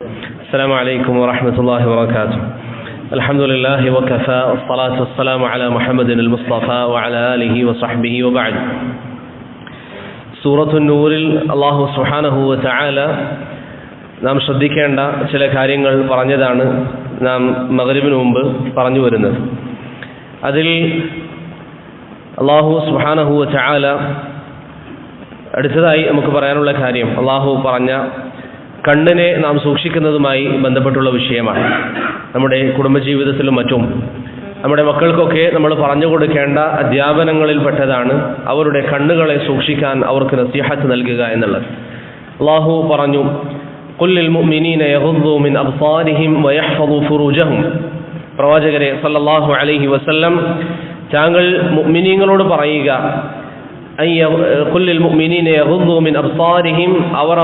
السلام عليكم ورحمة الله وبركاته. الحمد لله وكفى والصلاة والسلام على محمد المصطفى وعلى آله وصحبه وبعد. സൂറത്തു നൂറിൽ അല്ലാഹു സുബ്ഹാനഹു വ തആല നാം ശ്രദ്ധിക്കേണ്ട ചില കാര്യങ്ങൾ പറഞ്ഞതാണ് നാം മഗ്രിബിന് മുമ്പ് പറഞ്ഞു വരുന്നത്. അതിൽ അല്ലാഹു സുബ്ഹാനഹു വ തആല അടുത്തതായി നമുക്ക് പറയാനുള്ള കാര്യം അല്ലാഹു പറഞ്ഞ കണ്ണിനെ നാം സൂക്ഷിക്കുന്നതുമായി ബന്ധപ്പെട്ടുള്ള വിഷയമാണ്. നമ്മുടെ കുടുംബജീവിതത്തിലും മറ്റും നമ്മുടെ മക്കൾക്കൊക്കെ നമ്മൾ പറഞ്ഞു കൊടുക്കേണ്ട അധ്യാപനങ്ങളിൽപ്പെട്ടതാണ് അവരുടെ കണ്ണുകളെ സൂക്ഷിക്കാൻ അവർക്ക് നസീഹത്ത് നൽകുക എന്നുള്ളത്. അല്ലാഹു പറഞ്ഞു, ഖുൽ ലിൽ മുഅ്മിനീന യഗ്ദൂ മിൻ അബ്സാരിഹിം വയഹ്ഫദൂ ഫുറൂജഹും. പ്രവാചകരെ സല്ലല്ലാഹു അലൈഹി വസല്ലം താങ്കൾ മുഅ്മിനീങ്ങളോട് പറയുക, ഖുൽ ലിൽ മുഅ്മിനീന യഗ്ദൂ മിൻ അബ്സാരിഹിം, അവർ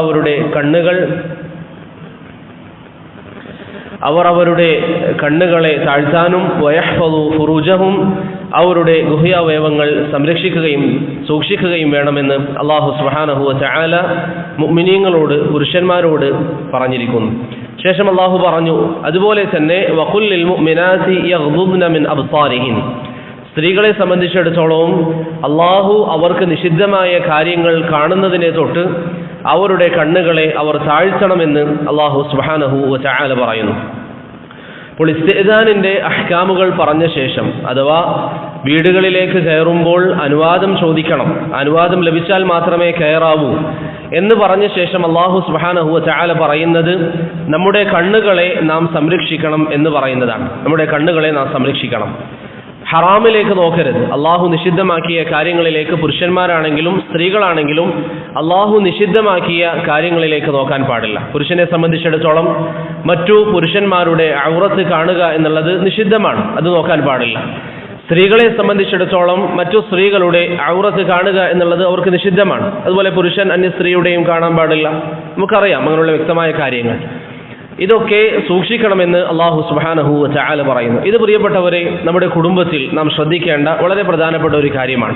അവരുടെ കണ്ണുകളെ താഴ്ത്താനും വയഹ്ഫദൂ ഫുറൂജഹും, അവരുടെ ഗുഹ്യാവയവങ്ങൾ സംരക്ഷിക്കുകയും സൂക്ഷിക്കുകയും വേണമെന്ന് അല്ലാഹു സുബ്ഹാനഹു വ തആല മുഅ്മിനീങ്ങളോട്, പുരുഷന്മാരോട് പറഞ്ഞിരിക്കുന്നു. ശേഷം അല്ലാഹു പറഞ്ഞു, അതുപോലെ തന്നെ വഖുൽ ലിൽ മുഅ്മിനാതി യഗ്ദുദ്ന മിൻ അബ്സാരിഹിൻ, സ്ത്രീകളെ സംബന്ധിച്ചിടത്തോളം അല്ലാഹു അവർക്ക് നിഷിദ്ധമായ കാര്യങ്ങൾ കാണുന്നതിനെ തൊട്ട് അവരുടെ കണ്ണുകളെ അവർ താഴ്ത്തണമെന്ന് അല്ലാഹു സുബ്ഹാനഹു വ തആല പറയുന്നു. അപ്പോൾ ഇസ്തിഅ്ദാനിന്റെ അഹ്കാമുകൾ പറഞ്ഞ ശേഷം, അഥവാ വീടുകളിലേക്ക് കയറുമ്പോൾ അനുവാദം ചോദിക്കണം, അനുവാദം ലഭിച്ചാൽ മാത്രമേ കയറാവൂ എന്ന് പറഞ്ഞ ശേഷം അല്ലാഹു സുബ്ഹാനഹു വ തആല പറയുന്നത് നമ്മുടെ കണ്ണുകളെ നാം സംരക്ഷിക്കണം എന്ന് പറയുന്നതാണ്. നമ്മുടെ കണ്ണുകളെ നാം സംരക്ഷിക്കണം. ഹറാമിലേക്ക് നോക്കരുത്. അള്ളാഹു നിഷിദ്ധമാക്കിയ കാര്യങ്ങളിലേക്ക് പുരുഷന്മാരാണെങ്കിലും സ്ത്രീകളാണെങ്കിലും അള്ളാഹു നിഷിദ്ധമാക്കിയ കാര്യങ്ങളിലേക്ക് നോക്കാൻ പാടില്ല. പുരുഷനെ സംബന്ധിച്ചിടത്തോളം മറ്റു പുരുഷന്മാരുടെ ഔറത്ത് കാണുക എന്നുള്ളത് നിഷിദ്ധമാണ്, അത് നോക്കാൻ പാടില്ല. സ്ത്രീകളെ സംബന്ധിച്ചിടത്തോളം മറ്റു സ്ത്രീകളുടെ ഔറത്ത് കാണുക എന്നുള്ളത് അവർക്ക് നിഷിദ്ധമാണ്. അതുപോലെ പുരുഷൻ അന്യ സ്ത്രീയുടെയും കാണാൻ പാടില്ല. നമുക്കറിയാം അങ്ങനെയുള്ള വ്യക്തമായ കാര്യങ്ങൾ. ഇതൊക്കെ സൂക്ഷിക്കണമെന്ന് അല്ലാഹു സുബ്ഹാനഹു വ തആല പറയുന്നു. ഇത് പ്രിയപ്പെട്ടവരെ നമ്മുടെ കുടുംബത്തിൽ നാം ശ്രദ്ധിക്കേണ്ട വളരെ പ്രധാനപ്പെട്ട ഒരു കാര്യമാണ്.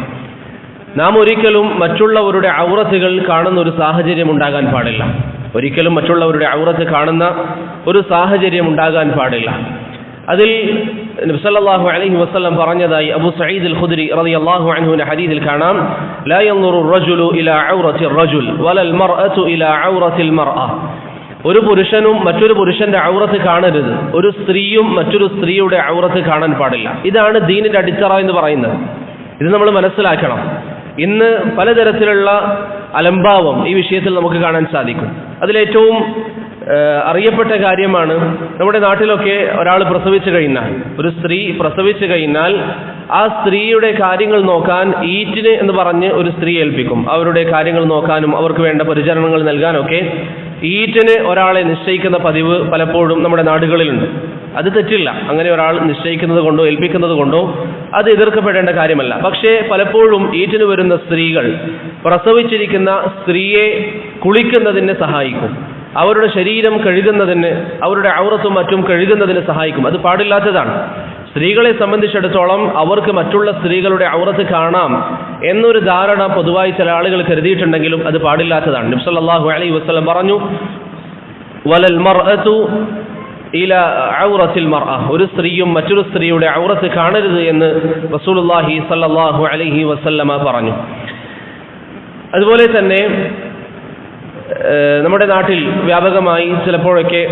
നാം ഒരിക്കലും മറ്റുള്ളവരുടെ ഔറത്തുകൾ കാണുന്ന ഒരു സാഹചര്യം ഉണ്ടാകാൻ പാടില്ല. ഒരിക്കലും മറ്റുള്ളവരുടെ ഔറത്ത് കാണുന്ന ഒരു സാഹചര്യം ഉണ്ടാകാൻ പാടില്ല. അതിൽ നബി സല്ലല്ലാഹു അലൈഹി വസല്ലം പറഞ്ഞതായി അബൂ സഈദ് അൽ ഖുദ്രി റളിയല്ലാഹു അൻഹുവിന്റെ ഹദീസിൽ കാണാം, ലാ യൻദുറു റജുലു ഇലാ ഔറത്തി റജുൽ വലൽ മർഅതു ഇലാ ഔറത്തിൽ മർഅ. ഒരു പുരുഷനും മറ്റൊരു പുരുഷന്റെ ഔറത്ത് കാണരുത്, ഒരു സ്ത്രീയും മറ്റൊരു സ്ത്രീയുടെ ഔറത്ത് കാണാൻ പാടില്ല. ഇതാണ് ദീനിന്റെ അടിത്തറ എന്ന് പറയുന്നത്. ഇത് നമ്മൾ മനസ്സിലാക്കണം. ഇന്ന് പലതരത്തിലുള്ള അലംഭാവം ഈ വിഷയത്തിൽ നമുക്ക് കാണാൻ സാധിക്കും. അതിലേറ്റവും അറിയപ്പെട്ട കാര്യമാണ്, നമ്മുടെ നാട്ടിലൊക്കെ ഒരാൾ പ്രസവിച്ചു കഴിഞ്ഞാൽ, ഒരു സ്ത്രീ പ്രസവിച്ചു കഴിഞ്ഞാൽ ആ സ്ത്രീയുടെ കാര്യങ്ങൾ നോക്കാൻ ഈറ്റിന് എന്ന് പറഞ്ഞ് ഒരു സ്ത്രീ ഏൽപ്പിക്കും. അവരുടെ കാര്യങ്ങൾ നോക്കാനും അവർക്ക് വേണ്ട പരിചരണങ്ങൾ നൽകാനൊക്കെ ഈറ്റിന് ഒരാളെ നിശ്ചയിക്കുന്ന പതിവ് പലപ്പോഴും നമ്മുടെ നാടുകളിലുണ്ട്. അത് തെറ്റില്ല. അങ്ങനെ ഒരാൾ നിശ്ചയിക്കുന്നത് കൊണ്ടോ ഏൽപ്പിക്കുന്നത് കൊണ്ടോ അത് എതിർക്കപ്പെടേണ്ട കാര്യമല്ല. പക്ഷേ പലപ്പോഴും ഈറ്റിന് വരുന്ന സ്ത്രീകൾ പ്രസവിച്ചിരിക്കുന്ന സ്ത്രീയെ കുളിക്കുന്നതിന് സഹായിക്കും, അവരുടെ ശരീരം കഴുകുന്നതിന്, അവരുടെ ഔറത്തും മറ്റും കഴുകുന്നതിന് സഹായിക്കും. അത് പാടില്ലാത്തതാണ്. സ്ത്രീകളെ സംബന്ധിച്ചിടത്തോളം അവർക്ക് മറ്റുള്ള സ്ത്രീകളുടെ ഔറത്ത് കാണാം എന്നൊരു ധാരണ പൊതുവായി ചില ആളുകൾ കരുതിയിട്ടുണ്ടെങ്കിലും അത് പാടില്ലാത്തതാണ്. നബി സല്ലല്ലാഹു അലൈഹി വസല്ലം പറഞ്ഞു, വലൽ മർഅതു ഇലാ ഔറത്തിൽ മർഅ, ഒരു സ്ത്രീയും മറ്റൊരു സ്ത്രീയുടെ ഔറത്ത് കാണരുത് എന്ന് റസൂലുള്ളാഹി സല്ലല്ലാഹു അലൈഹി വസല്ലമ പറഞ്ഞു. അതുപോലെ തന്നെ നമ്മുടെ നാട്ടിൽ വ്യാപകമായി ചിലപ്പോഴൊക്കെ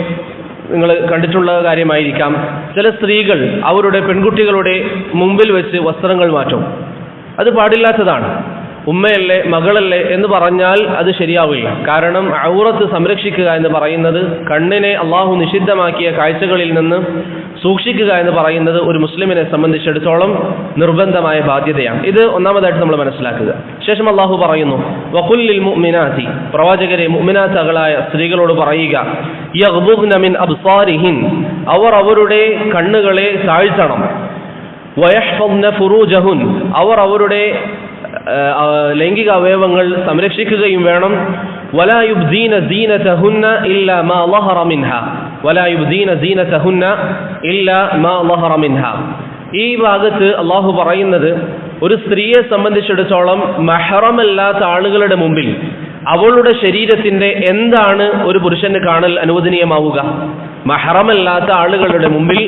നിങ്ങൾ കണ്ടിട്ടുള്ള കാര്യമായിരിക്കാം, ചില സ്ത്രീകൾ അവരുടെ പെൺകുട്ടികളുടെ മുമ്പിൽ വെച്ച് വസ്ത്രങ്ങൾ മാറ്റും. അത് പാടില്ലാത്തതാണ്. ഉമ്മയല്ലേ മകളല്ലേ എന്ന് പറഞ്ഞാൽ അത് ശരിയാവില്ല. കാരണം ഔറത്ത് സംരക്ഷിക്കുക എന്ന് പറയുന്നത്, കണ്ണിനെ അള്ളാഹു നിഷിദ്ധമാക്കിയ കാഴ്ചകളിൽ നിന്ന് സൂക്ഷിക്കുക എന്ന് പറയുന്നത് ഒരു മുസ്ലിമിനെ സംബന്ധിച്ചിടത്തോളം നിർബന്ധമായ ബാധ്യതയാണ്. ഇത് ഒന്നാമതായിട്ട് നമ്മൾ മനസ്സിലാക്കുക. ശേഷം അള്ളാഹു പറയുന്നു, വഖുൽ ലിൽ മുഅ്മിനാതി, പ്രവാചകരെ മുഅ്മിനാത്തുകളായ സ്ത്രീകളോട് പറയുക, യഗ്ദുദ്ന മിൻ അബ്സാരിഹിൻ, അവർ അവരുടെ കണ്ണുകളെ താഴ്ത്തണം, വയഹ്ഫദ്ന ഫുറൂജഹുൻ, അവർ അവരുടെ ലൈംഗിക അവയവങ്ങൾ സംരക്ഷിക്കുകയും വേണം. വലാ യുബ്ദീന സീനതഹുന്ന ഇല്ലാ മാ ളഹറ മിൻഹാ, വലാ യുബ്ദീന സീനതഹുന്ന ഇല്ലാ മാ ളഹറ മിൻഹാ. ഈ ഭാഗത്ത് അള്ളാഹു പറയുന്നത്, ഒരു സ്ത്രീയെ സംബന്ധിച്ചിടത്തോളം മഹറമല്ലാത്ത ആളുകളുടെ മുമ്പിൽ അവളുടെ ശരീരത്തിന്റെ എന്താണ് ഒരു പുരുഷന് കാണൽ അനുവദനീയമാവുക? മഹ്റമല്ലാത്ത ആളുകളുടെ മുമ്പിൽ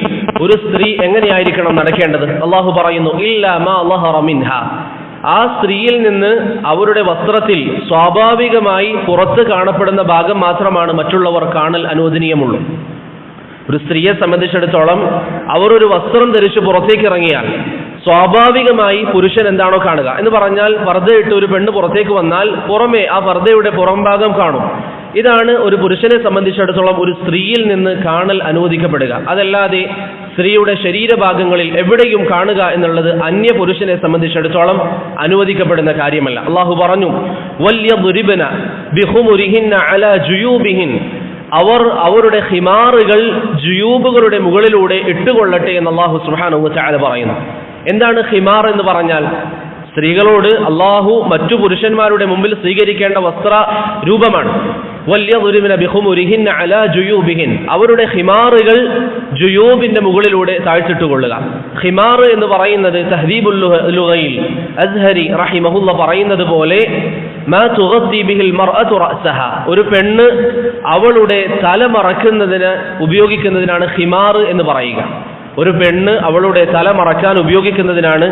ഒരു സ്ത്രീ എങ്ങനെയായിരിക്കണം നടക്കേണ്ടത്? അള്ളാഹു പറയുന്നു, ഇല്ലാ മാ ളഹറ മിൻഹാ, ആ സ്ത്രീയിൽ നിന്ന് അവരുടെ വസ്ത്രത്തിൽ സ്വാഭാവികമായി പുറത്ത് കാണപ്പെടുന്ന ഭാഗം മാത്രമാണ് മറ്റുള്ളവർ കാണൽ അനുവദനീയമുള്ളൂ. ഒരു സ്ത്രീയെ സംബന്ധിച്ചിടത്തോളം അവർ ഒരു വസ്ത്രം ധരിച്ച് പുറത്തേക്ക് ഇറങ്ങിയാൽ സ്വാഭാവികമായി പുരുഷൻ എന്താണോ കാണുക എന്ന് പറഞ്ഞാൽ, പർദ്ദയിട്ട് ഒരു പെണ്ണ് പുറത്തേക്ക് വന്നാൽ പുറമെ ആ പർദ്ദയുടെ പുറം ഭാഗം കാണും. ഇതാണ് ഒരു പുരുഷനെ സംബന്ധിച്ചിടത്തോളം ഒരു സ്ത്രീയിൽ നിന്ന് കാണൽ അനുവദിക്കപ്പെടുക. അതല്ലാതെ സ്ത്രീയുടെ ശരീരഭാഗങ്ങളിൽ എവിടെയും കാണുക എന്നുള്ളത് അന്യ പുരുഷനെ സംബന്ധിച്ചിടത്തോളം അനുവദിക്കപ്പെടുന്ന കാര്യമല്ല. അള്ളാഹു പറഞ്ഞു, വല്യദ്രിബ്ന ബിഖുമുരിഹിന്ന അലാ ജുയൂബിഹിൻ, അവർ അവരുടെ ഹിമാറുകൾ ജുയൂബുകളുടെ മുകളിലൂടെ ഇട്ടുകൊള്ളട്ടെ എന്ന് അള്ളാഹു സുബ്ഹാനഹു വ തആല പറയുന്നു. എന്താണ് ഹിമാർ എന്ന് പറഞ്ഞാൽ? സ്ത്രീകളോട് അള്ളാഹു മറ്റു പുരുഷന്മാരുടെ മുമ്പിൽ സ്വീകരിക്കേണ്ട വസ്ത്ര രൂപമാണ്. വല്യദ്രിബ്ന ബിഖുമുരിഹിന്ന അലാ ജുയൂബിഹിൻ, അവരുടെ ഹിമാറുകൾ ജുയൂബിന്റെ മുകളിലൂടെ താഴ്ത്തിട്ടുകൊള്ളുക. ഹിമാർ എന്ന് പറയുന്നത് തഹ്ദീബുൽ ലുഗയിൽ അസ്ഹരി റഹിമഹുല്ല പറയുന്നത് പോലെ മാ തുഗത്തി ബിഹിൽ മർഅതു റഅസഹ, ഒരു പെണ്ണ് അവളുടെ തല മറക്കുന്നതിന് ഉപയോഗിക്കുന്നതിനാണ് ഹിമാർ എന്ന് പറയുക. ഒരു പെണ്ണ് അവളുടെ തല മറക്കാൻ ഉപയോഗിക്കുന്നതിനാണ്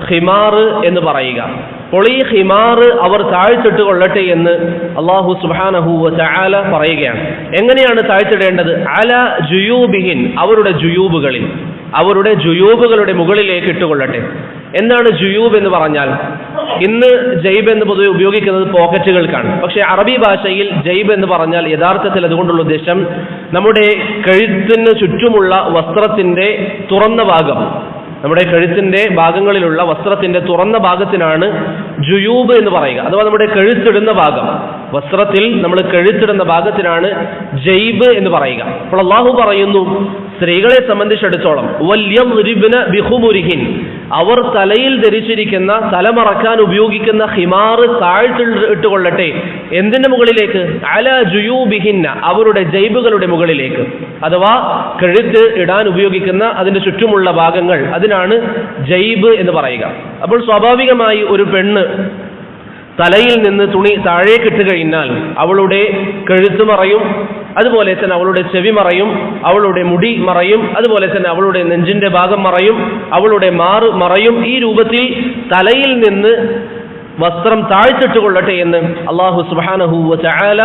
ഹിമാർ എന്ന് പറയുക. അപ്പോൾ ഈ ഹിമാർ അവർ താഴ്ത്തിട്ട് കൊള്ളട്ടെ എന്ന് അല്ലാഹു സുബ്ഹാനഹു വ തആല പറയുകയാണ്. എങ്ങനെയാണ് താഴ്ത്തിടേണ്ടത്? അലാ ജുയൂബിഹിൻ, അവരുടെ ജുയൂബുകളിൽ, അവരുടെ ജുയൂബുകളുടെ മുകളിലേക്ക് ഇട്ടുകൊള്ളട്ടെ. എന്താണ് ജുയൂബ് എന്ന് പറഞ്ഞാൽ? ഇന്ന് ജൈബ് എന്ന് പൊതുവെ ഉപയോഗിക്കുന്നത് പോക്കറ്റുകൾക്കാണ്. പക്ഷേ അറബി ഭാഷയിൽ ജൈബ് എന്ന് പറഞ്ഞാൽ യഥാർത്ഥത്തിൽ അതുകൊണ്ടുള്ള ഉദ്ദേശം നമ്മുടെ കഴുത്തിന് ചുറ്റുമുള്ള വസ്ത്രത്തിന്റെ തുറന്ന ഭാഗം, നമ്മുടെ കഴുത്തിന്റെ ഭാഗങ്ങളിലുള്ള വസ്ത്രത്തിന്റെ തുറന്ന ഭാഗത്തിനാണ് ജുയൂബ് എന്ന് പറയുക. അഥവാ നമ്മുടെ കഴുത്തിടുന്ന ഭാഗം, വസ്ത്രത്തിൽ നമ്മൾ കഴുത്തിടുന്ന ഭാഗത്തിനാണ് ജൈബ് എന്ന് പറയുക. അപ്പോൾ അല്ലാഹു പറയുന്നു, സ്ത്രീകളെ സംബന്ധിച്ചിടത്തോളം വല്യദ്രിബ്ന ബിഖുമുരിഹിൻ, അവർ തലയിൽ ധരിച്ചിരിക്കുന്ന, തലമറക്കാൻ ഉപയോഗിക്കുന്ന ഹിമാർ താഴ്ത്തിട്ടുകൊള്ളട്ടെ. എന്തിന്റെ മുകളിലേക്ക്? അലാ ജുയൂബിഹിന്ന, അവരുടെ ജൈബുകളുടെ മുകളിലേക്ക്. അഥവാ കഴുത്ത് ഇടാൻ ഉപയോഗിക്കുന്ന അതിന്റെ ചുറ്റുമുള്ള ഭാഗങ്ങൾ, അതിനാണ് ജൈബ് എന്ന് പറയുക. അപ്പോൾ സ്വാഭാവികമായി ഒരു പെണ്ണ് തലയിൽ നിന്ന് തുണി താഴേക്കിട്ട് കഴിഞ്ഞാൽ അവളുടെ കഴുത്ത് മറയും, അതുപോലെ തന്നെ അവളുടെ ചെവി മറയും, അവളുടെ മുടി മറയും, അതുപോലെ തന്നെ അവളുടെ നെഞ്ചിന്റെ ഭാഗം മറയും, അവളുടെ മാറ് മറയും. ഈ രൂപത്തിൽ തലയിൽ നിന്ന് വസ്ത്രം താഴ്ത്തിട്ടുകൊള്ളട്ടെ എന്ന് അല്ലാഹു സുബ്ഹാനഹു വ തആല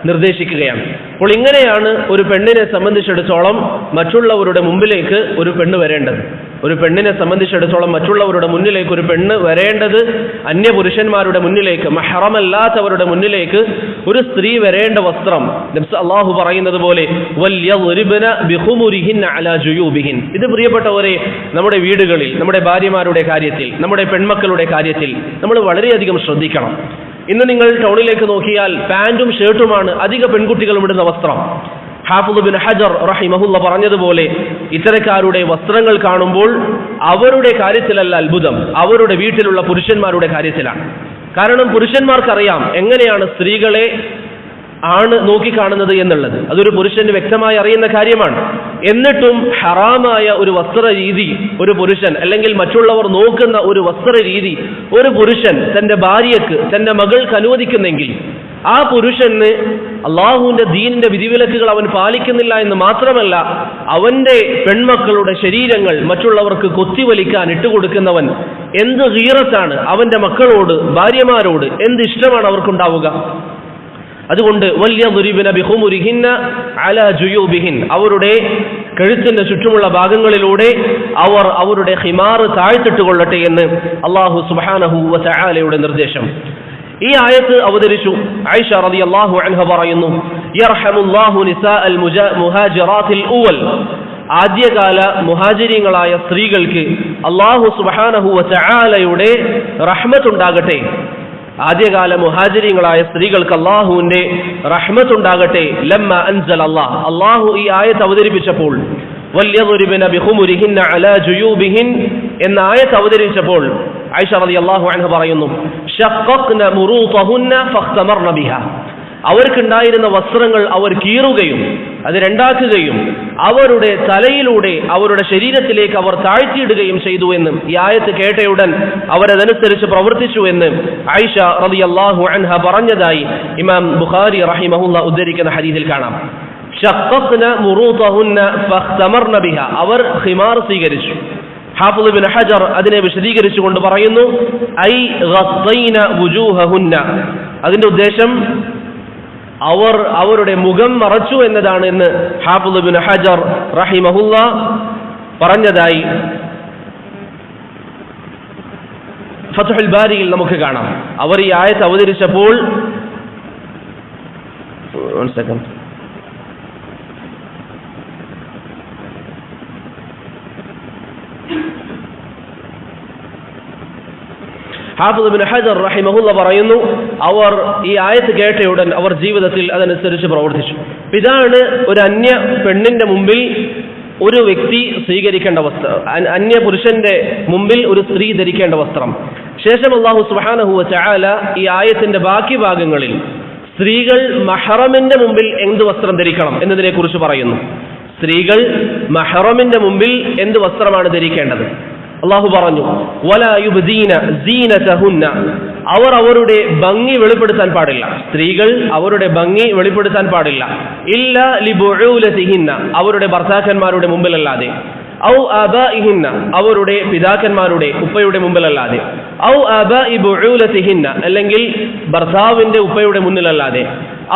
നിർദ്ദേശിക്കുകയാണ്. അപ്പോൾ ഇങ്ങനെയാണ് ഒരു പെണ്ണിനെ സംബന്ധിച്ചിടത്തോളം മറ്റുള്ളവരുടെ മുമ്പിലേക്ക് ഒരു പെണ്ണ് വരേണ്ടത്. ഒരു പെണ്ണിനെ സംബന്ധിച്ചിടത്തോളം മറ്റുള്ളവരുടെ മുന്നിലേക്ക് ഒരു പെണ്ണ് വരേണ്ടത്, അന്യ പുരുഷന്മാരുടെ മുന്നിലേക്ക്, മഹ്റമല്ലാത്തവരുടെ മുന്നിലേക്ക് ഒരു സ്ത്രീ വരേണ്ട വസ്ത്രം അല്ലാഹു പറയുന്നത് പോലെ വല്യദ്രിബ്ന ബിഖുമുരിഹിന്ന അലാ ജുയൂബിഹിൻ. ഇത് പ്രിയപ്പെട്ടവരെ, നമ്മുടെ വീടുകളിൽ, നമ്മുടെ ഭാര്യമാരുടെ കാര്യത്തിൽ, നമ്മുടെ പെൺമക്കളുടെ കാര്യത്തിൽ നമ്മൾ വളരെയധികം ശ്രദ്ധിക്കണം. ഇന്ന് നിങ്ങൾ ടൗണിലേക്ക് നോക്കിയാൽ പാന്റും ഷർട്ടുമാണ് അധിക പെൺകുട്ടികളും ഇടുന്ന വസ്ത്രം. ഹാഫിദ് ഇബ്നു ഹജർ റഹിമഹുല്ല പറഞ്ഞതുപോലെ ഇത്തരക്കാരുടെ വസ്ത്രങ്ങൾ കാണുമ്പോൾ അവരുടെ കാര്യത്തിലല്ല അത്ഭുതം, അവരുടെ വീട്ടിലുള്ള പുരുഷന്മാരുടെ കാര്യത്തിലാണ്. കാരണം പുരുഷന്മാർക്കറിയാം എങ്ങനെയാണ് സ്ത്രീകളെ ആണ് നോക്കിക്കാണുന്നത് എന്നുള്ളത്. അതൊരു പുരുഷന് വ്യക്തമായി അറിയുന്ന കാര്യമാണ്. എന്നിട്ടും ഹറാമായ ഒരു വസ്ത്ര രീതി ഒരു പുരുഷൻ, അല്ലെങ്കിൽ മറ്റുള്ളവർ നോക്കുന്ന ഒരു വസ്ത്ര രീതി ഒരു പുരുഷൻ തന്റെ ഭാര്യയ്ക്ക്, തന്റെ മകൾക്ക് അനുവദിക്കുന്നെങ്കിൽ ആ പുരുഷന് അള്ളാഹുവിന്റെ ദീനിന്റെ വിധിവിലക്കുകൾ അവൻ പാലിക്കുന്നില്ല എന്ന് മാത്രമല്ല, അവന്റെ പെൺമക്കളുടെ ശരീരങ്ങൾ മറ്റുള്ളവർക്ക് കൊത്തിവലിക്കാൻ ഇട്ടുകൊടുക്കുന്നവൻ എന്ത് ഗീറത്താണ് അവന്റെ മക്കളോട്, ഭാര്യമാരോട് എന്ത് ഇഷ്ടമാണ് അവർക്കുണ്ടാവുക. അതുകൊണ്ട് വല്യദ്രിബ്ന ബിഖുമുരിഹിന്ന അലാ ജുയൂബിഹിൻ, അവരുടെ കഴുത്തിന്റെ ചുറ്റുമുള്ള ഭാഗങ്ങളിലൂടെ അവർ അവരുടെ ഹിമാർ താഴ്ത്തിട്ടുകൊള്ളട്ടെ എന്ന് അല്ലാഹു സുബ്ഹാനഹു വ തആലയുടെ നിർദ്ദേശം. ഈ ആയത്ത് അവതരിച്ചു ആയിഷ റളിയല്ലാഹു അൻഹ പറയുന്നു, യർഹമുല്ലാഹു നിസാഅൽ മുഹാജിറാത്തിൽ ഊവൽ, ആദ്യകാല മുഹാജിരീങ്ങളായ സ്ത്രീകൾക്ക് അല്ലാഹു സുബ്ഹാനഹു വ തആലയുടെ റഹ്മത്തുണ്ടാകട്ടെ. ആദ്യകാല മുഹാജിരീങ്ങളായ സ്ത്രീകൾക്ക് അല്ലാഹുവിന്റെ റഹ്മത്തുണ്ടാകട്ടെ. ലമ്മ അൻസല അല്ലാഹ്, അല്ലാഹു ഈ ആയത്ത് അവതരിപ്പിച്ചപ്പോൾ വല്യദ്രിബ്ന ബിഖുമുരിഹിന്ന അലാ ജുയൂബിഹിൻ എന്ന ആയത്ത് അവതരിപ്പിച്ചപ്പോൾ ആയിഷ റളിയല്ലാഹു അൻഹ പറയുന്നു, ശഖഖ്ന മുറൂതഹുന്ന ഫഖ്തമർന ബിഹാ, അവർക്കുണ്ടായിരുന്ന വസ്ത്രങ്ങൾ അവർ കീറുകയും അത് രണ്ടാക്കുകയും അവരുടെ തലയിലൂടെ അവരുടെ ശരീരത്തിലേക്ക് അവർ താഴ്ത്തിയിടുകയും ചെയ്തു എന്ന് ഈ ആയത്ത് കേട്ടയുടൻ അവരതനുസരിച്ച് പ്രവർത്തിച്ചു എന്ന് ആയിഷ റളിയല്ലാഹു അൻഹ പറഞ്ഞതായി ഇമാം ബുഖാരി റഹിമഹുല്ലാ ഉദ്ധരിക്കുന്ന ഹദീസിൽ കാണാം. ഷഖഖ്ന മുറൂതഹുന്ന ഫഖ്തമർന ബിഹ, അവർ ഖിമാർ സ്വീകരിച്ചു. ഹാഫിദ് ഇബ്നു ഹജർ അതിനെ വിശദീകരിച്ചുകൊണ്ട് പറയുന്നു, ഐ ഗത്തൈന വുജൂഹഹുന്ന, അതിന്റെ ഉദ്ദേശം അവർ അവരുടെ മുഖം മറച്ചു എന്നതാണ് എന്ന് ഹാഫിദ് ഇബ്നു ഹജർ റഹിമഹുല്ലാ പറഞ്ഞതായി ഫത്ഹുൽ ബാരിയിൽ നമുക്ക് കാണാം. അവർ ഈ ആയത്ത് അവതരിച്ചപ്പോൾ ഹാഫിദ് ഇബ്നു ഹജർ റഹിമഹുല്ലാ പറയുന്നു, അവർ ഈ ആയത്ത് കേട്ടയുടൻ അവർ ജീവിതത്തിൽ അതനുസരിച്ച് പ്രവർത്തിച്ചു. ഇതാണ് ഒരു അന്യ പെണ്ണിന്റെ മുമ്പിൽ ഒരു വ്യക്തി സ്വീകരിക്കേണ്ട വസ്ത്രം, അന്യ പുരുഷന്റെ മുമ്പിൽ ഒരു സ്ത്രീ ധരിക്കേണ്ട വസ്ത്രം. ശേഷം അല്ലാഹു സുബ്ഹാനഹു വ തആല ഈ ആയത്തിന്റെ ബാക്കി ഭാഗങ്ങളിൽ സ്ത്രീകൾ മഹ്റമിന്റെ മുമ്പിൽ എന്ത് വസ്ത്രം ധരിക്കണം എന്നതിനെ കുറിച്ച് പറയുന്നു. സ്ത്രീകൾ മഹ്റമിന്റെ മുമ്പിൽ എന്ത് വസ്ത്രമാണ് ധരിക്കേണ്ടത്? അള്ളാഹു പറഞ്ഞു, വലാ യുബ്ദീന സീനതഹുന്ന, അവർ അവരുടെ ഭംഗി വെളിപ്പെടുത്താൻ പാടില്ല. സ്ത്രീകൾ അവരുടെ ഭംഗി വെളിപ്പെടുത്താൻ പാടില്ല. ഇല്ല ലിബുഊലതിഹിന്ന, അവരുടെ ഭർത്താക്കന്മാരുടെ മുമ്പിലല്ലാതെ. ഔ ആബാഇഹിന്ന, അവരുടെ പിതാക്കന്മാരുടെ ഉപ്പയുടെ മുമ്പിലല്ലാതെ. ഔ ആബാഇ ബുഊലതിഹിന്ന, അല്ലെങ്കിൽ ഭർത്താവിന്റെ ഉപ്പയുടെ മുന്നിലല്ലാതെ.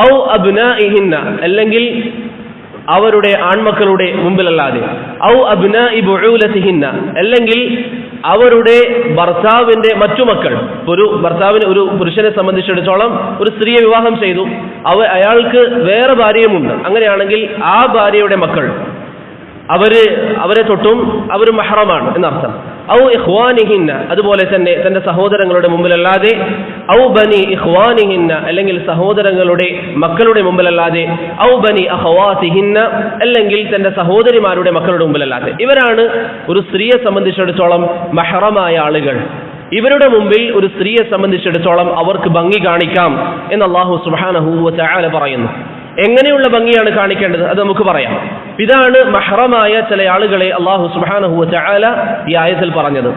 ഔ അബ്നാഇഹിന്ന, അല്ലെങ്കിൽ അവരുടെ ആൺമക്കളുടെ മുമ്പിലല്ലാതെ. ഔ അബ്നാഇ ബുഊലതിഹിന്ന, അല്ലെങ്കിൽ അവരുടെ ഭർത്താവിന്റെ മറ്റു മക്കൾ. ഒരു ഭർത്താവിന്, ഒരു പുരുഷനെ സംബന്ധിച്ചിടത്തോളം ഒരു സ്ത്രീയെ വിവാഹം ചെയ്തു, അയാൾക്ക് വേറെ ഭാര്യയുമുണ്ട്. അങ്ങനെയാണെങ്കിൽ ആ ഭാര്യയുടെ മക്കൾ അവരെ തൊട്ടും അവർ മഹ്റമാണ് എന്നർത്ഥം. ഔ ഇഖ്വാനിഹിന്ന, അതുപോലെ തന്നെ തന്റെ സഹോദരങ്ങളുടെ മുമ്പിലല്ലാതെ. ഔ ബനി ഇഖ്വാനിഹിന്ന, അല്ലെങ്കിൽ സഹോദരങ്ങളുടെ മക്കളുടെ മുമ്പിലല്ലാതെ. ഔ ബനി അഖവാതിഹിന്ന, അല്ലെങ്കിൽ തന്റെ സഹോദരിമാരുടെ മക്കളുടെ മുമ്പിലല്ലാതെ. ഇവരാണ് ഒരു സ്ത്രീയെ സംബന്ധിച്ചിടത്തോളം മഹ്റമായ ആളുകൾ. ഇവരുടെ മുമ്പിൽ ഒരു സ്ത്രീയെ സംബന്ധിച്ചിടത്തോളം അവർക്ക് ഭംഗി കാണിക്കാം എന്ന് അല്ലാഹു സുബ്ഹാനഹു വ തആല പറയുന്നു. എങ്ങനെയുള്ള ഭംഗിയാണ് കാണിക്കേണ്ടത് അത് നമുക്ക് പറയാം. ഇതാണ് മഹ്റമായ ചില ആളുകളെ അല്ലാഹു സുബ്ഹാനഹു വ തആല ഈ ആയത്തിൽ പറഞ്ഞത്.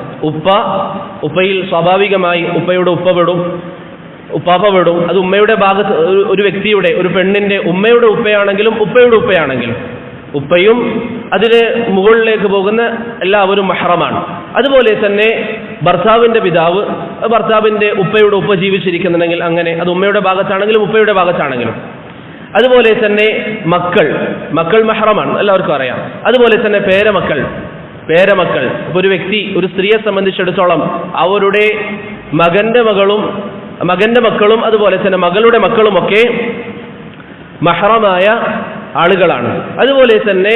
ഉപ്പയിൽ സ്വാഭാവികമായി ഉപ്പയുടെ ഉപ്പാപ്പ വിടും. അത് ഉമ്മയുടെ ഭാഗത്ത് ഒരു വ്യക്തിയുടെ, ഒരു പെണ്ണിന്റെ ഉമ്മയുടെ ഉപ്പയാണെങ്കിലും ഉപ്പയുടെ ഉപ്പയാണെങ്കിലും ഉപ്പയും അതിന് മുകളിലേക്ക് പോകുന്ന എല്ലാവരും മഹ്റമാണ്. അതുപോലെ തന്നെ ഭർത്താവിന്റെ പിതാവ്, ഭർത്താവിന്റെ ഉപ്പയുടെ ഉപ്പ ജീവിച്ചിരിക്കുന്നുണ്ടെങ്കിൽ അങ്ങനെ അത് ഉമ്മയുടെ ഭാഗത്താണെങ്കിലും ഉപ്പയുടെ ഭാഗത്താണെങ്കിലും. അതുപോലെ തന്നെ മക്കൾ മഹ്റമാണ്, എല്ലാവർക്കും അറിയാം. അതുപോലെ തന്നെ പേരമക്കൾ. ഒരു വ്യക്തി, ഒരു സ്ത്രീയെ സംബന്ധിച്ചിടത്തോളം അവരുടെ മകന്റെ മക്കളും അതുപോലെ തന്നെ മകളുടെ മക്കളുമൊക്കെ മഹ്റമായ ആളുകളാണ്. അതുപോലെ തന്നെ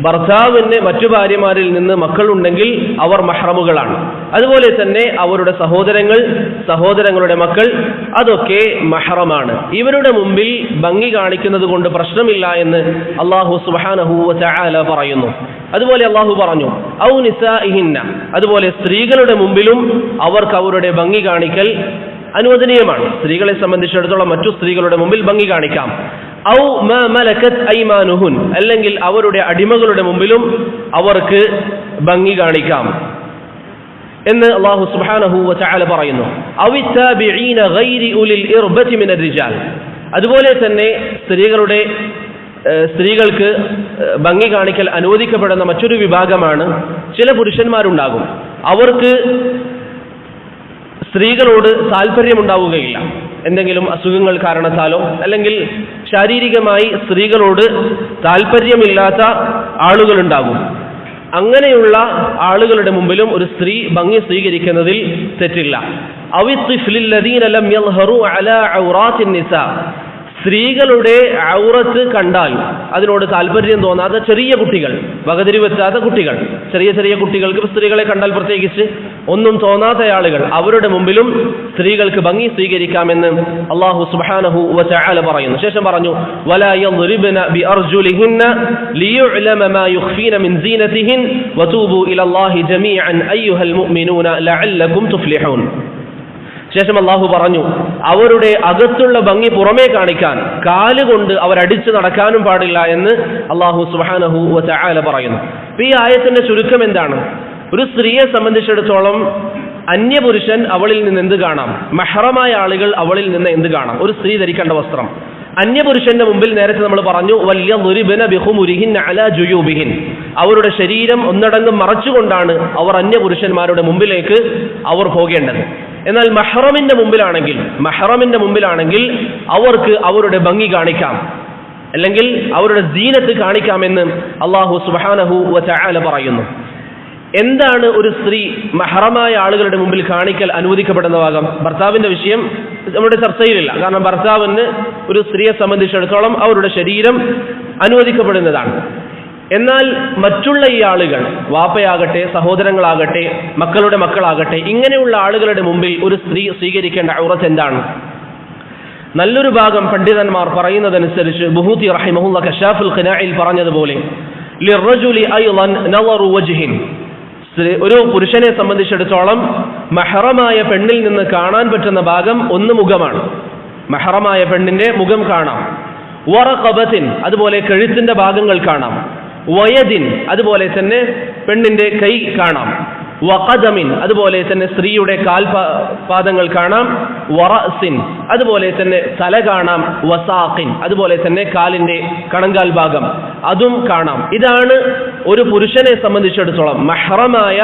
ഭർത്താവിന് മറ്റു ഭാര്യമാരിൽ നിന്ന് മക്കളുണ്ടെങ്കിൽ അവർ മഹ്റമുകളാണ്. അതുപോലെ തന്നെ അവരുടെ സഹോദരങ്ങളുടെ മക്കൾ, അതൊക്കെ മഹ്റമാണ്. ഇവരുടെ മുമ്പിൽ ഭംഗി കാണിക്കുന്നത് കൊണ്ട് പ്രശ്നമില്ല എന്ന് അല്ലാഹു സുബ്ഹാനഹു വ തആല പറയുന്നു. അതുപോലെ അല്ലാഹു പറഞ്ഞു, ഔ നിസാഇഹിന്ന, അതുപോലെ സ്ത്രീകളുടെ മുമ്പിലും അവർക്ക് അവരുടെ ഭംഗി കാണിക്കൽ അനുവദനീയമാണ്. സ്ത്രീകളെ സംബന്ധിച്ചിടത്തോളം മറ്റു സ്ത്രീകളുടെ മുമ്പിൽ ഭംഗി കാണിക്കാം. ഔ മാ മലകത് ഐമാനുഹുൻ, അല്ലെങ്കിൽ അവരുടെ അടിമകളുടെ മുമ്പിലും അവർക്ക് ഭംഗി കാണിക്കാം എന്ന് അല്ലാഹു സുബ്ഹാനഹു വ തആല പറയുന്നു. ഔ ഇത്താബിഈന ഗൈരി ഉലിൽ ഇർബതി മിനർ റിജാൽ, അതുപോലെ തന്നെ സ്ത്രീകൾക്ക് ഭംഗി കാണിക്കൽ അനുവദിക്കപ്പെടുന്ന മറ്റൊരു വിഭാഗമാണ് ചില പുരുഷന്മാരുണ്ടാകും. അവർക്ക് സ്ത്രീകളോട് താല്പര്യമുണ്ടാവുകയില്ല. എന്തെങ്കിലും അസുഖങ്ങൾ കാരണത്താലോ അല്ലെങ്കിൽ ശാരീരികമായി സ്ത്രീകളോട് താല്പര്യമില്ലാത്ത ആളുകളുണ്ടാകും. അങ്ങനെയുള്ള ആളുകളുടെ മുമ്പിലും ഒരു സ്ത്രീ ഭംഗി സ്വീകരിക്കുന്നതിൽ തെറ്റില്ല. അവിത്തിഫ്ലില്ലദീന ലം യൽഹറു അലാ ഔറാത്തിൻ നിസാ, സ്ത്രീകളുടെ ഔറത്ത് കണ്ടാൽ അതിനോട് താല്പര്യം തോന്നാത്ത ചെറിയ കുട്ടികൾ, വകതിരിവെത്താത്ത കുട്ടികൾ, ചെറിയ കുട്ടികൾക്ക് സ്ത്രീകളെ കണ്ടാൽ പ്രത്യേകിച്ച് ഒന്നും തോന്നാത്ത ആളുകൾ, അവരുടെ മുമ്പിലും സ്ത്രീകൾക്ക് ഭംഗി സ്വീകരിക്കാമെന്ന് അല്ലാഹു സുബ്ഹാനഹു വ തആല പറയുന്നു. ശേഷം പറഞ്ഞു, വലാ യദ്രിബ്ന ബിഅർജുലിഹിന്ന ലിയുഅലമ മാ യുഖ്ഫീന മിൻ സീനതിഹിൻ വതൂബു ഇലല്ലാഹി ജമീഅൻ അയ്യുഹൽ മുഅ്മിനൂന ലഅല്ലകും തുഫ്ലിഹൂൻ. ശേഷം അള്ളാഹു പറഞ്ഞു, അവരുടെ അകത്തുള്ള ഭംഗി പുറമേ കാണിക്കാൻ കാലുകൊണ്ട് അവരടിച്ചു നടക്കാനും പാടില്ല എന്ന് അള്ളാഹു സുബ്ഹാനഹു വ തആല പറയുന്നു. ഈ ആയത്തിന്റെ ചുരുക്കം എന്താണ്? ഒരു സ്ത്രീയെ സംബന്ധിച്ചിടത്തോളം അന്യപുരുഷൻ അവളിൽ നിന്ന് എന്ത് കാണാം, മഹ്റമായ ആളുകൾ അവളിൽ നിന്ന് എന്ത് കാണാം? ഒരു സ്ത്രീ ധരിക്കേണ്ട വസ്ത്രം അന്യപുരുഷന്റെ മുമ്പിൽ നേരത്തെ നമ്മൾ പറഞ്ഞു, വല്യദ്രിബ്ന ബിഖുമുരിഹിൻ അലാ ജുയൂബിഹിൻ, അവരുടെ ശരീരം ഒന്നടങ്കം മറച്ചുകൊണ്ടാണ് അവർ അന്യപുരുഷന്മാരുടെ മുമ്പിലേക്ക് അവർ പോകേണ്ടത്. എന്നാൽ മഹ്റമിന്റെ മുമ്പിലാണെങ്കിൽ അവർക്ക് അവരുടെ ഭംഗി കാണിക്കാം, അല്ലെങ്കിൽ അവരുടെ സീനത്ത് കാണിക്കാമെന്ന് അല്ലാഹു സുബ്ഹാനഹു വ തആല പറയുന്നു. എന്താണ് ഒരു സ്ത്രീ മഹ്റമായ ആളുകളുടെ മുമ്പിൽ കാണിക്കൽ അനുവദിക്കപ്പെടുന്ന ഭാഗം? ഭർത്താവിന്റെ വിഷയം നമ്മുടെ ചർച്ചയിലില്ല, കാരണം ഭർത്താവിന് ഒരു സ്ത്രീയെ സംബന്ധിച്ചിടത്തോളം അവരുടെ ശരീരം അനുവദിക്കപ്പെടുന്നതാണ്. എന്നാൽ മറ്റുള്ള ഈ ആളുകൾ, വാപ്പയാകട്ടെ, സഹോദരങ്ങളാകട്ടെ, മക്കളുടെ മക്കളാകട്ടെ, ഇങ്ങനെയുള്ള ആളുകളുടെ മുമ്പിൽ ഒരു സ്ത്രീ സ്വീകരിക്കേണ്ട ഔറത്ത് എന്താണ്? നല്ലൊരു ഭാഗം പണ്ഡിതന്മാർ പറയുന്നതനുസരിച്ച് ബുഹൂതി റഹിമഹുല്ലാ കശാഫുൽ ഖിനാഇൽ പറഞ്ഞതുപോലെ, ലിർറജുലി അയ്ളൻ നളറു വജ്ഹിൻ, ഒരു പുരുഷനെ സംബന്ധിച്ചിടത്തോളം മഹ്റമായ പെണ്ണിൽ നിന്ന് കാണാൻ പറ്റുന്ന ഭാഗം ഒന്ന് മുഖമാണ്, മഹ്റമായ പെണ്ണിന്റെ മുഖം കാണാം. വറഖബത്തിൻ, അതുപോലെ കഴുത്തിന്റെ ഭാഗങ്ങൾ കാണാം. വയദിൻ, അതുപോലെ തന്നെ പെണ്ണിന്റെ കൈ കാണാം. വഖദമിൻ, അതുപോലെ തന്നെ സ്ത്രീയുടെ കാൽപാദങ്ങൾ കാണാം. വറഅസിൻ, അതുപോലെ തന്നെ തല കാണാം. വസാഖിൻ, അതുപോലെ തന്നെ കാലിന്റെ കണങ്കാൽ ഭാഗം അതും കാണാം. ഇതാണ് ഒരു പുരുഷനെ സംബന്ധിച്ചിടത്തോളം മഹ്റമായ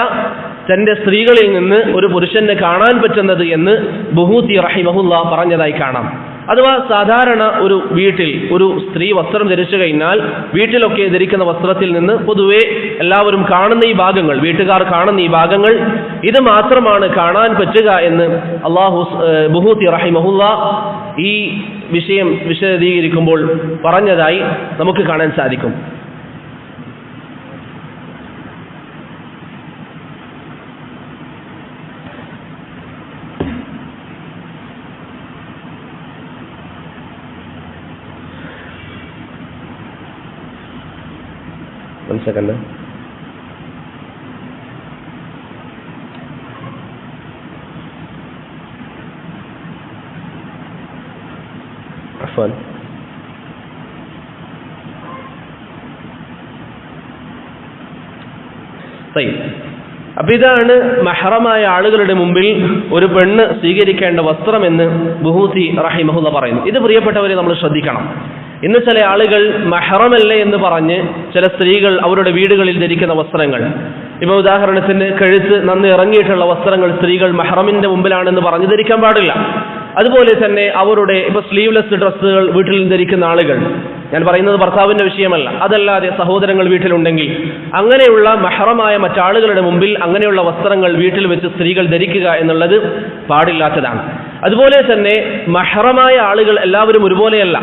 തന്റെ സ്ത്രീകളിൽ നിന്ന് ഒരു പുരുഷന് കാണാൻ പറ്റുന്നത് എന്ന് ബുഹൂതി റഹിമഹുല്ലാ പറഞ്ഞതായി കാണാം. അഥവാ സാധാരണ ഒരു വീട്ടിൽ ഒരു സ്ത്രീ വസ്ത്രം ധരിച്ചു കഴിഞ്ഞാൽ വീട്ടിലൊക്കെ ധരിക്കുന്ന വസ്ത്രത്തിൽ നിന്ന് പൊതുവെ എല്ലാവരും കാണുന്ന ഈ ഭാഗങ്ങൾ, വീട്ടുകാർ കാണുന്ന ഈ ഭാഗങ്ങൾ, ഇത് മാത്രമാണ് കാണാൻ പറ്റുക എന്ന് ബുഹൂതി റഹിമഹുല്ലാ ഈ വിഷയം വിശദീകരിക്കുമ്പോൾ പറഞ്ഞതായി നമുക്ക് കാണാൻ സാധിക്കും. One second. Afwan. അപ്പൊ ഇതാണ് മഹ്റമായ ആളുകളുടെ മുമ്പിൽ ഒരു പെണ്ണ് സ്വീകരിക്കേണ്ട വസ്ത്രം എന്ന് ബുഹൂതി റഹിമഹുല്ലാ പറയുന്നു. ഇത് പ്രിയപ്പെട്ടവരെ നമ്മൾ ശ്രദ്ധിക്കണം. ഇന്ന് ചില ആളുകൾ മഹ്റമല്ലേ എന്ന് പറഞ്ഞ് ചില സ്ത്രീകൾ അവരുടെ വീടുകളിൽ ധരിക്കുന്ന വസ്ത്രങ്ങൾ, ഇപ്പോൾ ഉദാഹരണത്തിന് കഴുത്ത് നന്ന് ഇറങ്ങിയിട്ടുള്ള വസ്ത്രങ്ങൾ സ്ത്രീകൾ മഹ്റമിന്റെ മുമ്പിലാണെന്ന് പറഞ്ഞ് ധരിക്കാൻ പാടില്ല. അതുപോലെ തന്നെ അവരുടെ ഇപ്പോൾ സ്ലീവ്ലെസ് ഡ്രസ്സുകൾ വീട്ടിൽ ധരിക്കുന്ന ആളുകൾ, ഞാൻ പറയുന്നത് ഭർത്താവിന്റെ വിഷയമല്ല, അതല്ലാതെ സഹോദരങ്ങൾ വീട്ടിലുണ്ടെങ്കിൽ അങ്ങനെയുള്ള മഹ്റമായ മറ്റാളുകളുടെ മുമ്പിൽ അങ്ങനെയുള്ള വസ്ത്രങ്ങൾ വീട്ടിൽ വെച്ച് സ്ത്രീകൾ ധരിക്കുക എന്നുള്ളത് പാടില്ലാത്തതാണ്. അതുപോലെ തന്നെ മഹ്റമായ ആളുകൾ എല്ലാവരും ഒരുപോലെയല്ല.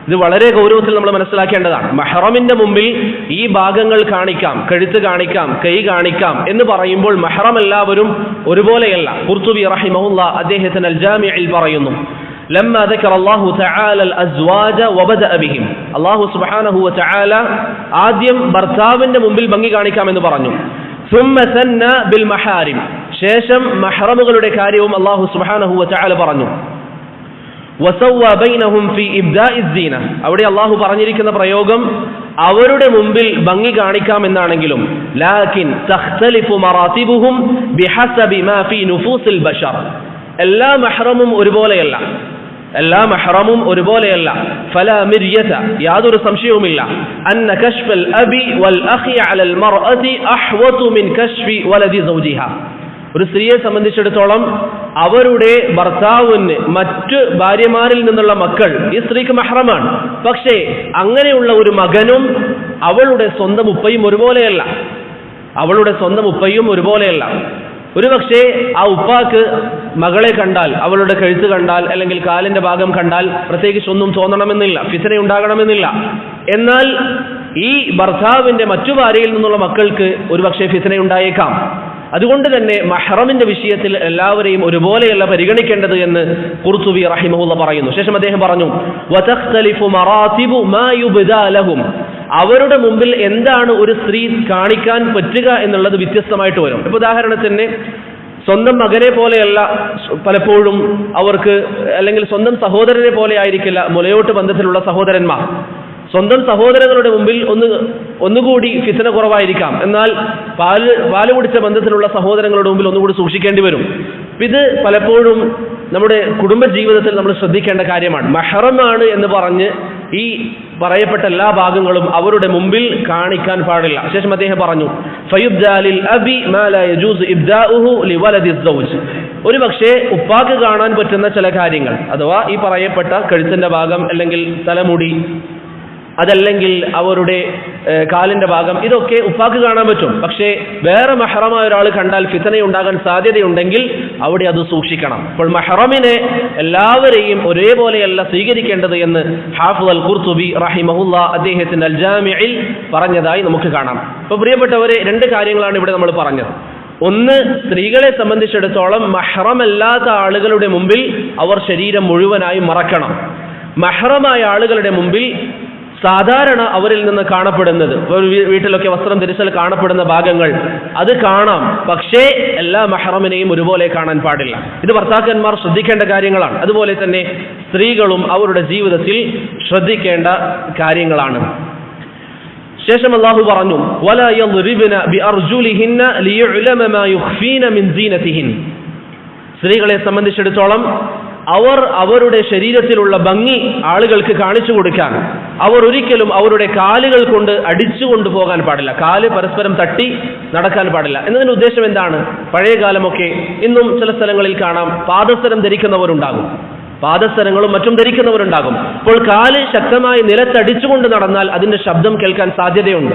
ഇത് വളരെ ഗൗരവത്തിൽ നമ്മൾ മനസ്സിലാക്കേണ്ടതാണ്. മഹ്റമിന്റെ മുമ്പിൽ ഈ ഭാഗങ്ങൾ കാണിക്കാം, കഴുത്ത് കാണിക്കാം, കൈ കാണിക്കാം എന്ന് പറയുമ്പോൾ മഹ്റം എല്ലാവരും ഒരുപോലെയല്ല. ഖുർത്തുബി റഹിമഹുല്ലാ അദ്ദേഹത്തിന് അൽ ജാമിഇൽ പറയുന്നു, ലമ്മ ദക്കറ അല്ലാഹു തആല അൽ അസ്വാജ വബദഅ ബിഹിം, അല്ലാഹു സുബ്ഹാനഹു വ തആല ആദ്യം ഭർത്താവിന്റെ മുമ്പിൽ ഭംഗി കാണിക്കാമെന്ന് പറഞ്ഞു. ثم ثنى بالمحارم, ശേഷം മഹ്റമുകളുടെ കാര്യവും അല്ലാഹു സുബ്ഹാനഹു വ തആല പറഞ്ഞു. വസവ്വ ബൈനഹും ഫീ ഇബ്ദാഇസ് സീന, അവിടെ അല്ലാഹു പറഞ്ഞിരിക്കുന്ന പ്രയോഗം അവരുടെ മുമ്പിൽ ഭംഗി കാണിക്കാമെന്നാണെങ്കിലും ലാകിൻ തഖ്തലിഫു മറാത്തിബുഹും ബിഹസബി മാ ഫീ നുഫൂസിൽ ബശർ, എല്ലാ മഹ്റമും ഒരുപോലെയല്ല. ഫലാ മിര്യത, യാതൊരു സംശയവുമില്ല, അന്ന കശ്ഫൽ അബി വൽ അഖി അലൽ മർഅതി അഹ്വതു മിൻ കശ്ഫി വലദി സൗജിഹാ, ഒരു സ്ത്രീയെ സംബന്ധിച്ചിടത്തോളം അവരുടെ ഭർത്താവിന് മറ്റു ഭാര്യമാരിൽ നിന്നുള്ള മക്കൾ ഈ സ്ത്രീക്ക് മഹ്റമാണ്. പക്ഷേ അങ്ങനെയുള്ള ഒരു മകനും അവളുടെ സ്വന്തം ഉപ്പയും ഒരുപോലെയല്ല. ഒരു പക്ഷേ ആ ഉപ്പാക്ക് മകളെ കണ്ടാൽ, അവളുടെ കഴുത്ത് കണ്ടാൽ അല്ലെങ്കിൽ കാലിന്റെ ഭാഗം കണ്ടാൽ പ്രത്യേകിച്ച് ഒന്നും തോന്നണമെന്നില്ല, ഫിത്ന ഉണ്ടാകണമെന്നില്ല. എന്നാൽ ഈ ഭർത്താവിന്റെ മറ്റു ഭാര്യയിൽ നിന്നുള്ള മക്കൾക്ക് ഒരുപക്ഷെ ഫിത്ന ഉണ്ടായേക്കാം. അതുകൊണ്ട് തന്നെ മഹ്റമിന്റെ വിഷയത്തിൽ എല്ലാവരെയും ഒരുപോലെയല്ല പരിഗണിക്കേണ്ടത് എന്ന് ഖുർത്തുബി റഹിമഹുല്ലാ പറയുന്നു. ശേഷം അദ്ദേഹം പറഞ്ഞു, വതഖ്തലിഫു മറാത്തിബു മാ യുബ്ദാ ലഹും, അവരുടെ മുമ്പിൽ എന്താണ് ഒരു സ്ത്രീ കാണിക്കാൻ പറ്റുക എന്നുള്ളത് വ്യത്യസ്തമായിട്ട് വരും. ഇപ്പോൾ ഉദാഹരണത്തിന് സ്വന്തം മകനെ പോലെയല്ല പലപ്പോഴും അവർക്ക്, അല്ലെങ്കിൽ സ്വന്തം സഹോദരനെ പോലെ ആയിരിക്കില്ല മുലയോട്ട് ബന്ധത്തിലുള്ള സഹോദരന്മാർ. സ്വന്തം സഹോദരങ്ങളുടെ മുമ്പിൽ ഒന്നുകൂടി ഫിത്ന കുറവായിരിക്കാം, എന്നാൽ പാല് കുടിച്ച ബന്ധത്തിലുള്ള സഹോദരങ്ങളുടെ മുമ്പിൽ ഒന്നുകൂടി സൂക്ഷിക്കേണ്ടി വരും. ഇത് പലപ്പോഴും നമ്മുടെ കുടുംബ ജീവിതത്തിൽ നമ്മൾ ശ്രദ്ധിക്കേണ്ട കാര്യമാണ്. മഹ്റമാണ് എന്ന് പറഞ്ഞ് ഈ പറയപ്പെട്ട എല്ലാ ഭാഗങ്ങളും അവരുടെ മുമ്പിൽ കാണിക്കാൻ പാടില്ല. ശേഷം അദ്ദേഹം പറഞ്ഞു, ഫയുബ്ദാലിൽ അബി മാ ലാ യജൂസ് ഇബ്ദാഉഹു ലിവലദി സൗജ്. ഒരു പക്ഷേ ഉപ്പാക്ക് കാണാൻ പറ്റുന്ന ചില കാര്യങ്ങൾ, അഥവാ ഈ പറയപ്പെട്ട കഴുത്തിന്റെ ഭാഗം, അല്ലെങ്കിൽ തലമുടി, അതല്ലെങ്കിൽ അവരുടെ കാലിന്റെ ഭാഗം, ഇതൊക്കെ ഉപ്പാക്ക് കാണാൻ പറ്റും. പക്ഷേ വേറെ മഹ്റമായ ഒരാൾ കണ്ടാൽ ഫിത്നയുണ്ടാകാൻ സാധ്യതയുണ്ടെങ്കിൽ അവിടെ അത് സൂക്ഷിക്കണം. അപ്പോൾ മഹ്റമിനെ എല്ലാവരെയും ഒരേപോലെയല്ല സ്വീകരിക്കേണ്ടത് എന്ന് ഹാഫിദ് അൽ ഖുർത്തുബി റഹിമഹുല്ല അദ്ദേഹത്തിന്റെ അൽ ജാമിഇൽ പറഞ്ഞതായി നമുക്ക് കാണാം. അപ്പോൾ പ്രിയപ്പെട്ടവരെ, രണ്ട് കാര്യങ്ങളാണ് ഇവിടെ നമ്മൾ പറഞ്ഞത്. ഒന്ന്, സ്ത്രീകളെ സംബന്ധിച്ചിടത്തോളം മഹ്റമല്ലാത്ത ആളുകളുടെ മുമ്പിൽ അവർ ശരീരം മുഴുവനായും മറക്കണം. മഹ്റമായ ആളുകളുടെ മുമ്പിൽ സാധാരണ അവരിൽ നിന്ന് കാണപ്പെടുന്നത്, വീട്ടിലൊക്കെ വസ്ത്രം ധരിച്ചാൽ കാണപ്പെടുന്ന ഭാഗങ്ങൾ അത് കാണാം, പക്ഷേ എല്ലാ മഹ്റമിനെയും ഒരുപോലെ കാണാൻ പാടില്ല. ഇത് ഭർത്താക്കന്മാർ ശ്രദ്ധിക്കേണ്ട കാര്യങ്ങളാണ്. അതുപോലെ തന്നെ സ്ത്രീകളും അവരുടെ ജീവിതത്തിൽ ശ്രദ്ധിക്കേണ്ട കാര്യങ്ങളാണ്. ശേഷം അല്ലാഹു പറഞ്ഞു, വലാ യദ്രിബന ബിഅർജുലിഹിന്ന ലിയുഅലമ മാ യുഖ്ഫീന മിൻ സീനതിഹിൻ. സ്ത്രീകളെ സംബന്ധിച്ചിടത്തോളം അവർ അവരുടെ ശരീരത്തിലുള്ള ഭംഗി ആളുകൾക്ക് കാണിച്ചു കൊടുക്കാൻ അവർ ഒരിക്കലും അവരുടെ കാലുകൾ കൊണ്ട് അടിച്ചു കൊണ്ടുപോകാൻ പാടില്ല. കാല് പരസ്പരം തട്ടി നടക്കാൻ പാടില്ല. എന്നതിന് ഉദ്ദേശം എന്താണ്? പഴയ കാലമൊക്കെ, ഇന്നും ചില സ്ഥലങ്ങളിൽ കാണാം, പാദസരം ധരിക്കുന്നവരുണ്ടാകും, പാദസരങ്ങളും മറ്റും ധരിക്കുന്നവരുണ്ടാകും. അപ്പോൾ കാല് ശക്തമായി നിലത്തടിച്ചുകൊണ്ട് നടന്നാൽ അതിന്റെ ശബ്ദം കേൾക്കാൻ സാധ്യതയുണ്ട്.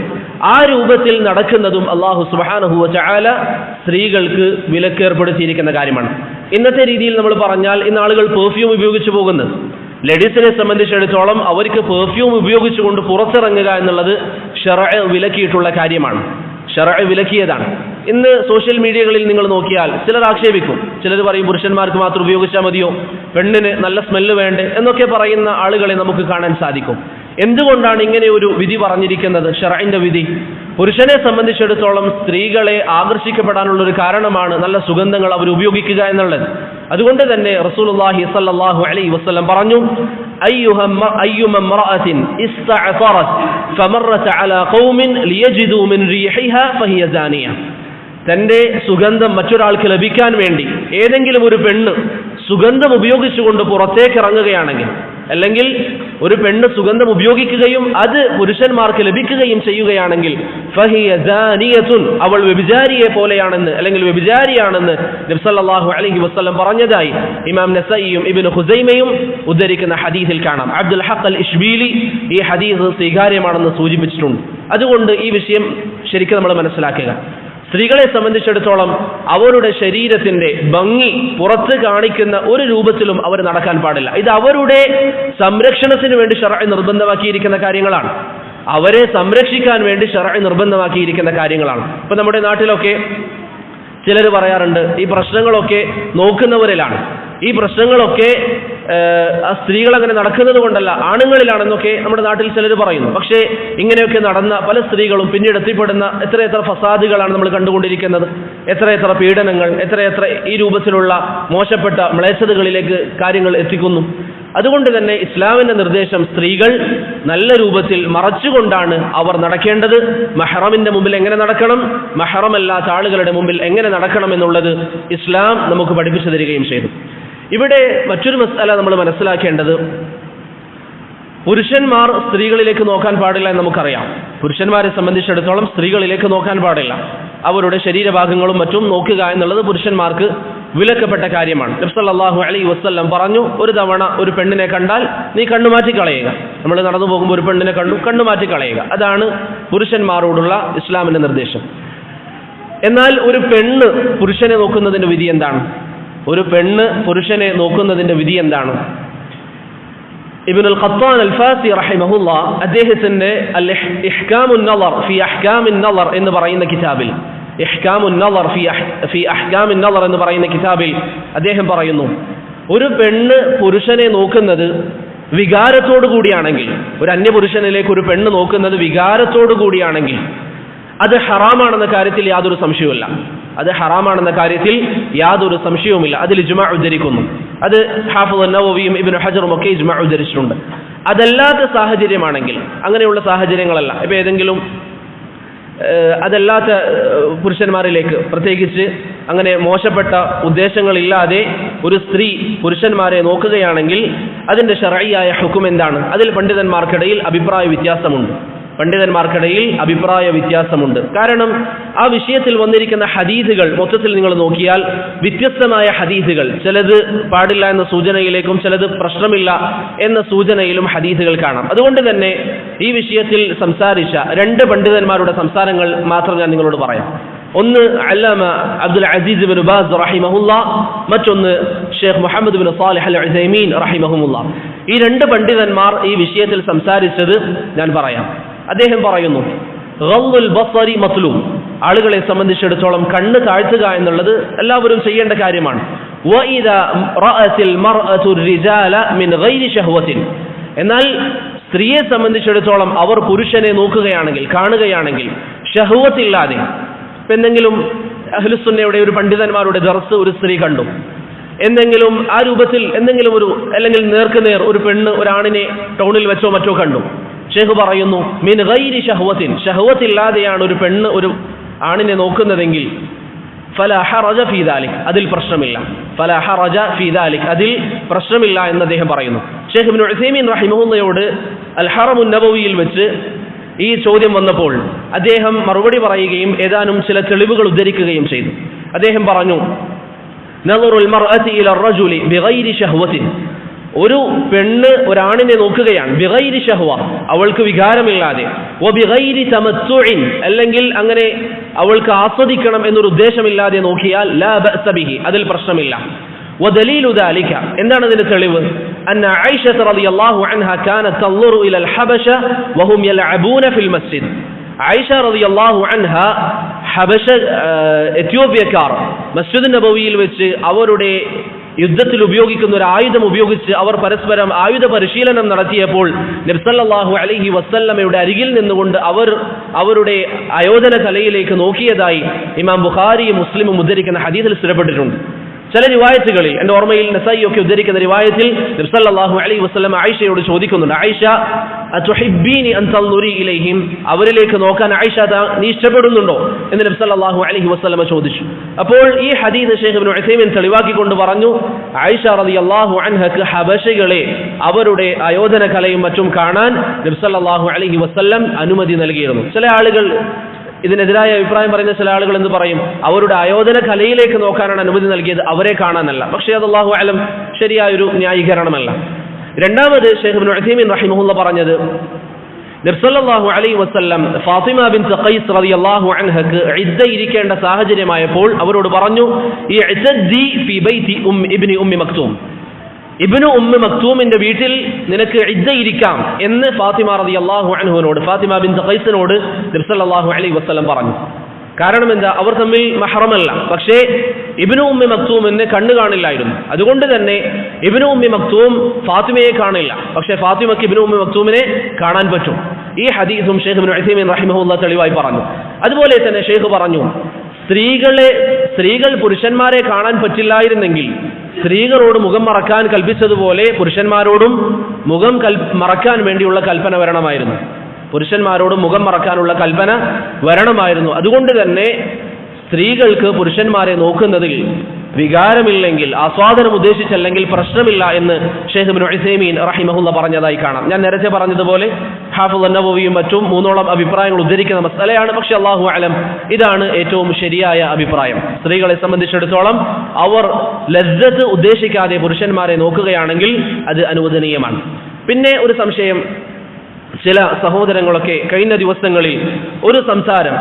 ആ രൂപത്തിൽ നടക്കുന്നതും അല്ലാഹു സുബ്ഹാനഹു വ തആല സ്ത്രീകൾക്ക് വിലക്കേർപ്പെടുത്തിയിരിക്കുന്ന കാര്യമാണ്. ഇന്നത്തെ രീതിയിൽ നമ്മൾ പറഞ്ഞാൽ, ഇന്ന് ആളുകൾ പെർഫ്യൂം ഉപയോഗിച്ചു പോകുന്നത്, ലേഡീസിനെ സംബന്ധിച്ചിടത്തോളം അവർക്ക് പെർഫ്യൂം ഉപയോഗിച്ചുകൊണ്ട് പുറത്തിറങ്ങുക എന്നുള്ളത് ശർഅ് വിലക്കിയിട്ടുള്ള കാര്യമാണ്, ശർഅ് വിലക്കിയതാണ്. ഇന്ന് സോഷ്യൽ മീഡിയകളിൽ നിങ്ങൾ നോക്കിയാൽ ചിലർ ആക്ഷേപിക്കും, ചിലർ പറയും പുരുഷന്മാർക്ക് മാത്രം ഉപയോഗിച്ചാൽ മതിയോ, പെണ്ണിന് നല്ല സ്മെല്ല് വേണ്ടേ എന്നൊക്കെ പറയുന്ന ആളുകളെ നമുക്ക് കാണാൻ സാധിക്കും. എന്തുകൊണ്ടാണ് ഇങ്ങനെ ഒരു വിധി പറഞ്ഞിരിക്കുന്നത്? ശർഇന്റെ വിധി പുരുഷനെ സംബന്ധിച്ചിടത്തോളം സ്ത്രീകളെ ആകർഷിക്കപ്പെടാനുള്ള ഒരു കാരണമാണ് നല്ല സുഗന്ധങ്ങൾ അവർ ഉപയോഗിക്കുക എന്നുള്ളത്. അതുകൊണ്ട് തന്നെ റസൂലുള്ളാഹി സ്വല്ലല്ലാഹു അലൈഹി വസല്ലം പറഞ്ഞു, അയ്യുമ ഇംറഅത്തിൻ ഇസ്തഅതറത് ഫമറത് അലാ ഖൗമിൻ ലിയജിദു മിൻ റീഹിഹാ ഫഹിയ സാനിയ. തന്റെ സുഗന്ധം മറ്റൊരാൾക്ക് ലഭിക്കാൻ വേണ്ടി ഏതെങ്കിലും ഒരു പെണ്ണ് സുഗന്ധം ഉപയോഗിച്ചുകൊണ്ട് പുറത്തേക്ക് ഇറങ്ങുകയാണെങ്കിൽ, അല്ലെങ്കിൽ ഒരു പെണ്ണ് സുഗന്ധം ഉപയോഗിക്കുകയും അത് പുരുഷന്മാർക്ക് ലഭിക്കുകയും ചെയ്യുകയാണെങ്കിൽ ഫഹിയ സാനിയത്തുൻ, അവൾ വ്യഭിചാരിയെ പോലെയാണെന്ന്, അല്ലെങ്കിൽ വ്യഭിചാരിയാണെന്ന് നബി സല്ലല്ലാഹു അലൈഹി വസല്ലം പറഞ്ഞതായി ഇമാം നസഈയും ഇബ്നു ഖുസൈമയും ഉദ്ധരിക്കുന്ന ഹദീസിൽ കാണാം. അബ്ദുൽ ഹഖ് അൽ ഇശ്ബീലി ഈ ഹദീസ് സ്വീകാര്യമാണെന്ന് സൂചിപ്പിച്ചിട്ടുണ്ട്. അതുകൊണ്ട് ഈ വിഷയം ശരിക്കും നമ്മൾ മനസ്സിലാക്കുക. സ്ത്രീകളെ സംബന്ധിച്ചിടത്തോളം അവരുടെ ശരീരത്തിന്റെ ഭംഗി പുറത്ത് കാണിക്കുന്ന ഒരു രൂപത്തിലും അവർ നടക്കാൻ പാടില്ല. ഇത് അവരുടെ സംരക്ഷണത്തിന് വേണ്ടി ശർഅ് നിർബന്ധമാക്കിയിരിക്കുന്ന കാര്യങ്ങളാണ്. അവരെ സംരക്ഷിക്കാൻ വേണ്ടി ശർഅ് നിർബന്ധമാക്കിയിരിക്കുന്ന കാര്യങ്ങളാണ്. ഇപ്പൊ നമ്മുടെ നാട്ടിലൊക്കെ ചിലർ പറയാറുണ്ട്, ഈ പ്രശ്നങ്ങളൊക്കെ നോക്കുന്നവരിലാണ്, ഈ പ്രശ്നങ്ങളൊക്കെ സ്ത്രീകൾ അങ്ങനെ നടക്കുന്നത് കൊണ്ടല്ല, ആണുങ്ങളിലാണെന്നൊക്കെ നമ്മുടെ നാട്ടിൽ ചിലർ പറയുന്നു. പക്ഷേ ഇങ്ങനെയൊക്കെ നടന്ന പല സ്ത്രീകളും പിന്നീട് എത്തിപ്പെടുന്ന എത്രയെത്ര ഫസാദുകളാണ് നമ്മൾ കണ്ടുകൊണ്ടിരിക്കുന്നത്, എത്രയെത്ര പീഡനങ്ങൾ, എത്രയെത്ര ഈ രൂപത്തിലുള്ള മോശപ്പെട്ട മ്ലേച്ഛതകളിലേക്ക് കാര്യങ്ങൾ എത്തിക്കുന്നു. അതുകൊണ്ട് തന്നെ ഇസ്ലാമിന്റെ നിർദ്ദേശം, സ്ത്രീകൾ നല്ല രൂപത്തിൽ മറച്ചുകൊണ്ടാണ് അവർ നടക്കേണ്ടത്. മഹ്റമിന്റെ മുമ്പിൽ എങ്ങനെ നടക്കണം, മഹ്റമല്ലാത്ത ആളുകളുടെ മുമ്പിൽ എങ്ങനെ നടക്കണം എന്നുള്ളത് ഇസ്ലാം നമുക്ക് പഠിപ്പിച്ചു തരികയും ചെയ്തു. ഇവിടെ മറ്റൊരു മസ്അല നമ്മൾ മനസ്സിലാക്കേണ്ടത്, പുരുഷന്മാർ സ്ത്രീകളിലേക്ക് നോക്കാൻ പാടില്ല എന്ന് നമുക്കറിയാം. പുരുഷന്മാരെ സംബന്ധിച്ചിടത്തോളം സ്ത്രീകളിലേക്ക് നോക്കാൻ പാടില്ല. അവരുടെ ശരീരഭാഗങ്ങളും മറ്റും നോക്കുക എന്നുള്ളത് പുരുഷന്മാർക്ക് വിലക്കപ്പെട്ട കാര്യമാണ്. നബി സല്ലല്ലാഹു അലൈഹി വസല്ലം പറഞ്ഞു, ഒരു തവണ ഒരു പെണ്ണിനെ കണ്ടാൽ നീ കണ്ണുമാറ്റി കളയുക. നമ്മൾ നടന്നു പോകുമ്പോൾ ഒരു പെണ്ണിനെ കണ്ടു, കണ്ണുമാറ്റി കളയുക. അതാണ് പുരുഷന്മാരോടുള്ള ഇസ്ലാമിന്റെ നിർദ്ദേശം. എന്നാൽ ഒരു പെണ്ണ് പുരുഷനെ നോക്കുന്നതിന്റെ വിധി എന്താണ്? ഒരു പെണ്ണ് പുരുഷനെ നോക്കുന്നതിന്റെ വിധി എന്താണ്? ഇബ്നുൽ ഖത്താൻ അൽ ഫാസി റഹിമഹുല്ലാ അദ്ദേഹത്തിന്റെ അൽ ഇഹ്കാമുൻ നളർ ഫി അഹ്കാമിൻ നളർ എന്ന് പറയുന്ന കിതാബിൽ, ഇഹ്കാമുൻ നളർ ഫി അഹ്കാമിൻ നളർ എന്ന് പറയുന്ന കിതാബിൽ അദ്ദേഹം പറയുന്നു, ഒരു പെണ്ണ് പുരുഷനെ നോക്കുന്നത് വികാരത്തോടു കൂടിയാണെങ്കിൽ, ഒരു അന്യപുരുഷനിലേക്ക് ഒരു പെണ്ണ് നോക്കുന്നത് വികാരത്തോടു കൂടിയാണെങ്കിൽ അത് ഹറാമാണെന്ന കാര്യത്തിൽ യാതൊരു സംശയവുമില്ല. അത് ഹറാമാണെന്ന കാര്യത്തിൽ യാതൊരു സംശയവുമില്ല. അതിൽ ഇജ്മാ ഉദ്ധരിക്കുന്നു. അത് ഹാഫിദ് അൻ-നവവിയും ഇബ്നു ഹജറും ഒക്കെ ഇജ്മാ ഉദ്ധരിച്ചിട്ടുണ്ട്. അതല്ലാത്ത സാഹചര്യമാണെങ്കിൽ, അങ്ങനെയുള്ള സാഹചര്യങ്ങളല്ല, ഇപ്പം ഏതെങ്കിലും അതല്ലാത്ത പുരുഷന്മാരിലേക്ക് പ്രത്യേകിച്ച് അങ്ങനെ മോശപ്പെട്ട ഉദ്ദേശങ്ങളില്ലാതെ ഒരു സ്ത്രീ പുരുഷന്മാരെ നോക്കുകയാണെങ്കിൽ അതിൻ്റെ ശർഈയായ ഹുക്ം എന്താണ്? അതിൽ പണ്ഡിതന്മാർക്കിടയിൽ അഭിപ്രായ വ്യത്യാസമുണ്ട്. കാരണം ആ വിഷയത്തിൽ വന്നിരിക്കുന്ന ഹദീസുകൾ മൊത്തത്തിൽ നിങ്ങൾ നോക്കിയാൽ വ്യത്യസ്തമായ ഹദീസുകൾ, ചിലത് പാടില്ല എന്ന സൂചനയിലേക്കും ചിലത് പ്രശ്നമില്ല എന്ന സൂചനയിലും ഹദീസുകൾ കാണാം. അതുകൊണ്ട് തന്നെ ഈ വിഷയത്തിൽ സംസാരിച്ച രണ്ട് പണ്ഡിതന്മാരുടെ സംസാരങ്ങൾ മാത്രം ഞാൻ നിങ്ങളോട് പറയാം. ഒന്ന് അല്ലാമ അബ്ദുൽ അസീസ് ഇബ്നു ബാസ് റഹിമഹുല്ലാ, മറ്റൊന്ന് ഷെയ്ഖ് മുഹമ്മദ് ഇബ്നു സാലിഹ് അൽ ഉസൈമീൻ റഹിമഹുല്ലാ. ഈ രണ്ട് പണ്ഡിതന്മാർ ഈ വിഷയത്തിൽ സംസാരിച്ചത് ഞാൻ പറയാം. അദ്ദേഹം പറയുന്നു, ഗള്ളുൽ ബസ്സരി മത്ലൂബ്, ആളുകളെ സംബന്ധിച്ചിടത്തോളം കണ്ണ് താഴ്ത്തുക എന്നുള്ളത് എല്ലാവരും ചെയ്യേണ്ട കാര്യമാണ്. വഇദാ റഅത്തിൽ മർഅതു റിജാല മിൻ ഗൈരി ശഹ്വത്തിൻ, എന്നാൽ സ്ത്രീയെ സംബന്ധിച്ചിടത്തോളം അവർ പുരുഷനെ നോക്കുകയാണെങ്കിൽ, കാണുകയാണെങ്കിൽ ഷഹ്വത്തില്ലാതെ, എന്തെങ്കിലും അഹ്ലുസുന്നയുടെ ഒരു പണ്ഡിതന്മാരുടെ ദർസ് ഒരു സ്ത്രീ കണ്ടു, എന്തെങ്കിലും ആ രൂപത്തിൽ എന്തെങ്കിലും അല്ലെങ്കിൽ നേർക്കുനേർ ഒരു പെണ്ണ് ഒരാണിനെ ടൗണിൽ വെച്ചോ മറ്റോ കണ്ടു, ഷെയ്ഖ് പറയുന്നു മിൻ ഗൈരി ശഹ്വത്തിൻ, ഷഹ്വത്തില്ലാതെയാണ് ഒരു പെണ്ണ് ഒരു ആണിനെ നോക്കുന്നതെങ്കിൽ ഫലാ ഹറജ ഫീ ദാലിക്, അതിൽ പ്രശ്നമില്ല. ഫലാ ഹറജ ഫീ ദാലിക്, അതിൽ പ്രശ്നമില്ല എന്ന് അദ്ദേഹം പറയുന്നു. ഷെയ്ഖ് ഇബ്നു ഉസൈമീൻ റഹിമഹുല്ലയോട് അൽ ഹറമുൻ നബവിയിൽ വെച്ച് ഈ ചോദ്യം വന്നപ്പോൾ അദ്ദേഹം മറുപടി പറയുകയും ഏതാനും ചില തെളിവുകൾ ഉദ്ധരിക്കുകയും ചെയ്തു. അദ്ദേഹം പറഞ്ഞു, നളറുൽ മർഅതി ഇല റജുലി ബിഗൈരി ശഹ്വത്തിൻ, ഒരു പെണ്ണ് ഒരാണിനെ നോക്കുകയാണ് ബിഗൈരി ശഹ്വ, അവൾക്ക് വികാരമില്ലാതെ, വബിഗൈരി തമത്തുഇൻ, അല്ലെങ്കിൽ അങ്ങനെ അവൾക്ക് ആസ്വദിക്കണം എന്നൊരു ഉദ്ദേശമില്ലാതെ നോക്കിയാൽ ലാ ബഅസ ബിഹി, അതിൽ പ്രശ്നമില്ല. വദലീലു ദാലിക, എന്താണ് അതിന്റെ തെളിവ്? അന്ന ആയിഷ റളിയല്ലാഹു അൻഹ കാനത് തൻളുറു ഇലൽ ഹബശ വഹും യൽഅബൂന ഫിൽ മസ്ജിദ്. ആയിഷ റളിയല്ലാഹു അൻഹ ഹബശ എത്യോപ്യക്കാർ മസ്ജിദ് നബവിയിൽ വെച്ച് അവരുടെ യുദ്ധത്തിൽ ഉപയോഗിക്കുന്ന ഒരു ആയുധം ഉപയോഗിച്ച് അവർ പരസ്പരം ആയുധ പരിശീലനം നടത്തിയപ്പോൾ നബി സല്ലല്ലാഹു അലൈഹി വസല്ലമയുടെ അരികിൽ നിന്നുകൊണ്ട് അവരുടെ ആയോധന കലയിലേക്ക് നോക്കിയതായി ഇമാം ബുഖാരിയും മുസ്ലിമും ഉദ്ധരിക്കുന്ന ഹദീസിൽ സ്ഥിരപ്പെട്ടിട്ടുണ്ട്. ചില റിവായത്തുകളിൽ, എൻ്റെ ഓർമ്മയിൽ നസായി ഒക്കെ ഉദ്ധരിക്കുന്ന റിവായത്തിൽ നബി സല്ലല്ലാഹു അലൈഹി വസല്ലം ആയിഷയോട് ചോദിക്കുന്നുണ്ട്, ആയിഷ അതുഹിബ്ബീനി അൻ തൻളുരി ഇലൈഹിം, അവരിലേക്ക് നോക്കാൻ ആയിഷ നീ ഇഷ്ടപ്പെടുന്നുണ്ടോ എന്ന് നബി സല്ലല്ലാഹു അലൈഹി വസല്ലം ചോദിച്ചു. അപ്പോൾ ഈ ഹദീസ് ഷെയ്ഖ് ഇബ്നു ഉസൈമീൻ തെളിവാക്കിക്കൊണ്ട് പറഞ്ഞു, ആയിഷ റളിയല്ലാഹു അൻഹക്ക് ഹബശകളെ അവരുടെ ആയോധന കലയും മറ്റും കാണാൻ നബി സല്ലല്ലാഹു അലൈഹി വസല്ലം അനുമതി നൽകിയിരുന്നു. ചില ആളുകൾ ഇതിനെതിരായ അഭിപ്രായം പറയുന്ന ചില ആളുകൾ എന്ത് പറയും, അവരുടെ ആയോധന കലയിലേക്ക് നോക്കാനാണ് അനുമതി നൽകിയത്, അവരെ കാണാനല്ല. പക്ഷേ അത് അല്ലാഹു അലം ശരിയായൊരു ന്യായീകരണമല്ല. രണ്ടാമത് ഷെയ്ഖ് ഇബ്നു ഉസൈമീൻ റഹിമഹുല്ലാ പറഞ്ഞത്, നബി സല്ലല്ലാഹു അലൈഹി വസല്ലം ഫാത്തിമ ബിൻത് ഖൈസ് റളിയല്ലാഹു അൻഹക്ക് ഇദ്ദ ഇരിക്കേണ്ട സാഹചര്യമായപ്പോൾ അവരോട് പറഞ്ഞു, ഇഅ്തദി ഫീ ബൈതി ഇബ്നി ഉമ്മി മക്തൂം, ഇബ്നു ഉമ്മി മക്തൂമിന്റെ വീട്ടിൽ നിനക്ക് ഇദ്ദ ഇരിക്കാം എന്ന് ഫാത്തിമ റളിയല്ലാഹു അൻഹുവിനോട്, ഫാത്തിമ ബിൻത് ഖൈസിനോട് നബി സല്ലല്ലാഹു അലൈഹി വസല്ലം പറഞ്ഞു. കാരണം എന്താ, അവർ തമ്മിൽ മഹ്റമല്ല, പക്ഷേ ഇബ്നു ഉമ്മി മക്തൂമിന് കണ്ണു കാണില്ലായിരുന്നു. അതുകൊണ്ട് തന്നെ ഇബ്നു ഉമ്മി മക്തൂം ഫാത്തിമയെ കാണില്ല, പക്ഷേ ഫാത്തിമയ്ക്ക് ഇബ്നു ഉമ്മി മക്തൂമിനെ കാണാൻ പറ്റും. ഈ ഹദീസും ഷെയ്ഖ് ഇബ്നു ഉസൈമീൻ റഹിമഹുല്ലാ തെളിവായി പറഞ്ഞു. അതുപോലെ തന്നെ ഷെയ്ഖ് പറഞ്ഞു, സ്ത്രീകൾ പുരുഷന്മാരെ കാണാൻ പറ്റില്ലായിരുന്നെങ്കിൽ സ്ത്രീകളോട് മുഖം മറക്കാൻ കൽപ്പിച്ചതുപോലെ പുരുഷന്മാരോടും മുഖം മറക്കാൻ വേണ്ടിയുള്ള കൽപ്പന വരണമായിരുന്നു. പുരുഷന്മാരോടും മുഖം മറക്കാനുള്ള കൽപ്പന വരണമായിരുന്നു. അതുകൊണ്ട് തന്നെ സ്ത്രീകൾക്ക് പുരുഷന്മാരെ നോക്കുന്നതിൽ വികാരമില്ലെങ്കിൽ, ആസ്വാദനം ഉദ്ദേശിച്ചല്ലെങ്കിൽ പ്രശ്നമില്ല എന്ന് ഷെയ്ഖ് ഇബ്നു ഉസൈമീൻ റഹിമഹുല്ലാ പറഞ്ഞതായി കാണാം. ഞാൻ നേരത്തെ പറഞ്ഞതുപോലെ ഹാഫിദ് അൻ-നവവിയും മറ്റും മൂന്നോളം അഭിപ്രായങ്ങൾ ഉദ്ധരിക്കുന്ന മസലയാണ്. പക്ഷെ അല്ലാഹു അലം ഇതാണ് ഏറ്റവും ശരിയായ അഭിപ്രായം. സ്ത്രീകളെ സംബന്ധിച്ചിടത്തോളം അവർ ലസ്സത്ത് ഉദ്ദേശിക്കാതെ പുരുഷന്മാരെ നോക്കുകയാണെങ്കിൽ അത് അനുവദനീയമാണ്. പിന്നെ ഒരു സംശയം, ചില സഹോദരങ്ങളൊക്കെ കഴിഞ്ഞ ദിവസങ്ങളിൽ ഒരു സംസാരം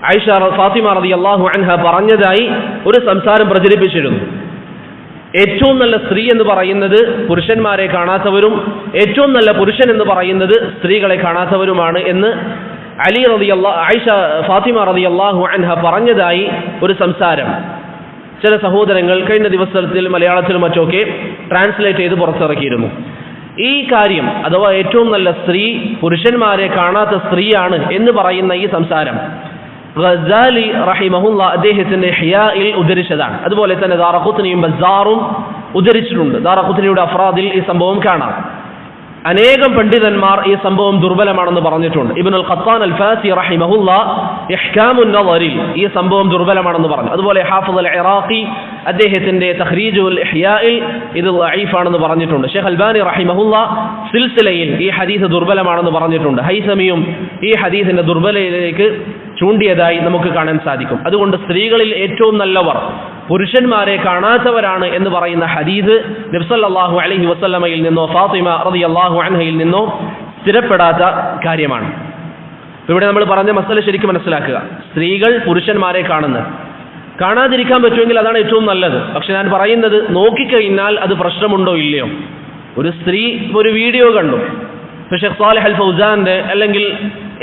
ആയിഷ ഫാത്തിമ റളിയല്ലാഹു അൻഹ പറഞ്ഞതായി ഒരു സംസാരം പ്രചരിപ്പിച്ചിരുന്നു. ഏറ്റവും നല്ല സ്ത്രീ എന്ന് പറയുന്നത് പുരുഷന്മാരെ കാണാത്തവരും ഏറ്റവും നല്ല പുരുഷൻ എന്ന് പറയുന്നത് സ്ത്രീകളെ കാണാത്തവരുമാണ് എന്ന് ഫാത്തിമ റളിയല്ലാഹു അൻഹ പറഞ്ഞതായി ഒരു സംസാരം ചില സഹോദരങ്ങൾ കഴിഞ്ഞ ദിവസത്തിൽ മലയാളത്തിലും മറ്റൊക്കെ ട്രാൻസ്ലേറ്റ് ചെയ്ത് പുറത്തിറക്കിയിരുന്നു. ഈ കാര്യം അഥവാ ഏറ്റവും നല്ല സ്ത്രീ പുരുഷന്മാരെ കാണാത്ത സ്ത്രീയാണ് എന്ന് പറയുന്ന ഈ സംസാരം ഗസാലി റഹിമഹുല്ല അദ്ദേഹത്തിന്റെ ഇഹ്യാഇൽ ഉദ്ധരിച്ചതാണ്. അതുപോലെ തന്നെ ദാറഖുത്നിയും ബസ്സാറും ഉദ്ധരിച്ചിട്ടുണ്ട്. ദാറഖുത്നിയുടെ അഫ്രാദിൽ ഈ സംഭവം കാണാം. അനേകം പണ്ഡിതന്മാർ ഈ സംഭവം ദുർബലമാണെന്ന് പറഞ്ഞിട്ടുണ്ട്. ഇബ്നുൽ ഖത്താൻ അൽ ഫാസി റഹിമഹുല്ല ഇഹ്കാമുൻ നദറിൽ ഈ സംഭവം ദുർബലമാണെന്ന് പറഞ്ഞു. അതുപോലെ ഹാഫിദ് അൽ ഇറാഖി അദ്ദേഹത്തിന്റെ തഖ്രീജുൽ ഇഹ്യാഇൽ ഇത് ദഈഫാണെന്ന് പറഞ്ഞിട്ടുണ്ട്. ഷെയ്ഖ് അൽബാനി റഹിമഹുല്ല സിൽസിലയിൽ ഈ ഹദീസ് ദുർബലമാണെന്ന് പറഞ്ഞിട്ടുണ്ട്. ഹൈസമിയും ഈ ഹദീസിന്റെ ദുർബലതയിലേക്ക് ചൂണ്ടിയതായി നമുക്ക് കാണാൻ സാധിക്കും. അതുകൊണ്ട് സ്ത്രീകളിൽ ഏറ്റവും നല്ലവർ പുരുഷന്മാരെ കാണാത്തവരാണ് എന്ന് പറയുന്ന ഹദീസ് നബി സല്ലല്ലാഹു അലൈഹി വസല്ലമയിൽ നിന്നോ ഫാത്തിമ റളിയല്ലാഹു അൻഹയിൽ നിന്നോ സ്ഥിരപ്പെടാത്ത കാര്യമാണ്. ഇവിടെ നമ്മൾ പറഞ്ഞ മസല ശരിക്കും മനസ്സിലാക്കുക. സ്ത്രീകൾ പുരുഷന്മാരെ കാണാതിരിക്കാൻ പറ്റുമെങ്കിൽ അതാണ് ഏറ്റവും നല്ലത്. പക്ഷെ ഞാൻ പറയുന്നത്, നോക്കിക്കഴിഞ്ഞാൽ അത് പ്രശ്നമുണ്ടോ ഇല്ലയോ. ഒരു സ്ത്രീ ഒരു വീഡിയോ കണ്ടു, ഷെയ്ഖ് സാലിഹ് അൽ ഫൗസാന്റെ അല്ലെങ്കിൽ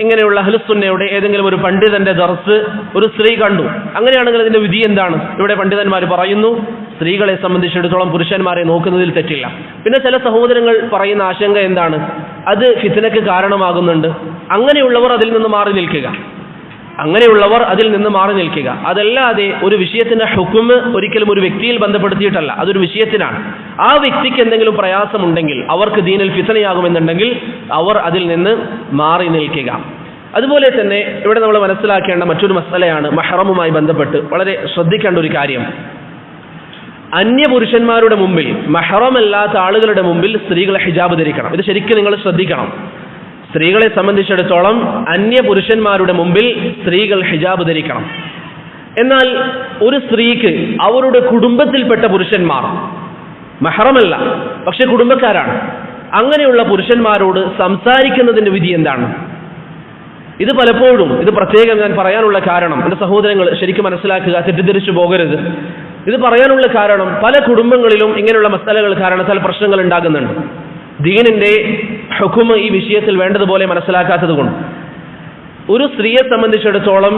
ഇങ്ങനെയുള്ള അഹ്ലുസുന്നയുടെ ഏതെങ്കിലും ഒരു പണ്ഡിതന്റെ ദർസ് ഒരു സ്ത്രീ കണ്ടു, അങ്ങനെയാണെങ്കിൽ അതിന്റെ വിധി എന്താണ്? ഇവിടെ പണ്ഡിതന്മാർ പറയുന്നു, സ്ത്രീകളെ സംബന്ധിച്ചിടത്തോളം പുരുഷന്മാരെ നോക്കുന്നതിൽ തെറ്റില്ല. പിന്നെ ചില സഹോദരങ്ങൾ പറയുന്ന ആശങ്ക എന്താണ്? അത് ഫിത്നയ്ക്ക് കാരണമാകുന്നുണ്ട്. അങ്ങനെയുള്ളവർ അതിൽ നിന്ന് മാറി നിൽക്കുക. അതല്ലാതെ ഒരു വിഷയത്തിന്റെ ഹുക്മ് ഒരിക്കലും ഒരു വ്യക്തിയിൽ ബന്ധപ്പെടുത്തിയിട്ടല്ല, അതൊരു വിഷയത്തിനാണ്. ആ വ്യക്തിക്ക് എന്തെങ്കിലും പ്രയാസമുണ്ടെങ്കിൽ, അവർക്ക് ദീനിൽ ഫിത്നയാകുമെന്നുണ്ടെങ്കിൽ അവർ അതിൽ നിന്ന് മാറി നിൽക്കുക. അതുപോലെ തന്നെ ഇവിടെ നമ്മൾ മനസ്സിലാക്കേണ്ട മറ്റൊരു മസലയാണ് മഹ്റമുമായി ബന്ധപ്പെട്ട് വളരെ ശ്രദ്ധിക്കേണ്ട ഒരു കാര്യം. അന്യപുരുഷന്മാരുടെ മുമ്പിൽ, മഹ്റമല്ലാത്ത ആളുകളുടെ മുമ്പിൽ സ്ത്രീകൾ ഹിജാബ് ധരിക്കണം. ഇത് ശരിക്കും നിങ്ങൾ ശ്രദ്ധിക്കണം. സ്ത്രീകളെ സംബന്ധിച്ചിടത്തോളം അന്യപുരുഷന്മാരുടെ മുമ്പിൽ സ്ത്രീകൾ ഹിജാബ് ധരിക്കണം. എന്നാൽ ഒരു സ്ത്രീക്ക് അവരുടെ കുടുംബത്തിൽപ്പെട്ട പുരുഷന്മാർ, മഹ്റമല്ല പക്ഷെ കുടുംബക്കാരാണ്, അങ്ങനെയുള്ള പുരുഷന്മാരോട് സംസാരിക്കുന്നതിന്റെ വിധി എന്താണ്? ഇത് പലപ്പോഴും, ഇത് പ്രത്യേകം ഞാൻ പറയാനുള്ള കാരണം, എൻ്റെ സഹോദരങ്ങൾ ശരിക്കും മനസ്സിലാക്കുക, തെറ്റിദ്ധരിച്ചു പോകരുത്. ഇത് പറയാനുള്ള കാരണം, പല കുടുംബങ്ങളിലും ഇങ്ങനെയുള്ള മസലകൾ കാരണത്താൽ പ്രശ്നങ്ങൾ ഉണ്ടാകുന്നുണ്ട്. ദീനിന്റെ ഹുക്മ് ഈ വിഷയത്തിൽ വേണ്ടതുപോലെ മനസ്സിലാക്കാത്തത് കൊണ്ട്. ഒരു സ്ത്രീയെ സംബന്ധിച്ചിടത്തോളം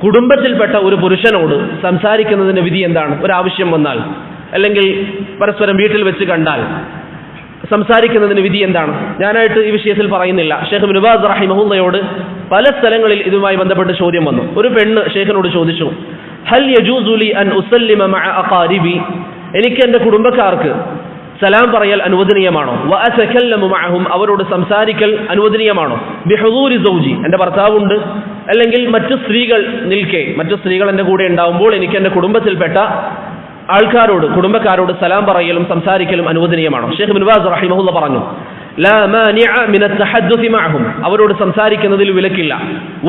കുടുംബത്തിൽപ്പെട്ട ഒരു പുരുഷനോട് സംസാരിക്കുന്നതിന്റെ വിധി എന്താണ്? ഒരാവശ്യം വന്നാൽ അല്ലെങ്കിൽ പരസ്പരം വീട്ടിൽ വെച്ച് കണ്ടാൽ സംസാരിക്കുന്നതിന് വിധി എന്താണ്? ഞാനായിട്ട് ഈ വിഷയത്തിൽ പറയുന്നില്ല. ഷെയ്ഖ് ഇബ്നു ബാസ് റഹിമഹുള്ളയോട് പല സ്ഥലങ്ങളിൽ ഇതുമായി ബന്ധപ്പെട്ട് ചോദ്യം വന്നു. ഒരു പെണ്ണ് ഷെയ്ഖിനോട് ചോദിച്ചു, ഹൽ യജൂസു ലി അൻ ഉസല്ലിമ മഅ അഖാരിബി, എനിക്ക് എൻ്റെ കുടുംബക്കാർക്ക് സലാം പറയൽ അനുവദനീയമാണോ? വഅതകല്ലമു മഅഹും, അവരോട് സംസാരിക്കൽ അനുവദനീയമാണോ? ബിഹുദൂരി സൗജി, എൻ്റെ ഭർത്താവുണ്ട് അല്ലെങ്കിൽ മറ്റു സ്ത്രീകൾ നിൽക്കെ, മറ്റു സ്ത്രീകൾ എൻ്റെ കൂടെ ഉണ്ടാവുമ്പോൾ എനിക്ക് എൻ്റെ കുടുംബത്തിൽപ്പെട്ട കുടുംബക്കാരോട് സലാം പറയലും സംസാരിക്കലും അനുവദനീയമാണോ? ഷെയ്ഖ് ഇബ്നു ബാസ് റഹിമഹുള്ള പറഞ്ഞു, ലാ മാനിഅ മിന തഹദ്ദുസി മഅഹും, അവരോട് സംസാരിക്കുന്നതിൽ വിലക്കില്ല.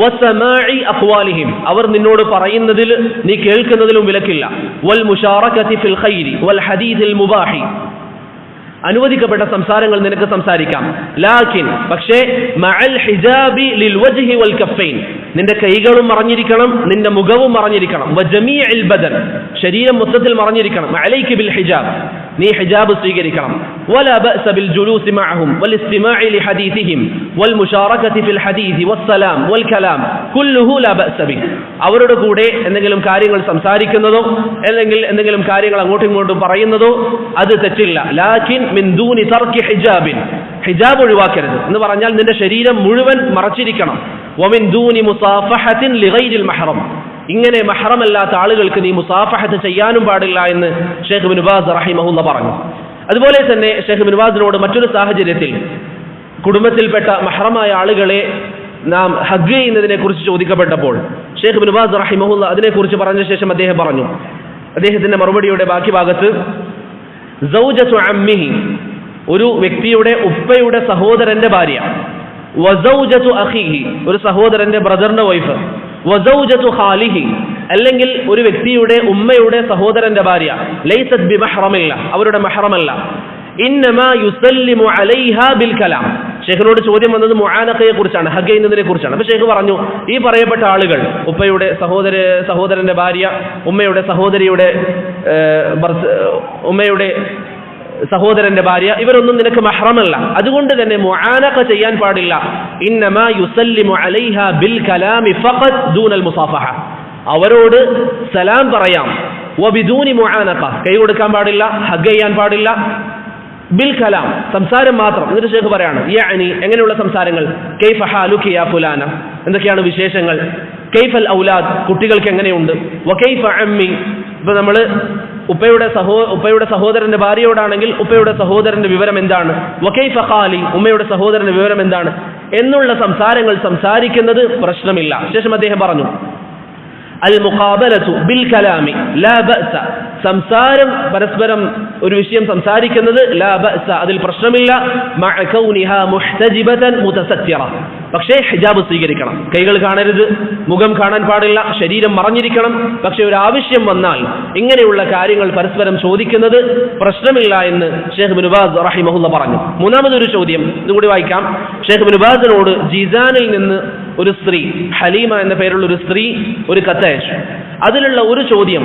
വസമാഇ അഖ്വാലിഹിം, അവർ നിന്നോട് പറയുന്നതിൽ നീ കേൾക്കുന്നതിലും വിലക്കില്ല. വൽ മുശാറകതി ഫിൽ ഖൈരി വൽ ഹദീസിൽ മുബാഹി, അനുവദിക്കപ്പെട്ട സംസാരങ്ങൾ നിനക്ക് സംസാരിക്കാം. ലാകിൻ, പക്ഷേ മഅൽ ഹിജാബി ലിൽ വജ്ഹി വൽ കഫൈൻ, നിന്റെ കൈകളും മറഞ്ഞിരിക്കണം, നിന്റെ മുഖവും മറഞ്ഞിരിക്കണം. വജമീഇൽ ബദൻ, ശരീരം മൊത്തത്തിൽ മറഞ്ഞിരിക്കണം. അലൈക ബിൽ ഹിജാബ്, നീ ഹിജാബ് സ്വീകരിക്കണം. വലാ ബഅസ ബിൽ ജുലൂസി മഅഹും വൽ ഇസ്തിമാഇ ലി ഹദീസിഹിം വൽ മുശാറകതി ഫിൽ ഹദീസി വസ്സലാം വൽ കലാം കുല്ലുഹു ലാ ബഅസ ബിഹി, അവരുടെ കൂടെ എന്തെങ്കിലും കാര്യങ്ങൾ സംസാരിക്കുന്നതോ അല്ലെങ്കിൽ എന്തെങ്കിലും കാര്യങ്ങൾ അങ്ങോട്ടും ഇങ്ങോട്ടും പറയുന്നതോ അത് തെറ്റില്ല. ലാകിൻ മിൻ ദൂനി തർക്കി ഹിജാബിൻ, ഹിജാബ് ഒഴിവാക്കരുത് എന്ന് പറഞ്ഞാൽ നിന്റെ ശരീരം മുഴുവൻ മറച്ചിരിക്കണം. വമിൻ ദൂനി മുസാഫഹത്തിൻ ലിഗൈരിൽ മഹ്റം, ഇങ്ങനെ മഹ്റമല്ലാത്ത ആളുകൾക്ക് നീ മുസാഫഹത്ത് ചെയ്യാനും പാടില്ല എന്ന് ഷെയ്ഖ് ഇബ്നു ബാസ് റഹിമഹുള്ള പറഞ്ഞു. അതുപോലെ തന്നെ ഷെയ്ഖ് ഇബ്നു ബാസിനോട് മറ്റൊരു സാഹചര്യത്തിൽ കുടുംബത്തിൽപ്പെട്ട മഹ്റമായ ആളുകളെ നാം ഹഗ് ചെയ്യുന്നതിനെ കുറിച്ച് ചോദിക്കപ്പെട്ടപ്പോൾ ഷെയ്ഖ് ഇബ്നു ബാസ് റഹിമഹുള്ള അതിനെക്കുറിച്ച് പറഞ്ഞ ശേഷം അദ്ദേഹം പറഞ്ഞു, അദ്ദേഹത്തിന്റെ മറുപടിയുടെ ബാക്കി ഭാഗത്ത്, സൗജതു അമ്മിഹി, ഒരു വ്യക്തിയുടെ ഉപ്പയുടെ സഹോദരന്റെ ഭാര്യ, വസൗജതു അഖീഹി, ഒരു സഹോദരന്റെ ബ്രദറിന്റെ വൈഫ്, വസൗജതു ഖാലിഹി, അല്ലെങ്കിൽ ഒരു വ്യക്തിയുടെ ഉമ്മയുടെ സഹോദരന്റെ ഭാര്യ, ലൈസത് ബിമഹ്റമില്ല, അവരുടെ മഹ്റമല്ല. ഇന്നമാ യുസല്ലിമു അലൈഹാ ബിൽ കലാം, ഷെയ്ഖിനോട് ചോദ്യം വന്നത് മുആനഖയെ കുറിച്ചാണ്, ഹഗ് ചെയ്യുന്നതിനെ കുറിച്ചാണ്. അപ്പോൾ ഷെയ്ഖ് പറഞ്ഞു, ഈ പറയപ്പെട്ട ആളുകൾ, ഉപ്പയുടെ സഹോദരന്റെ ഭാര്യ, ഉമ്മയുടെ സഹോദരന്റെ ഭാര്യ, ഇവരൊന്നും നിനക്ക് മഹ്റമല്ല, അതുകൊണ്ട് തന്നെ മുആനഖ ചെയ്യാൻ പാടില്ല. ഇന്നമാ യുസല്ലിമു അലൈഹാ ബിൽ കലാമി ഫഖത് ദൂനൽ മുസാഫഹ, അവരോട് സലാം പറയാം. വബിദൂനി മുആനഖ, കൈ കൊടുക്കാൻ പാടില്ല, ഹഗ് ചെയ്യാൻ പാടില്ല. ബിൽ കലാം, സംസാരം മാത്രം. എന്നിട്ട് ഷെയ്ഖ് പറയാണ്, യഅനി, എങ്ങനെയുള്ള സംസാരങ്ങൾ? കൈഫ ഹാലുക യാ ഫുലാന, എന്തൊക്കെയാണ് വിശേഷങ്ങൾ? കൈഫൽ ഔലാദ്, കുട്ടികൾക്ക് എങ്ങനെയുണ്ട്, വകൈഫ അമ്മി, ഇപ്പൊ നമ്മൾ ഉപ്പയുടെ സഹോദരന്റെ ഭാര്യയോടാണെങ്കിൽ ഉപ്പയുടെ സഹോദരന്റെ വിവരം എന്താണ്, വകൈഫ ഖാലി, ഉമ്മയുടെ സഹോദരന്റെ വിവരം എന്താണ് എന്നുള്ള സംസാരങ്ങൾ സംസാരിക്കുന്നത് പ്രശ്നമില്ല. ശേഷം അദ്ദേഹം പറഞ്ഞു അൽ മുഖാബലതു ബിൽ കലാമി ലാ ബഅസ, സംസാരം പരസ്പരം ഒരു വിഷയം സംസാരിക്കുന്നത് ലാ ബഅസ, അതിൽ പ്രശ്നമില്ല. മഅ കൗനിഹാ മുഹ്തജിബതൻ മുതസത്തിറ, പക്ഷേ ഹിജാബ് സ്വീകരിക്കണം, കൈകൾ കാണരുത്, മുഖം കാണാൻ പാടില്ല, ശരീരം മറഞ്ഞിരിക്കണം. പക്ഷെ ഒരു ആവശ്യം വന്നാൽ ഇങ്ങനെയുള്ള കാര്യങ്ങൾ പരസ്പരം ചോദിക്കുന്നത് പ്രശ്നമില്ല എന്ന് ഷെയ്ഖ് ഇബ്നു ബാസ് റഹിമഹുല്ലാഹ് പറഞ്ഞു. മൂന്നാമതൊരു ചോദ്യം ഇതുകൂടി വായിക്കാം. ഷെയ്ഖ് ഇബ്നു ബാസിനോട് ജീസാനിൽ നിന്ന് ഒരു സ്ത്രീ, ഹലീമ എന്ന പേരുള്ള ഒരു സ്ത്രീ ഒരു കത്തയച്ചു. അതിലുള്ള ഒരു ചോദ്യം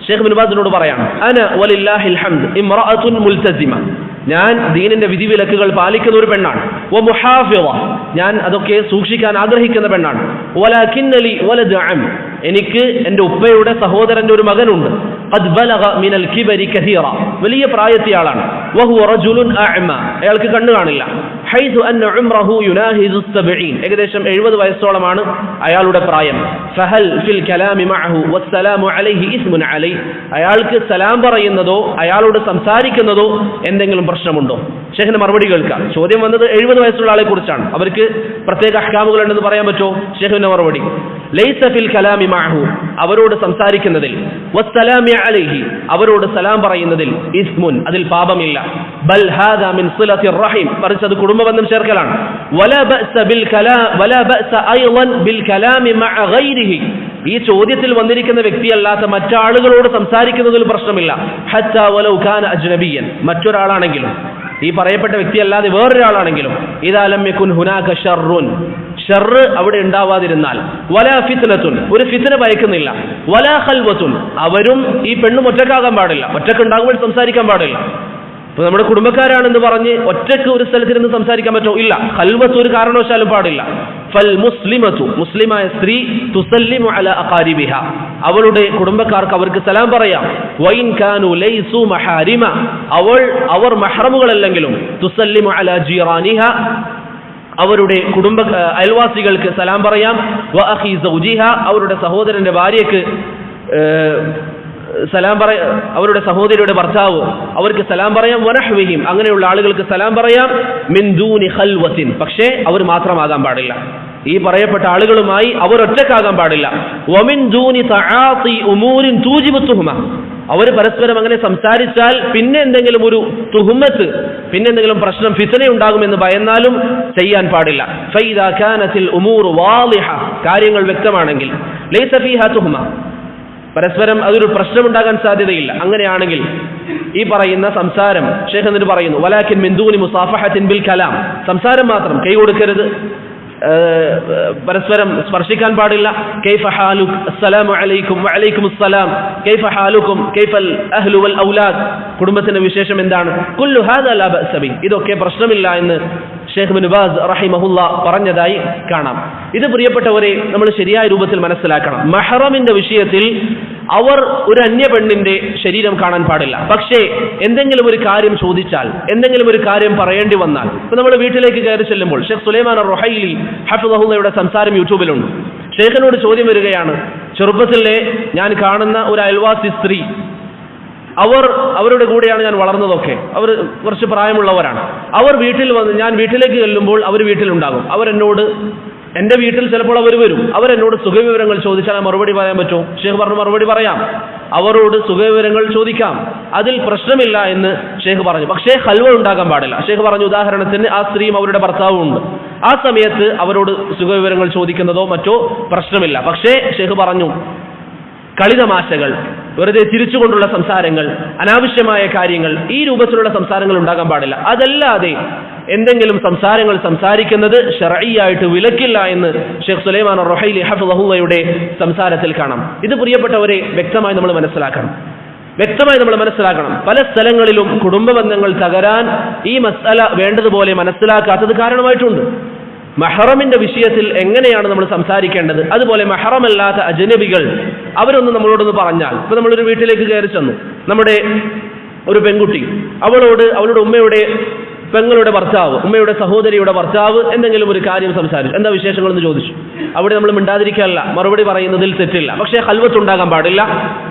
ഷെയ്ഖ് ഇബ്നു ബാസിനോട് പറയാണ്, അന വലില്ലാഹിൽ ഹംദ് ഇംറഅത്തുൻ മുൽതസിമ, ഞാൻ ദീനിന്റെ വിധിവിലക്കുകൾ പാലിക്കുന്ന ഒരു പെണ്ണാണ്. വമുഹാഫിള, ഞാൻ അതൊക്കെ സൂക്ഷിക്കാൻ ആഗ്രഹിക്കുന്ന പെണ്ണാണ്. വലാകിന്നലി വലദ് അം, എനിക്ക് എൻ്റെ ഉപ്പയുടെ സഹോദരന്റെ ഒരു മകനുണ്ട്. ഖദ് ബലഗ മിനൽ കിബരി കസീറ, വലിയ പ്രായത്തിയാളാണ്. വഹുവ റജുലുൻ അഅമ, അയാൾക്ക് കണ്ണു കാണില്ല. ഹൈസു അന്ന ഉംറഹു യുനാഹിസു 70, ഏകദേശം 70 വയസ്സോളമാണ് അയാളുടെ പ്രായം. ഫഹൽ ഫിൽ കലാമി മഅഹു വസ്സലാമു അലൈഹി ഇസ്മുൻ അലൈ, അയാൾക്ക് സലാം പറയുന്നതോ അയാളോട് സംസാരിക്കുന്നതോ എന്തെങ്കിലും പ്രശ്നമുണ്ടോ? ഷെയ്ഖിന്റെ മറുപടി കേൾക്കാം. ചോദ്യം വന്നത് 70 വയസ്സുള്ള ആളെ കുറിച്ചാണ്. അവർക്ക് പ്രത്യേക അഹ്കാമുകൾ ഉണ്ടെന്ന് പറയാൻ പറ്റുമോ? ഷെയ്ഖിന്റെ മറുപടി ലൈസ ഫിൽ കലാമി മഅഹു, അവരോട് സംസാരിക്കുന്നതിൽ, വസ്സലാമി അലൈഹി, അവരോട് സലാം പറയുന്നതിൽ, ഇസ്മുൻ, അതിൽ പാപമില്ല. ബൽ ഹാദാ മിൻ സിലത്തിർ റഹീം, മറിച്ച് അത് കുടുംബബന്ധം ചേർക്കലാണ്. വലാ ബഅസ ബിൽ കലാം വലാ ബഅസ അയ്ളൻ ബിൽ കലാമി മഅ ഗൈരിഹി, ഈ ചോദ്യത്തിൽ വന്നിരിക്കുന്ന വ്യക്തിയല്ലാത്ത മറ്റാളുകളോട് സംസാരിക്കുന്നതിൽ പ്രശ്നമില്ല. ഹത്താ വലൗ കാന അജ്നബിയൻ, മറ്റൊരാളാണെങ്കിലും, ഈ പറയപ്പെട്ട വ്യക്തിയല്ലാതെ വേറൊരാളാണെങ്കിലും. ഇദാ ലം യകുൻ ഹുനാക ശർറുൻ, ഷർറ് അവിടെ ഉണ്ടാവാതിരുന്നാൽ, വലാ ഫിത്നത്തുൻ, ഒരു ഫിത്ന ഭയക്കുന്നില്ല, വലാ ഖൽവത്തുൻ, അവരും ഈ പെണ്ണും ഒറ്റക്കാകാൻ പാടില്ല, ഒറ്റക്കുണ്ടാകുമ്പോൾ സംസാരിക്കാൻ പാടില്ല. ഇപ്പൊ നമ്മുടെ കുടുംബക്കാരാണെന്ന് പറഞ്ഞ് ഒറ്റക്ക് ഒരു സ്ഥലത്തിരുന്ന് സംസാരിക്കാൻ പറ്റുമോ? ഇല്ല. ഖൽവത്ത് ഒരു കാരണവശാലും പാടില്ല. ഫൽ മുസ്ലിമതു, മുസ്ലിമായ സ്ത്രീ, തുസല്ലിമു അലാ അഖാരിബിഹ, അവളുടെ കുടുംബക്കാർക്ക് അവർക്ക് സലാം പറയാം. വൈൻ കാനു ലൈസു മഹാരിമ, അവർ മഹ്റമുകളല്ലെങ്കിലും, തുസല്ലിമു അലാ ജീറാനിഹ, അവരുടെ അയൽവാസികൾക്ക് സലാം പറയാം. വ അഖി സൗജിഹ, അവരുടെ സഹോദരന്റെ ഭാര്യയ്ക്ക് സലാം പറയാം, അവരുടെ സഹോദരിയുടെ ഭർത്താവ് അവർക്ക് സലാം പറയാം. വനഹ്വിഹിം, അങ്ങനെയുള്ള ആളുകൾക്ക് സലാം പറയാം. മിൻ ദൂനി ഖൽവത്തിൻ, പക്ഷേ അവർ മാത്രമാകാൻ പാടില്ല, ഈ പറയപ്പെട്ട ആളുകളുമായി അവർ ഒറ്റക്കാകാൻ പാടില്ല. വമിൻ ദൂനി തആതി ഉമൂരിൻ തൂജിബു തുഹ്മ, അവർ പരസ്പരം അങ്ങനെ സംസാരിച്ചാൽ പിന്നെ എന്തെങ്കിലും ഒരു തുഹ്മത്ത്, പിന്നെ എന്തെങ്കിലും പ്രശ്നം, ഫിത്ന ഉണ്ടാകുമെന്ന് ഭയന്നാലും ചെയ്യാൻ പാടില്ല. ഫൈദാ കാനത്തിൽ ഉമൂറു വാളിഹ, കാര്യങ്ങൾ വ്യക്തമാണെങ്കിൽ, ലൈസ ഫീഹാ തുഹ്മ, പരസ്പരം അതൊരു പ്രശ്നമുണ്ടാകാൻ സാധ്യതയില്ല. അങ്ങനെയാണെങ്കിൽ ഈ പറയുന്ന സംസാരം, ഷെയ്ഖ് എന്നിട്ട് പറയുന്നു, വലാകിൻ മിൻ ദൂനി മുസാഫഹത്തിൻ ബിൽ കലാം, സംസാരം മാത്രം, കൈ കൊടുക്കരുത്, പരസ്പരം സ്പർശിക്കാൻ പാടില്ല. കൈഫ ഹാലുക്, അസ്സലാമു അലൈക്കും, വഅലൈക്കും അസ്സലാം, കൈഫ ഹാലുക്കും, കൈഫൽ അഹ്ലു വൽ ഔലാദ്, കുടുംബത്തിന്റെ വിശേഷം എന്താണ്, കുല്ലു ഹാദാ ലാ ബഅസ ബി, ഇതൊക്കെ പ്രശ്നമില്ല എന്ന് ഷെയ്ഖ് ഇബ്നു ബാസ് റഹിമഹുല്ലാഹ് പറഞ്ഞതായി കാണാം. ഇത് പ്രിയപ്പെട്ടവരെ നമ്മൾ ശരിയായ രൂപത്തിൽ മനസ്സിലാക്കണം. മഹ്റമിന്റെ വിഷയത്തിൽ അവർ ഒരു അന്യ പെണ്ണിന്റെ ശരീരം കാണാൻ പാടില്ല. പക്ഷേ എന്തെങ്കിലും ഒരു കാര്യം ചോദിച്ചാൽ, എന്തെങ്കിലും ഒരു കാര്യം പറയേണ്ടി വന്നാൽ, ഇപ്പൊ നമ്മൾ വീട്ടിലേക്ക് കയറി ചെല്ലുമ്പോൾ, ഷെയ്ഖ് സുലൈമാൻ അർ-റുഹൈലി ഹഫിളഹുള്ളയുടെ സംസാരം യൂട്യൂബിലുണ്ട്. ഷെയ്ഖിനോട് ചോദ്യം വരികയാണ്, ചെറുപ്പത്തിലെ ഞാൻ കാണുന്ന ഒരു അയൽവാസി സ്ത്രീ, അവരുടെ കൂടെയാണ് ഞാൻ വളർന്നതൊക്കെ, അവർ കുറച്ച് പ്രായമുള്ളവരാണ്. അവർ വീട്ടിൽ വന്ന്, ഞാൻ വീട്ടിലേക്ക് ചെല്ലുമ്പോൾ അവർ വീട്ടിലുണ്ടാകും. അവരെന്നോട്, എൻ്റെ വീട്ടിൽ ചിലപ്പോൾ അവർ വരും, അവരെന്നോട് സുഖവിവരങ്ങൾ ചോദിച്ചാൽ മറുപടി പറയാൻ പറ്റുമോ? ഷെയ്ഖ് പറഞ്ഞു, മറുപടി പറയാം, അവരോട് സുഖവിവരങ്ങൾ ചോദിക്കാം, അതിൽ പ്രശ്നമില്ല എന്ന് ഷെയ്ഖ് പറഞ്ഞു. പക്ഷേ ഖൽവ ഉണ്ടാകാൻ പാടില്ല. ഷെയ്ഖ് പറഞ്ഞു, ഉദാഹരണത്തിന് ആ സ്ത്രീയും അവരുടെ ഭർത്താവും ഉണ്ട്, ആ സമയത്ത് അവരോട് സുഖവിവരങ്ങൾ ചോദിക്കുന്നതോ മറ്റോ പ്രശ്നമില്ല. പക്ഷേ ഷെയ്ഖ് പറഞ്ഞു, കളിതമാശകൾ, വെറുതെ ചിരിച്ചുകൊണ്ടുള്ള സംസാരങ്ങൾ, അനാവശ്യമായ കാര്യങ്ങൾ, ഈ രൂപത്തിലുള്ള സംസാരങ്ങൾ ഉണ്ടാകാൻ പാടില്ല. അതല്ലാതെ എന്തെങ്കിലും സംസാരങ്ങൾ സംസാരിക്കുന്നത് ശർഈയായിട്ട് വിലക്കില്ല എന്ന് ഷെയ്ഖ് സുലൈമാൻ അർ-റുഹൈലി ഹഫിളഹുള്ളയുടെ സംസാരത്തിൽ കാണാം. ഇത് പ്രിയപ്പെട്ടവരെ വ്യക്തമായി നമ്മൾ മനസ്സിലാക്കണം. പല സ്ഥലങ്ങളിലും കുടുംബ ബന്ധങ്ങൾ തകരാൻ ഈ മസ്അല വേണ്ടതുപോലെ മനസ്സിലാക്കാത്തത് കാരണമായിട്ടുണ്ട്. മഹ്റമിന്റെ വിഷയത്തിൽ എങ്ങനെയാണ് നമ്മൾ സംസാരിക്കേണ്ടത്, അതുപോലെ മഹ്റമല്ലാത്ത അജ്നബികൾ അവരൊന്ന് നമ്മളോടൊന്ന് പറഞ്ഞാൽ, ഇപ്പൊ നമ്മളൊരു വീട്ടിലേക്ക് കയറി ചെന്നു, നമ്മുടെ ഒരു പെൺകുട്ടി അവളുടെ ഉമ്മയുടെ പെങ്ങളുടെ ഭർത്താവ്, ഉമ്മയുടെ സഹോദരിയുടെ ഭർത്താവ് എന്തെങ്കിലും ഒരു കാര്യം സംസാരിച്ചു, എന്താ വിശേഷങ്ങളെന്ന് ചോദിച്ചു. അവിടെ നമ്മൾ മിണ്ടാതിരിക്കാനല്ല, മറുപടി പറയുന്നതിൽ തെറ്റില്ല. പക്ഷേ ഖൽവത്ത് ഉണ്ടാകാൻ പാടില്ല,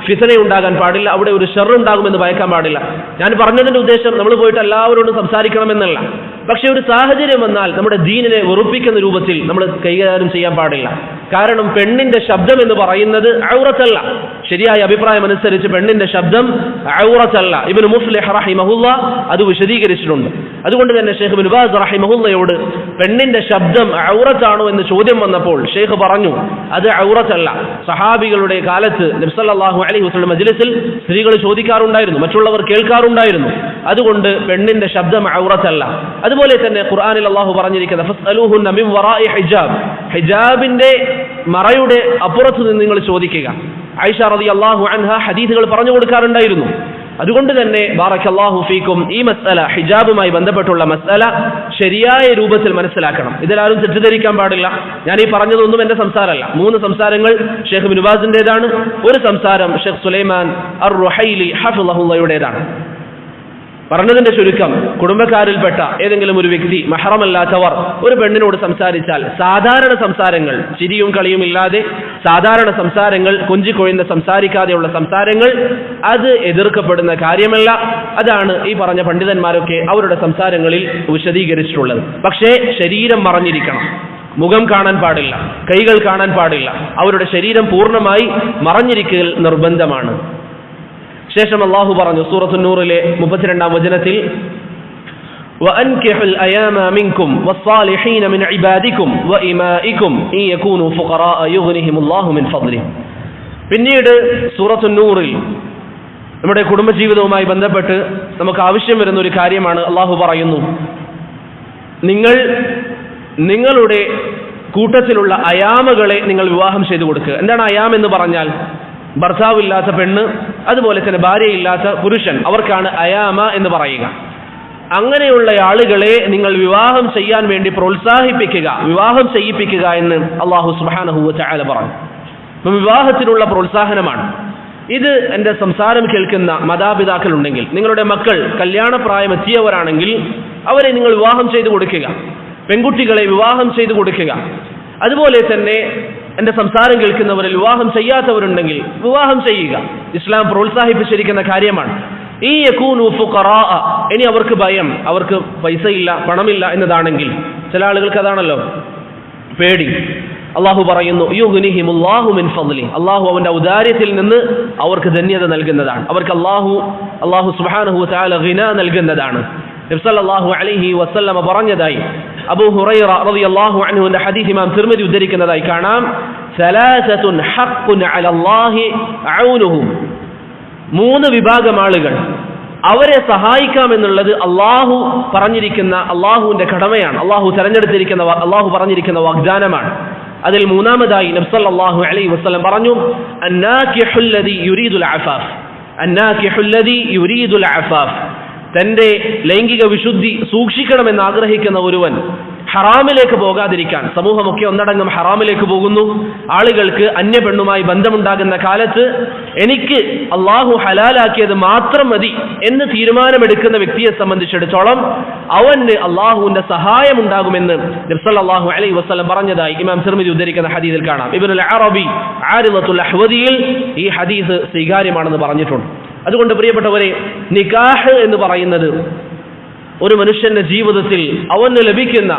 ഫിത്ന ഉണ്ടാകാൻ പാടില്ല, അവിടെ ഒരു ഷർ ഉണ്ടാകുമെന്ന് ഭയക്കാൻ പാടില്ല. ഞാൻ പറഞ്ഞതിന്റെ ഉദ്ദേശം നമ്മൾ പോയിട്ട് എല്ലാവരോടും സംസാരിക്കണമെന്നല്ല. പക്ഷെ ഒരു സാഹചര്യം വന്നാൽ നമ്മുടെ ദീനിനെ വെറുപ്പിക്കുന്ന രൂപത്തിൽ നമ്മൾ കൈകാര്യം ചെയ്യാൻ പാടില്ല. കാരണം പെണ്ണിന്റെ ശബ്ദം എന്ന് പറയുന്നത് ഔറത്തല്ല. ശരിയായ അഭിപ്രായം അനുസരിച്ച് പെണ്ണിന്റെ ശബ്ദം ഔറത്തല്ല. ഇബ്നു മുഫ്ലിഹ് റഹിമഹുല്ല അത് വിശദീകരിച്ചിട്ടുണ്ട്. അതുകൊണ്ട് തന്നെ ഷെയ്ഖ് ഇബ്നു ബാസ് റഹിമഹുല്ലയോട് പെണ്ണിന്റെ ശബ്ദം ഔറത്താണോ എന്ന് ചോദ്യം വന്നപ്പോൾ ഷെയ്ഖ് പറഞ്ഞു അത് ഔറത്തല്ല. സഹാബികളുടെ കാലത്ത് നബി സല്ലല്ലാഹു അലൈഹി വസല്ലം മജ്ലിസിൽ സ്ത്രീകൾ ചോദിക്കാറുണ്ടായിരുന്നു, മറ്റുള്ളവർ കേൾക്കാറുണ്ടായിരുന്നു. അതുകൊണ്ട് പെണ്ണിന്റെ ശബ്ദം ഔറത്തല്ല. അതുപോലെ തന്നെ ഖുർആനിൽ അല്ലാഹു പറഞ്ഞിരിക്കുന്ന ഫസ്അലൂഹുന്ന മിൻ വറാഇ ഹിജാബ്, ഹിജാബിന്റെ മറയുടെ അപ്പുറത്ത് നിന്ന് നിങ്ങൾ ചോദിക്കുക. ആയിഷ റളിയല്ലാഹു അൻഹ ഹദീസുകൾ പറഞ്ഞു കൊടുക്കാറുണ്ടായിരുന്നു. അതുകൊണ്ട് തന്നെ ബാറക്കല്ലാഹു ഫീക്കും ഈ മസ്അല, ഹിജാബുമായി ബന്ധപ്പെട്ടുള്ള മസ്അല ശരിയായ രൂപത്തിൽ മനസ്സിലാക്കണം. ഇതിലാരും തെറ്റിദ്ധരിക്കാൻ പാടില്ല. ഞാൻ ഈ പറഞ്ഞതൊന്നും എന്റെ സംസാരമല്ല. 3 സംസാരങ്ങൾ ഷെയ്ഖ് ഇബ്നു ബാസിന്റേതാണ്, ഒരു സംസാരം ഷെയ്ഖ് സുലൈമാൻ അർ-റുഹൈലി ഹഫിളഹുള്ളയുടേതാണ്. പറഞ്ഞതിന്റെ ചുരുക്കം, കുടുംബക്കാരിൽപ്പെട്ട ഏതെങ്കിലും ഒരു വ്യക്തി മഹറമല്ലാത്തവർ ഒരു പെണ്ണിനോട് സംസാരിച്ചാൽ സാധാരണ സംസാരങ്ങൾ, ചിരിയും കളിയും ഇല്ലാതെ സാധാരണ സംസാരങ്ങൾ, കൊഞ്ചിക്കൊഴിഞ്ഞ സംസാരിക്കാതെയുള്ള സംസാരങ്ങൾ, അത് എതിർക്കപ്പെടുന്ന കാര്യമല്ല. അതാണ് ഈ പറഞ്ഞ പണ്ഡിതന്മാരൊക്കെ അവരുടെ സംസാരങ്ങളിൽ വിശദീകരിച്ചിട്ടുള്ളത്. പക്ഷേ ശരീരം മറഞ്ഞിരിക്കണം, മുഖം കാണാൻ പാടില്ല, കൈകൾ കാണാൻ പാടില്ല, അവരുടെ ശരീരം പൂർണ്ണമായി മറഞ്ഞിരിക്കൽ നിർബന്ധമാണ്. ശേഷം അല്ലാഹു പറഞ്ഞു സൂറത്തുൻ നൂറിലെ 32-ാം വചനത്തിൽ وَأَنْكِحُوا الْأَيَامَ مِنْكُمْ وَالصَّالِحِينَ مِنْ عِبَادِكُمْ وَإِمَائِكُمْ إِنْ يَكُونُوا فُقَرَاءَ يُغْنِهِمُ اللَّهُ مِنْ فَضْلِهِ. പിന്നീട് സൂറത്തുൻ നൂറിൽ നമ്മുടെ കുടുംബജീവിതവുമായി ബന്ധപ്പെട്ട് നമുക്ക് ആവശ്യം വരുന്ന ഒരു കാര്യമാണ്. അല്ലാഹു പറയുന്നു, നിങ്ങളുടെ കൂട്ടത്തിലുള്ള അയാമകളെ നിങ്ങൾ വിവാഹം ചെയ്തു കൊടുക്കുക. എന്താണ് അയാം എന്ന് പറഞ്ഞാൽ? ഭർത്താവില്ലാത്ത പെണ്ണ്, അതുപോലെ തന്നെ ഭാര്യയില്ലാത്ത പുരുഷൻ, അവർക്കാണ് അയാമ എന്ന് പറയുക. അങ്ങനെയുള്ള ആളുകളെ നിങ്ങൾ വിവാഹം ചെയ്യാൻ വേണ്ടി പ്രോത്സാഹിപ്പിക്കുക, വിവാഹം ചെയ്യിപ്പിക്കുക എന്ന് അല്ലാഹു സുബ്ഹാനഹു വ തആല പറഞ്ഞു. വിവാഹത്തിനുള്ള പ്രോത്സാഹനമാണ് ഇത്. എൻ്റെ സംസാരം കേൾക്കുന്ന മാതാപിതാക്കളുണ്ടെങ്കിൽ, നിങ്ങളുടെ മക്കൾ കല്യാണപ്രായം എത്തിയവരാണെങ്കിൽ അവരെ നിങ്ങൾ വിവാഹം ചെയ്തു കൊടുക്കുക, പെൺകുട്ടികളെ വിവാഹം ചെയ്തു കൊടുക്കുക. അതുപോലെ തന്നെ എൻ്റെ സംസാരം കേൾക്കുന്നവരിൽ വിവാഹം ചെയ്യാത്തവരുണ്ടെങ്കിൽ വിവാഹം ചെയ്യുക. ഇസ്ലാം പ്രോത്സാഹിപ്പിച്ചിരിക്കുന്ന കാര്യമാണ്. ഈ യകൂനു ഫുഖറാ, ഇനി അവർക്ക് ഭയം, അവർക്ക് പൈസയില്ല, പണമില്ല എന്നതാണെങ്കിൽ, ചില ആളുകൾക്ക് അതാണല്ലോ പേടി. അല്ലാഹു പറയുന്നു യുഗ്നിഹിമുല്ലാഹു മിൻ ഫദ്ലി, അല്ലാഹു അവന്റെ ഔദാര്യത്തിൽ നിന്ന് അവർക്ക് ധന്യത നൽകുന്നതാണ്. അവർക്ക് അല്ലാഹു സുബ്ഹാനഹു വ തആല ഗിന നൽകുന്നതാണ്. നബി സല്ലല്ലാഹു അലൈഹി വസല്ലം പറഞ്ഞതായി അബൂ ഹുറൈറ റളിയല്ലാഹു അൻഹുവിന്റെ ഹദീസ് ഇമാം തിർമിദി ഉദ്ധരിക്കുന്നതായി കാണാം. സലാസത്തുൻ ഹഖ്ഖുൻ അലല്ലാഹി ഔനുഹും, 3 വിഭാഗം ആളുകൾ, അവരെ സഹായിക്കാമെന്നുള്ളത് അല്ലാഹു പറഞ്ഞിരിക്കുന്ന, അല്ലാഹുവിന്റെ കടമയാണ്, അല്ലാഹു പറഞ്ഞിരിക്കുന്ന വാഗ്ദാനമാണ്. അതിൽ 3-മതായി നബി സല്ലല്ലാഹു അലൈഹി വസല്ലം പറഞ്ഞു അന്നാകിഹുല്ലദി യുരീദുൽ അഫാഫ്, തന്റെ ലൈംഗിക വിശുദ്ധി സൂക്ഷിക്കണമെന്ന് ആഗ്രഹിക്കുന്ന ഒരുവൻ ഹറാമിലേക്ക് പോകാതിരിക്കാൻ, സമൂഹമൊക്കെ ഒന്നടങ്കം ഹറാമിലേക്ക് പോകുന്നു, ആളുകൾക്ക് അന്യ പെണ്ണുമായി ബന്ധമുണ്ടാകുന്ന കാലത്ത് എനിക്ക് അള്ളാഹു ഹലാലാക്കിയത് മാത്രം മതി എന്ന് തീരുമാനമെടുക്കുന്ന വ്യക്തിയെ സംബന്ധിച്ചിടത്തോളം അവന് അള്ളാഹുവിന്റെ സഹായം ഉണ്ടാകുമെന്ന് നബി സല്ലല്ലാഹു അലൈഹി വസല്ലം പറഞ്ഞതായി ഇമാം തിർമിദി ഉദ്ധരിക്കുന്ന ഹദീസിൽ കാണാം. ഇബ്നുൽ അറബി ആരിളത്തുൽ അഹ്വദിയിൽ ഈ ഹദീസ് സ്വീകാര്യമാണെന്ന് പറഞ്ഞിട്ടുണ്ട്. അതുകൊണ്ട് പ്രിയപ്പെട്ടവരെ, നിക്കാഹ് എന്ന് പറയുന്നത് ഒരു മനുഷ്യന്റെ ജീവിതത്തിൽ അവന് ലഭിക്കുന്ന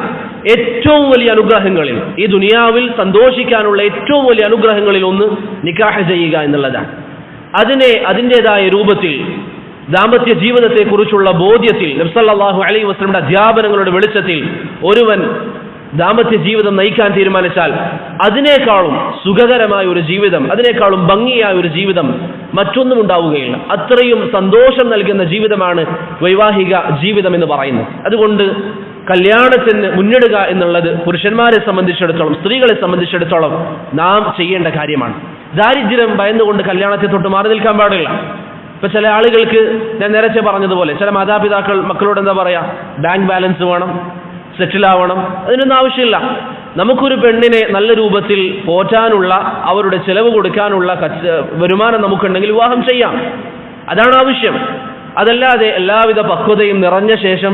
ഏറ്റവും വലിയ അനുഗ്രഹങ്ങളിൽ, ഈ ദുനിയാവിൽ സന്തോഷിക്കാനുള്ള ഏറ്റവും വലിയ അനുഗ്രഹങ്ങളിൽ ഒന്ന് നിക്കാഹ് ചെയ്യുക എന്നുള്ളതാണ്. അതിൻ്റെതായ രൂപത്തിൽ ദാമ്പത്യ ജീവിതത്തെക്കുറിച്ചുള്ള ബോധ്യത്തിൽ നബി സല്ലല്ലാഹു അലൈഹി വസല്ലമയുടെ അധ്യാപനങ്ങളുടെ വെളിച്ചത്തിൽ ഒരുവൻ ദാമ്പത്യ ജീവിതം നയിക്കാൻ തീരുമാനിച്ചാൽ അതിനേക്കാളും സുഖകരമായ ഒരു ജീവിതം, അതിനേക്കാളും ഭംഗിയായ ഒരു ജീവിതം മറ്റൊന്നും ഉണ്ടാവുകയില്ല. അത്രയും സന്തോഷം നൽകുന്ന ജീവിതമാണ് വൈവാഹിക ജീവിതം എന്ന് പറയുന്നത്. അതുകൊണ്ട് കല്യാണത്തിന് മുന്നിടുക എന്നുള്ളത് പുരുഷന്മാരെ സംബന്ധിച്ചിടത്തോളം, സ്ത്രീകളെ സംബന്ധിച്ചിടത്തോളം നാം ചെയ്യേണ്ട കാര്യമാണ്. ദാരിദ്ര്യം ഭയന്നുകൊണ്ട് കല്യാണത്തെ തൊട്ട് മാറി നിൽക്കാൻ പാടില്ല. ഇപ്പൊ ചില ആളുകൾക്ക്, ഞാൻ നേരത്തെ പറഞ്ഞതുപോലെ, ചില മാതാപിതാക്കൾ മക്കളോട് എന്താ പറയാ, ബാങ്ക് ബാലൻസ് വേണം, സെറ്റിലാവണം, അതിനൊന്നും ആവശ്യമില്ല. നമുക്കൊരു പെണ്ണിനെ നല്ല രൂപത്തിൽ പോറ്റാനുള്ള, അവരുടെ ചെലവ് കൊടുക്കാനുള്ള വരുമാനം നമുക്കുണ്ടെങ്കിൽ വിവാഹം ചെയ്യാം. അതാണ് ആവശ്യം. അതല്ലാതെ എല്ലാവിധ പക്വതയും നിറഞ്ഞ ശേഷം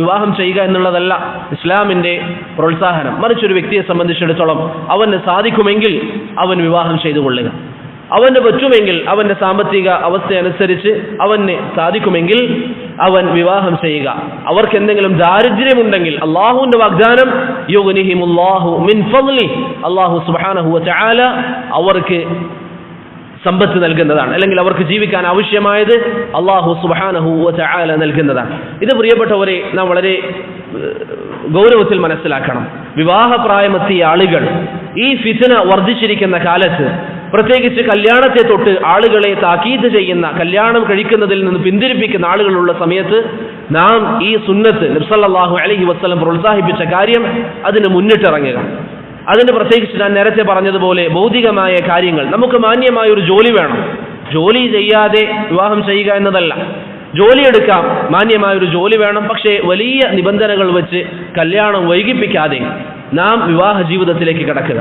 വിവാഹം ചെയ്യുക എന്നുള്ളതല്ല ഇസ്ലാമിൻ്റെ പ്രോത്സാഹനം. മറിച്ചൊരു വ്യക്തിയെ സംബന്ധിച്ചിടത്തോളം അവന് സാധിക്കുമെങ്കിൽ അവൻ വിവാഹം ചെയ്തു കൊള്ളുക, അവന് പറ്റുമെങ്കിൽ അവൻ്റെ സാമ്പത്തിക അവസ്ഥയനുസരിച്ച് അവന് സാധിക്കുമെങ്കിൽ അവൻ വിവാഹം ചെയ്യുക. അവർക്ക് എന്തെങ്കിലും ദാരിദ്ര്യമുണ്ടെങ്കിൽ അള്ളാഹുവിൻ്റെ വാഗ്ദാനം യുഗ്നിഹിമുല്ലാഹു മിൻ ഫദ്ലി, അള്ളാഹു സുബ്ഹാനഹു വ തആല അവർക്ക് സമ്പത്ത് നൽകുന്നതാണ്, അല്ലെങ്കിൽ അവർക്ക് ജീവിക്കാൻ ആവശ്യമായത് അള്ളാഹു സുബ്ഹാനഹു വ തആല നൽകുന്നതാണ്. ഇത് പ്രിയപ്പെട്ടവരെ നാം വളരെ ഗൗരവത്തിൽ മനസ്സിലാക്കണം. വിവാഹപ്രായമെത്തിയ ആളുകൾ ഈ ഫിത്ന വർദ്ധിച്ചിരിക്കുന്ന കാലത്ത്, പ്രത്യേകിച്ച് കല്യാണത്തെ തൊട്ട് ആളുകളെ താക്കീത് ചെയ്യുന്ന, കല്യാണം കഴിക്കുന്നതിൽ നിന്ന് പിന്തിരിപ്പിക്കുന്ന ആളുകളുള്ള സമയത്ത് നാം ഈ സുന്നത്ത് നബി സല്ലല്ലാഹു അലൈഹി വസല്ലം പ്രോത്സാഹിപ്പിച്ച കാര്യം അതിന് മുന്നിട്ടിറങ്ങുക. അതിന് പ്രത്യേകിച്ച് ഞാൻ നേരത്തെ പറഞ്ഞതുപോലെ ഭൗതികമായ കാര്യങ്ങൾ, നമുക്ക് മാന്യമായ ഒരു ജോലി വേണം. ജോലി ചെയ്യാതെ വിവാഹം ചെയ്യുക എന്നതല്ല, ജോലിയെടുക്കാം, മാന്യമായൊരു ജോലി വേണം. പക്ഷേ വലിയ നിബന്ധനകൾ വെച്ച് കല്യാണം വൈകിപ്പിക്കാതെ നാം വിവാഹ ജീവിതത്തിലേക്ക് കടക്കുക.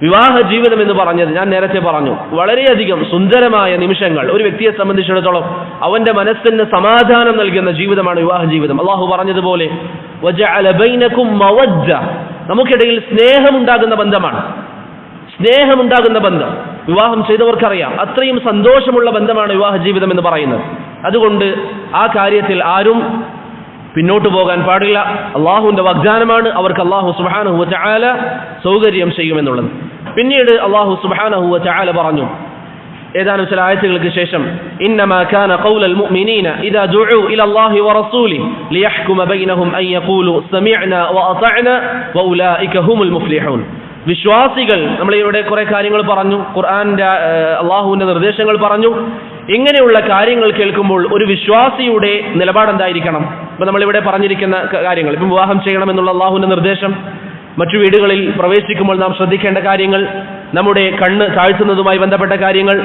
വിവാഹ ജീവിതം എന്ന് പറഞ്ഞത് ഞാൻ നേരത്തെ പറഞ്ഞു, വളരെയധികം സുന്ദരമായ നിമിഷങ്ങൾ ഒരു വ്യക്തിയെ സംബന്ധിച്ചിടത്തോളം അവന്റെ മനസ്സിന് സമാധാനം നൽകുന്ന ജീവിതമാണ് വിവാഹ ജീവിതം. അള്ളാഹു പറഞ്ഞതുപോലെ വജഅല ബൈനകും മവദ്ദ, നമുക്കിടയിൽ സ്നേഹമുണ്ടാകുന്ന ബന്ധമാണ്. സ്നേഹമുണ്ടാകുന്ന ബന്ധം വിവാഹം ചെയ്തവർക്കറിയാം, അത്രയും സന്തോഷമുള്ള ബന്ധമാണ് വിവാഹ ജീവിതം എന്ന് പറയുന്നത്. അതുകൊണ്ട് ആ കാര്യത്തിൽ ആരും പിന്നോട്ട് പോകാൻ പാടില്ല. അള്ളാഹുവിൻ്റെ വാഗ്ദാനമാണ്, അവർക്ക് അള്ളാഹു സുബ്ഹാനഹു വ തആല സൗകര്യം ചെയ്യുമെന്നുള്ളത്. പിന്നീട് അള്ളാഹു സുബ്ഹാനഹു വ തആല പറഞ്ഞു ഏതാനും ചില ആയത്തുകൾക്ക് ശേഷം, ഇന്നമാ കാന ഖൗലൽ മുഅ്മിനീന ഇദാ ദുഉ ഇലല്ലാഹി വറസൂലിഹി ലിയഹ്കുമ ബൈനഹും അൻ യഖൂലു സമീഅനാ വഅതഅന വഉലൈക ഹുമുൽ മുഫ്ലിഹൂൻ. വിശ്വാസികൾ, നമ്മളിവിടെ കുറെ കാര്യങ്ങൾ പറഞ്ഞു, ഖുർആന്റെ അള്ളാഹുവിന്റെ നിർദ്ദേശങ്ങൾ പറഞ്ഞു. ഇങ്ങനെയുള്ള കാര്യങ്ങൾ കേൾക്കുമ്പോൾ ഒരു വിശ്വാസിയുടെ നിലപാടെന്തായിരിക്കണം? ഇപ്പം നമ്മളിവിടെ പറഞ്ഞിരിക്കുന്ന കാര്യങ്ങൾ, ഇപ്പം വിവാഹം ചെയ്യണമെന്നുള്ള അള്ളാഹുവിന്റെ നിർദ്ദേശം, മറ്റു വീടുകളിൽ പ്രവേശിക്കുമ്പോൾ നാം ശ്രദ്ധിക്കേണ്ട കാര്യങ്ങൾ, നമ്മുടെ കണ്ണ് താഴ്ത്തുന്നതുമായി ബന്ധപ്പെട്ട കാര്യങ്ങൾ,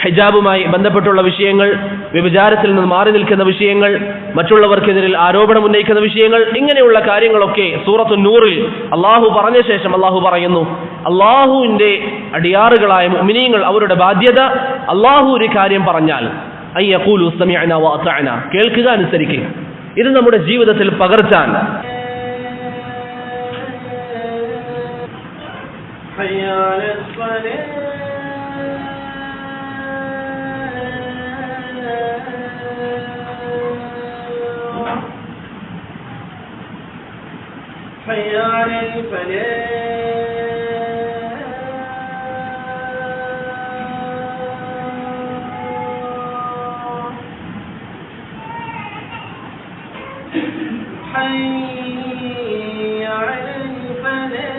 ഹിജാബുമായി ബന്ധപ്പെട്ടുള്ള വിഷയങ്ങൾ, വ്യഭിചാരത്തിൽ നിന്ന് മാറി നിൽക്കുന്ന വിഷയങ്ങൾ, മറ്റുള്ളവർക്കെതിരിൽ ആരോപണം ഉന്നയിക്കുന്ന വിഷയങ്ങൾ, ഇങ്ങനെയുള്ള കാര്യങ്ങളൊക്കെ സൂറത്തു നൂറിൽ അള്ളാഹു പറഞ്ഞ ശേഷം അള്ളാഹു പറയുന്നു, അള്ളാഹുവിൻ്റെ അടിയാറുകളായ മുഅ്മിനീങ്ങൾ അവരുടെ ബാധ്യത അള്ളാഹു ഒരു കാര്യം പറഞ്ഞാൽ അൻ യഖൂലു സമീഅനാ വഅതഅനാ, കേൾക്കുക, അനുസരിക്കുക. ഇത് നമ്മുടെ ജീവിതത്തിൽ പകർത്താൻ حي على الصلاة حي على الفلاح حي على الفلاح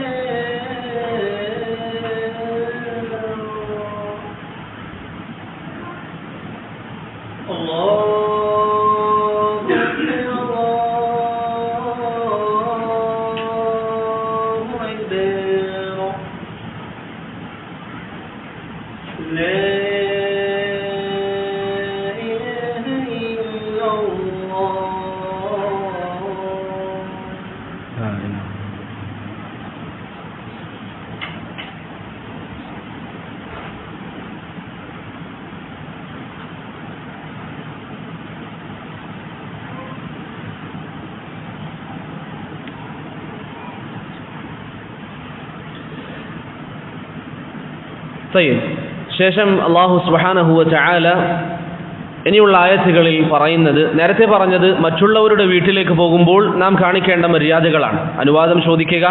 ശേഷം അള്ളാഹു സുബ്ഹാനഹു വ തആല ഇനിയുള്ള ആയത്തുകളിൽ പറയുന്നത്, നേരത്തെ പറഞ്ഞത് മറ്റുള്ളവരുടെ വീട്ടിലേക്ക് പോകുമ്പോൾ നാം കാണിക്കേണ്ട മര്യാദകളാണ്. അനുവാദം ചോദിക്കുക,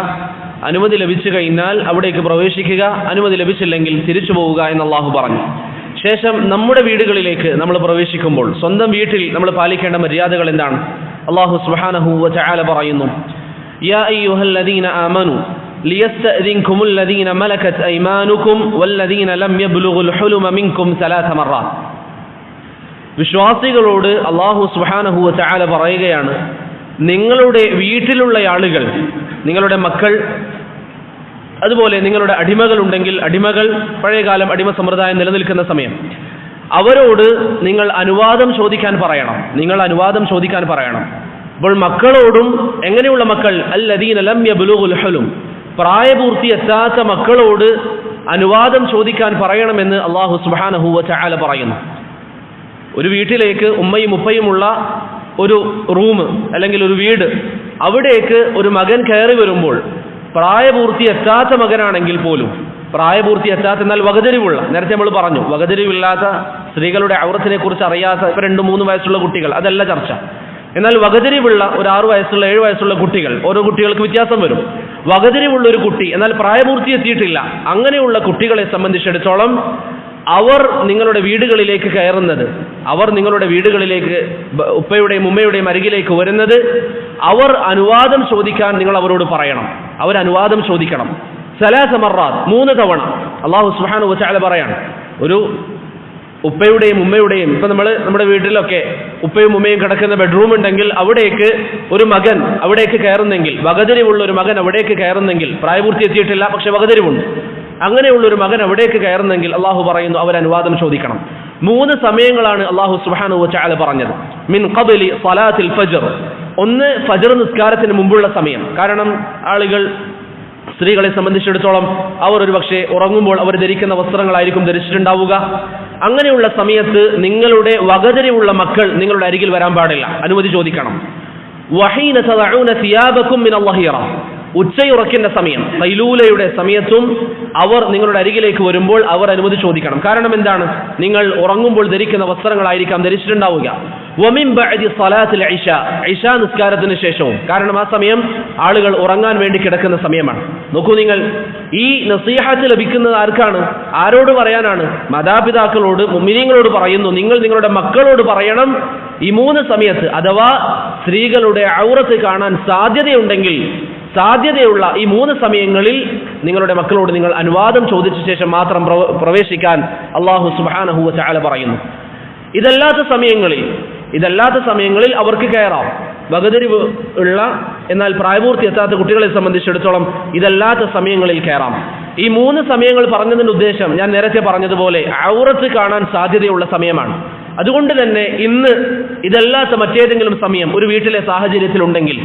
അനുമതി ലഭിച്ചു കഴിഞ്ഞാൽ അവിടേക്ക് പ്രവേശിക്കുക, അനുമതി ലഭിച്ചില്ലെങ്കിൽ തിരിച്ചു പോവുക എന്ന് അള്ളാഹു പറഞ്ഞു. ശേഷം നമ്മുടെ വീടുകളിലേക്ക് നമ്മൾ പ്രവേശിക്കുമ്പോൾ സ്വന്തം വീട്ടിൽ നമ്മൾ പാലിക്കേണ്ട മര്യാദകൾ എന്താണ്? അള്ളാഹു സുബ്ഹാനഹു വ തആല പറയുന്നു, യാ അയ്യുഹല്ലദീന ആമനു ليستأذنكم الذين ملكت أيمانكم والذين لم يبلغوا الحلم منكم 3 مرات. വിശ്വാസികളോട് അല്ലാഹു സുബ്ഹാനഹു വ തആല പറയുകയാണ്, നിങ്ങളുടെ വീട്ടിലുള്ള ആളുകൾ, നിങ്ങളുടെ മക്കൾ, അതുപോലെ നിങ്ങളുടെ അടിമകൾ ഉണ്ടെങ്കിൽ അടിമകൾ, പഴയകാലം അടിമ സമ്പ്രദായം നിലനിൽക്കുന്ന സമയം, അവരോട് നിങ്ങൾ അനുവാദം ചോദിക്കാൻ പറയണം. അപ്പോൾ മക്കളോടും എങ്ങനെയുള്ള മക്കൾ? അല്ലദീന ലം യബ്ലുഗുൽ ഹുലും, പ്രായപൂർത്തി എത്താത്ത മക്കളോട് അനുവാദം ചോദിക്കാൻ പറയണമെന്ന് അല്ലാഹു സുബ്ഹാനഹു വ തആല പറയുന്നു. ഒരു വീട്ടിലേക്ക് ഉമ്മയും ഉപ്പയുമുള്ള ഒരു റൂം അല്ലെങ്കിൽ ഒരു വീട്, അവിടേക്ക് ഒരു മകൻ കയറി വരുമ്പോൾ പ്രായപൂർത്തി എത്താത്ത മകനാണെങ്കിൽ പോലും, പ്രായപൂർത്തി എത്താത്ത എന്നാൽ വകതിരിവുള്ള, നേരത്തെ നമ്മൾ പറഞ്ഞു വകതിരിവില്ലാത്ത സ്ത്രീകളുടെ ഔറത്തിനെ കുറിച്ച് അറിയാത്ത 2-3 വയസ്സുള്ള കുട്ടികൾ, അതല്ല ചർച്ച. എന്നാൽ വകതിരിവുള്ള ഒരു 6 വയസ്സുള്ള 7 വയസ്സുള്ള കുട്ടികൾ, ഓരോ കുട്ടികൾക്ക് വ്യത്യാസം വരും. വകതിരിവുള്ള ഒരു കുട്ടി എന്നാൽ പ്രായപൂർത്തി എത്തിയിട്ടില്ല, അങ്ങനെയുള്ള കുട്ടികളെ സംബന്ധിച്ചിടത്തോളം അവർ നിങ്ങളുടെ വീടുകളിലേക്ക് കയറുന്നത്, അവർ നിങ്ങളുടെ വീടുകളിലേക്ക് ഉപ്പയുടെയും ഉമ്മയുടെയും അരികിലേക്ക് വരുന്നത്, അവർ അനുവാദം ചോദിക്കാൻ നിങ്ങൾ അവരോട് പറയണം. അവർ അനുവാദം ചോദിക്കണം. 3 മർറാത്ത്, 3 തവണ. അല്ലാഹു സുബ്ഹാനഹു വ തആല പറയാണ്, ഒരു ഉപ്പയുടെയും ഉമ്മയുടെയും, ഇപ്പൊ നമ്മുടെ വീട്ടിലൊക്കെ ഉപ്പയും ഉമ്മയും കിടക്കുന്ന ബെഡ്റൂം ഉണ്ടെങ്കിൽ അവിടേക്ക് ഒരു മകൻ അവിടേക്ക് കയറുന്നെങ്കിൽ, വകതിരിവുള്ള ഒരു മകൻ അവിടേക്ക് കയറുന്നെങ്കിൽ, പ്രായപൂർത്തി എത്തിയിട്ടില്ല പക്ഷെ വകതിരിവുണ്ട്, അങ്ങനെയുള്ള ഒരു മകൻ അവിടേക്ക് കയറുന്നെങ്കിൽ അള്ളാഹു പറയുന്നു അവർ അനുവാദം ചോദിക്കണം. 3 സമയങ്ങളാണ് അള്ളാഹു സുബ്ഹാനഹു വ തആല പറഞ്ഞത്. മിൻ ഖബ്ലി സ്വലാത്തിൽ ഫജ്ർ, ഒന്ന് ഫജ്ർ നിസ്കാരത്തിന് മുമ്പുള്ള സമയം. കാരണം ആളുകൾ, സ്ത്രീകളെ സംബന്ധിച്ചിടത്തോളം അവർ ഒരു പക്ഷേ ഉറങ്ങുമ്പോൾ അവർ ധരിക്കുന്ന വസ്ത്രങ്ങളായിരിക്കും ധരിച്ചിട്ടുണ്ടാവുക. അങ്ങനെയുള്ള സമയത്ത് നിങ്ങളുടെ വകതിരിവുള്ള മക്കൾ നിങ്ങളുടെ അരികിൽ വരാൻ പാടില്ല, അനുമതി ചോദിക്കണം. വഹീന തദഊന സിയാബകും മിനൽ ലഹിറ, ഉച്ചയുറക്കിന്റെ സമയം, ഖൈലൂലയുടെ സമയത്തും അവർ നിങ്ങളുടെ അരികിലേക്ക് വരുമ്പോൾ അവർ അനുമതി ചോദിക്കണം. കാരണം എന്താണ്? നിങ്ങൾ ഉറങ്ങുമ്പോൾ ധരിക്കുന്ന വസ്ത്രങ്ങളായിരിക്കാം ധരിച്ചിട്ടുണ്ടാവുക. വമിൻ ബഅദി സ്വലാത്തിൽ ഇശാ, ഇശാ നിസ്കാരത്തിന് ശേഷവും. കാരണം ആ സമയം ആളുകൾ ഉറങ്ങാൻ വേണ്ടി കിടക്കുന്ന സമയമാണ്. നോക്കൂ നിങ്ങൾ, ഈ നസീഹത്ത് ലഭിക്കുന്നത് ആർക്കാണ്? ആരോട് പറയാനാണ്? മാതാപിതാക്കളോട്, മുഅ്മിനീങ്ങളോട് പറയുന്നു. നിങ്ങൾ നിങ്ങളുടെ മക്കളോട് പറയണം, ഈ 3 സമയത്ത് അഥവാ സ്ത്രീകളുടെ ഔറത്ത് കാണാൻ സാധ്യതയുള്ള ഈ 3 സമയങ്ങളിൽ നിങ്ങളുടെ മക്കളോട് നിങ്ങൾ അനുവാദം ചോദിച്ച ശേഷം മാത്രം പ്രവേശിക്കാൻ അല്ലാഹു സുബ്ഹാനഹു വ തആല പറയുന്നു. ഇതല്ലാത്ത സമയങ്ങളിൽ അവർക്ക് കയറാം. വകതിരിവ് ഉള്ള എന്നാൽ പ്രായപൂർത്തി എത്താത്ത കുട്ടികളെ സംബന്ധിച്ചിടത്തോളം ഇതല്ലാത്ത സമയങ്ങളിൽ കയറാം. ഈ 3 സമയങ്ങൾ പറഞ്ഞതിന്റെ ഉദ്ദേശം ഞാൻ നേരത്തെ പറഞ്ഞതുപോലെ ഔറത്ത് കാണാൻ സാധ്യതയുള്ള സമയമാണ്. അതുകൊണ്ട് തന്നെ ഇന്ന് ഇതല്ലാത്ത മറ്റേതെങ്കിലും സമയം ഒരു വീട്ടിലെ സാഹചര്യത്തിലുണ്ടെങ്കിൽ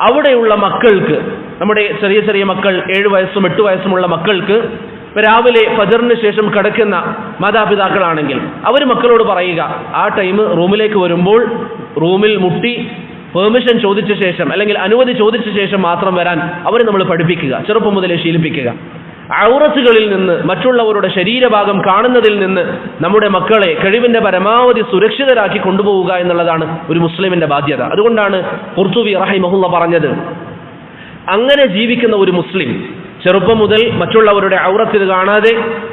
അവിടെയുള്ള മക്കൾക്ക്, നമ്മുടെ ചെറിയ ചെറിയ മക്കൾ 7 വയസ്സും 8 വയസ്സുമുള്ള മക്കൾക്ക് രാവിലെ ഫജറിന് ശേഷം കിടക്കുന്ന മാതാപിതാക്കളാണെങ്കിൽ അവർ മക്കളോട് പറയുക, ആ ടൈം റൂമിലേക്ക് വരുമ്പോൾ റൂമിൽ മുട്ടി പെർമിഷൻ ചോദിച്ച ശേഷം അല്ലെങ്കിൽ അനുമതി ചോദിച്ച ശേഷം മാത്രം വരാൻ അവരെ നമ്മൾ പഠിപ്പിക്കുക, ചെറുപ്പം മുതലേ ശീലിപ്പിക്കുക. ഔറത്തുകളിൽ നിന്ന്, മറ്റുള്ളവരുടെ ശരീരഭാഗം കാണുന്നതിൽ നിന്ന് നമ്മുടെ മക്കളെ കഴിവിന്റെ പരമാവധി സുരക്ഷിതരാക്കി കൊണ്ടുപോവുക എന്നുള്ളതാണ് ഒരു മുസ്ലിമിന്റെ ബാധ്യത. അതുകൊണ്ടാണ് ഖുർത്തുബി റഹിമഹുല്ലാഹ് പറഞ്ഞത്, അങ്ങനെ ജീവിക്കുന്ന ഒരു മുസ്ലിം ചെറുപ്പം മുതൽ മറ്റുള്ളവരുടെ ഔറത്ത് കാണാതെ,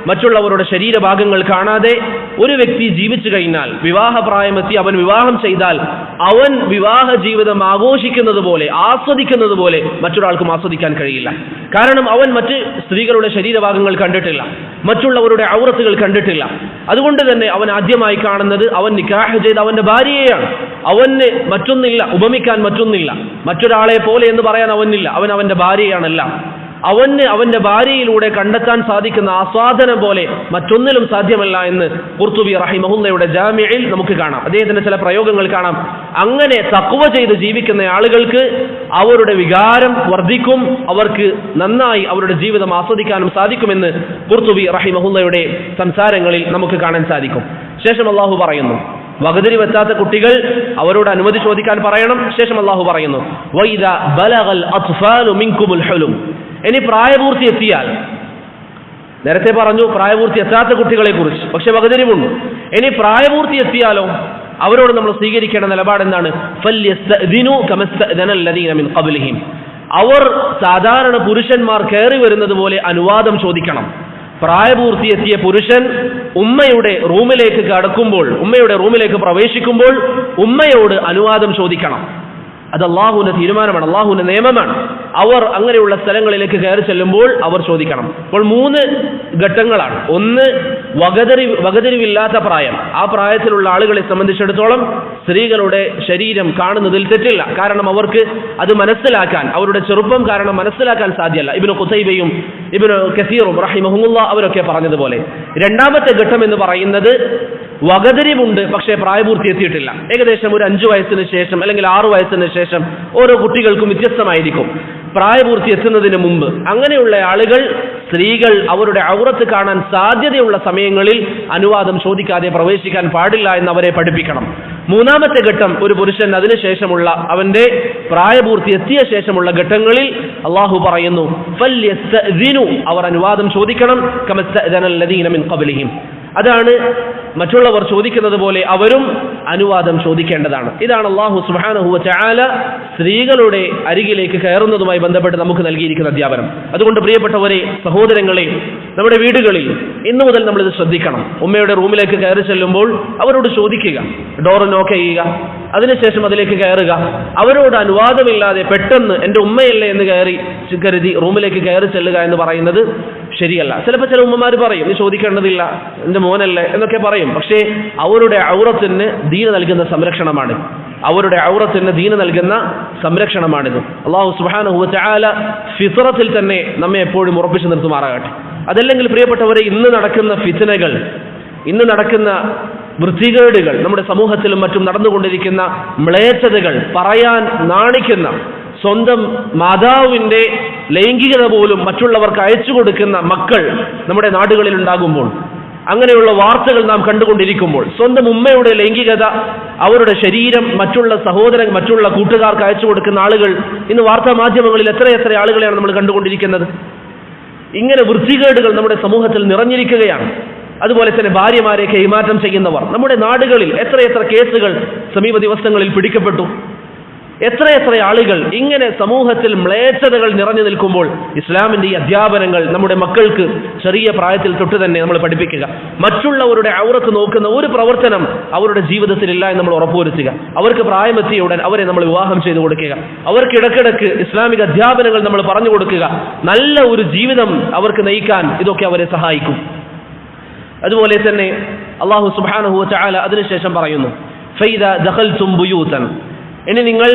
മറ്റുള്ളവരുടെ ശരീരഭാഗങ്ങൾ കാണാതെ ഒരു വ്യക്തി ജീവിച്ചു കഴിഞ്ഞാൽ, വിവാഹപ്രായമെത്തി അവൻ വിവാഹം ചെയ്താൽ, അവൻ വിവാഹ ജീവിതം ആഘോഷിക്കുന്നത് പോലെ, ആസ്വദിക്കുന്നത് പോലെ മറ്റൊരാൾക്കും ആസ്വദിക്കാൻ കഴിയില്ല. കാരണം അവൻ മറ്റ് സ്ത്രീകളുടെ ശരീരഭാഗങ്ങൾ കണ്ടിട്ടില്ല, മറ്റുള്ളവരുടെ ഔറത്തുകൾ കണ്ടിട്ടില്ല. അതുകൊണ്ട് തന്നെ അവൻ ആദ്യമായി കാണുന്നത്, അവൻ നിക്കാഹ് ചെയ്ത അവന്റെ ഭാര്യയെയാണ്. അവന് മറ്റൊന്നില്ല, ഉപമിക്കാൻ മറ്റൊന്നില്ല, മറ്റൊരാളെ പോലെ എന്ന് പറയാൻ അവനില്ല. അവൻ അവന്റെ ഭാര്യയാണെല്ലാം. അവന് അവന്റെ ഭാര്യയിലൂടെ കണ്ടെത്താൻ സാധിക്കുന്ന ആസ്വാദനം പോലെ മറ്റൊന്നിലും സാധ്യമല്ല എന്ന് ഖുർത്തുബി റഹിമഹുല്ലയുടെ ജാമിഇൽ നമുക്ക് കാണാം. അദ്ദേഹത്തിന്റെ ചില പ്രയോഗങ്ങൾ കാണാം. അങ്ങനെ തഖ്വ ചെയ്ത് ജീവിക്കുന്ന ആളുകൾക്ക് അവരുടെ വികാരം വർദ്ധിക്കും, അവർക്ക് നന്നായി അവരുടെ ജീവിതം ആസ്വദിക്കാനും സാധിക്കുമെന്ന് ഖുർത്തുബി റഹിമഹുല്ലയുടെ സംസാരങ്ങളിൽ നമുക്ക് കാണാൻ സാധിക്കും. ശേഷം അല്ലാഹു പറയുന്നു, വകതിരി വെച്ചാത്ത കുട്ടികൾ അവരോട് അനുമതി ചോദിക്കാൻ പറയണം. ശേഷം അല്ലാഹു പറയുന്നു, വൈദാ ബലഗൽ അത്ഫാലു മിൻകുമുൽ ഹുലും, ഇനി പ്രായപൂർത്തി എത്തിയാൽ, നേരത്തെ പറഞ്ഞു പ്രായപൂർത്തി എത്താത്ത കുട്ടികളെ കുറിച്ച്, പക്ഷെ വകതിരിവുണ്ട്. ഇനി പ്രായപൂർത്തി എത്തിയാലോ അവരോട് നമ്മൾ സ്വീകരിക്കേണ്ട നിലപാട് എന്താണ്? ഫല്യസ്തഅ്ദിനു കമസ്തഅ്ദന അല്ലദീന മിൻ ഖബ്ലിഹിം, അവർ സാധാരണ പുരുഷന്മാർ കയറി വരുന്നത് പോലെ അനുവാദം ചോദിക്കണം. പ്രായപൂർത്തിയെത്തിയ പുരുഷൻ ഉമ്മയുടെ റൂമിലേക്ക് കടക്കുമ്പോൾ, ഉമ്മയുടെ റൂമിലേക്ക് പ്രവേശിക്കുമ്പോൾ ഉമ്മയോട് അനുവാദം ചോദിക്കണം. അത് അള്ളാഹുവിന്റെ തീരുമാനമാണ്, അള്ളാഹുവിന്റെ നിയമമാണ്. അവർ അങ്ങനെയുള്ള സ്ഥലങ്ങളിലേക്ക് കയറി ചെല്ലുമ്പോൾ അവർ ചോദിക്കണം. അപ്പോൾ 3 ഘട്ടങ്ങളാണ്. ഒന്ന്, വകതിരിവില്ലാത്ത പ്രായം. ആ പ്രായത്തിലുള്ള ആളുകളെ സംബന്ധിച്ചിടത്തോളം സ്ത്രീകളുടെ ശരീരം കാണുന്നതിൽ തെറ്റില്ല. കാരണം അവർക്ക് അത് മനസ്സിലാക്കാൻ, അവരുടെ ചെറുപ്പം കാരണം മനസ്സിലാക്കാൻ സാധ്യമല്ല. ഇബ്നു ഖുതൈബയും ഇബ്നു കസീറും റഹിമഹുല്ലാഹ് അവരൊക്കെ പറഞ്ഞതുപോലെ. രണ്ടാമത്തെ ഘട്ടം എന്ന് പറയുന്നത് വകതിരിവുണ്ട് പക്ഷേ പ്രായപൂർത്തി എത്തിയിട്ടില്ല. ഏകദേശം ഒരു 5 വയസ്സിന് ശേഷം അല്ലെങ്കിൽ 6 വയസ്സിന് ശേഷം, ഓരോ കുട്ടികൾക്കും വ്യത്യസ്തമായിരിക്കും. പ്രായപൂർത്തി എത്തുന്നതിന് മുമ്പ് അങ്ങനെയുള്ള ആളുകൾ സ്ത്രീകൾ അവരുടെ ഔറത്ത് കാണാൻ സാധ്യതയുള്ള സമയങ്ങളിൽ അനുവാദം ചോദിക്കാതെ പ്രവേശിക്കാൻ പാടില്ല എന്ന് അവരെ പഠിപ്പിക്കണം. മൂന്നാമത്തെ ഘട്ടം, ഒരു പുരുഷൻ അതിനുശേഷമുള്ള അവന്റെ പ്രായപൂർത്തി എത്തിയ ശേഷമുള്ള ഘട്ടങ്ങളിൽ അള്ളാഹു പറയുന്നു ഫല്യസ്തഅ്ദിനു, അവർ അനുവാദം ചോദിക്കണം. കമസ്തഅ്ദനൽ ലദീന മിൻ ഖബ്ലിഹിം, അതാണ് മറ്റുള്ളവർ ചോദിക്കുന്നത് പോലെ അവരും അനുവാദം ചോദിക്കേണ്ടതാണ്. ഇതാണ് അല്ലാഹു സുബ്ഹാനഹു വ തആല സ്ത്രീകളുടെ അരികിലേക്ക് കയറുന്നതുമായി ബന്ധപ്പെട്ട് നമുക്ക് നൽകിയിരിക്കുന്ന അധ്യാപനം. അതുകൊണ്ട് പ്രിയപ്പെട്ടവരെ, സഹോദരങ്ങളെ, നമ്മുടെ വീടുകളിൽ ഇന്നു മുതൽ നമ്മളിത് ശ്രദ്ധിക്കണം. ഉമ്മയുടെ റൂമിലേക്ക് കയറി ചെല്ലുമ്പോൾ അവരോട് ചോദിക്കുക, ഡോർ നോക്ക് ചെയ്യുക, അതിനുശേഷം അതിലേക്ക് കയറുക. അവരോട് അനുവാദമില്ലാതെ പെട്ടെന്ന് എൻ്റെ ഉമ്മയല്ലേ എന്ന് കരുതി റൂമിലേക്ക് കയറി ചെല്ലുക എന്ന് പറയുന്നത് ശരിയല്ല. ചിലപ്പോൾ ചില ഉമ്മമാർ പറയും, നീ ചോദിക്കേണ്ടതില്ല, എൻ്റെ മോനല്ലേ എന്നൊക്കെ പറയും. പക്ഷേ അവരുടെ ഔറത്തിന് ദീൻ നൽകുന്ന സംരക്ഷണമാണ്, അവരുടെ ഔറത്തിന് ദീൻ നൽകുന്ന സംരക്ഷണമാണിത്. അല്ലാഹു സുബ്ഹാനഹു വ തആല ഫിത്രത്തിൽ തന്നെ നമ്മെ എപ്പോഴും ഉറപ്പിച്ചു നിർത്തുമാറാകട്ടെ. അതല്ലെങ്കിൽ പ്രിയപ്പെട്ടവരെ, ഇന്ന് നടക്കുന്ന ഫിത്നകൾ, ഇന്ന് നടക്കുന്ന വൃത്തികേടുകൾ, നമ്മുടെ സമൂഹത്തിലും മറ്റും നടന്നുകൊണ്ടിരിക്കുന്ന മ്ലേച്ഛതകൾ, പറയാൻ നാണിക്കുന്ന, സ്വന്തം മാതാവിൻ്റെ ലൈംഗികത പോലും മറ്റുള്ളവർക്ക് അയച്ചു കൊടുക്കുന്ന മക്കൾ നമ്മുടെ നാടുകളിൽ ഉണ്ടാകുമ്പോൾ, അങ്ങനെയുള്ള വാർത്തകൾ നാം കണ്ടുകൊണ്ടിരിക്കുമ്പോൾ, സ്വന്തം ഉമ്മയുടെ ലൈംഗികത, അവരുടെ ശരീരം മറ്റുള്ള കൂട്ടുകാർക്ക് അയച്ചു കൊടുക്കുന്ന ആളുകൾ ഇന്ന് വാർത്താ മാധ്യമങ്ങളിൽ എത്ര ആളുകളെയാണ് നമ്മൾ കണ്ടുകൊണ്ടിരിക്കുന്നത്. ഇങ്ങനെ വൃത്തികേടുകൾ നമ്മുടെ സമൂഹത്തിൽ നിറഞ്ഞിരിക്കുകയാണ്. അതുപോലെ തന്നെ ഭാര്യമാരെ കൈമാറ്റം ചെയ്യുന്നവർ നമ്മുടെ നാടുകളിൽ എത്ര കേസുകൾ സമീപ ദിവസങ്ങളിൽ പിടിക്കപ്പെട്ടു. എത്ര ആളുകൾ ഇങ്ങനെ സമൂഹത്തിൽ മ്ലേച്ഛതകൾ നിറഞ്ഞു നിൽക്കുമ്പോൾ ഇസ്ലാമിന്റെ ഈ അധ്യാപനങ്ങൾ നമ്മുടെ മക്കൾക്ക് ചെറിയ പ്രായത്തിൽ തൊട്ട് തന്നെ നമ്മൾ പഠിപ്പിക്കുക. മറ്റുള്ളവരുടെ ഔറത്ത് നോക്കുന്ന ഒരു പ്രവർത്തനം അവരുടെ ജീവിതത്തിലില്ല എന്ന് നമ്മൾ ഉറപ്പുവരുത്തുക. അവർക്ക് പ്രായമെത്തിയ ഉടൻ അവരെ നമ്മൾ വിവാഹം ചെയ്തു കൊടുക്കുക. അവർക്ക് ഇടയ്ക്കിടയ്ക്ക് ഇസ്ലാമിക അധ്യാപനങ്ങൾ നമ്മൾ പറഞ്ഞു കൊടുക്കുക. നല്ല ഒരു ജീവിതം അവർക്ക് നയിക്കാൻ ഇതൊക്കെ അവരെ സഹായിക്കും. അതുപോലെ തന്നെ അല്ലാഹു സുബ്ഹാനഹു വ തആല അതിനുശേഷം പറയുന്നു, ഫൈദാ ദഖൽതും ബുയൂതൻ, ഇനി നിങ്ങൾ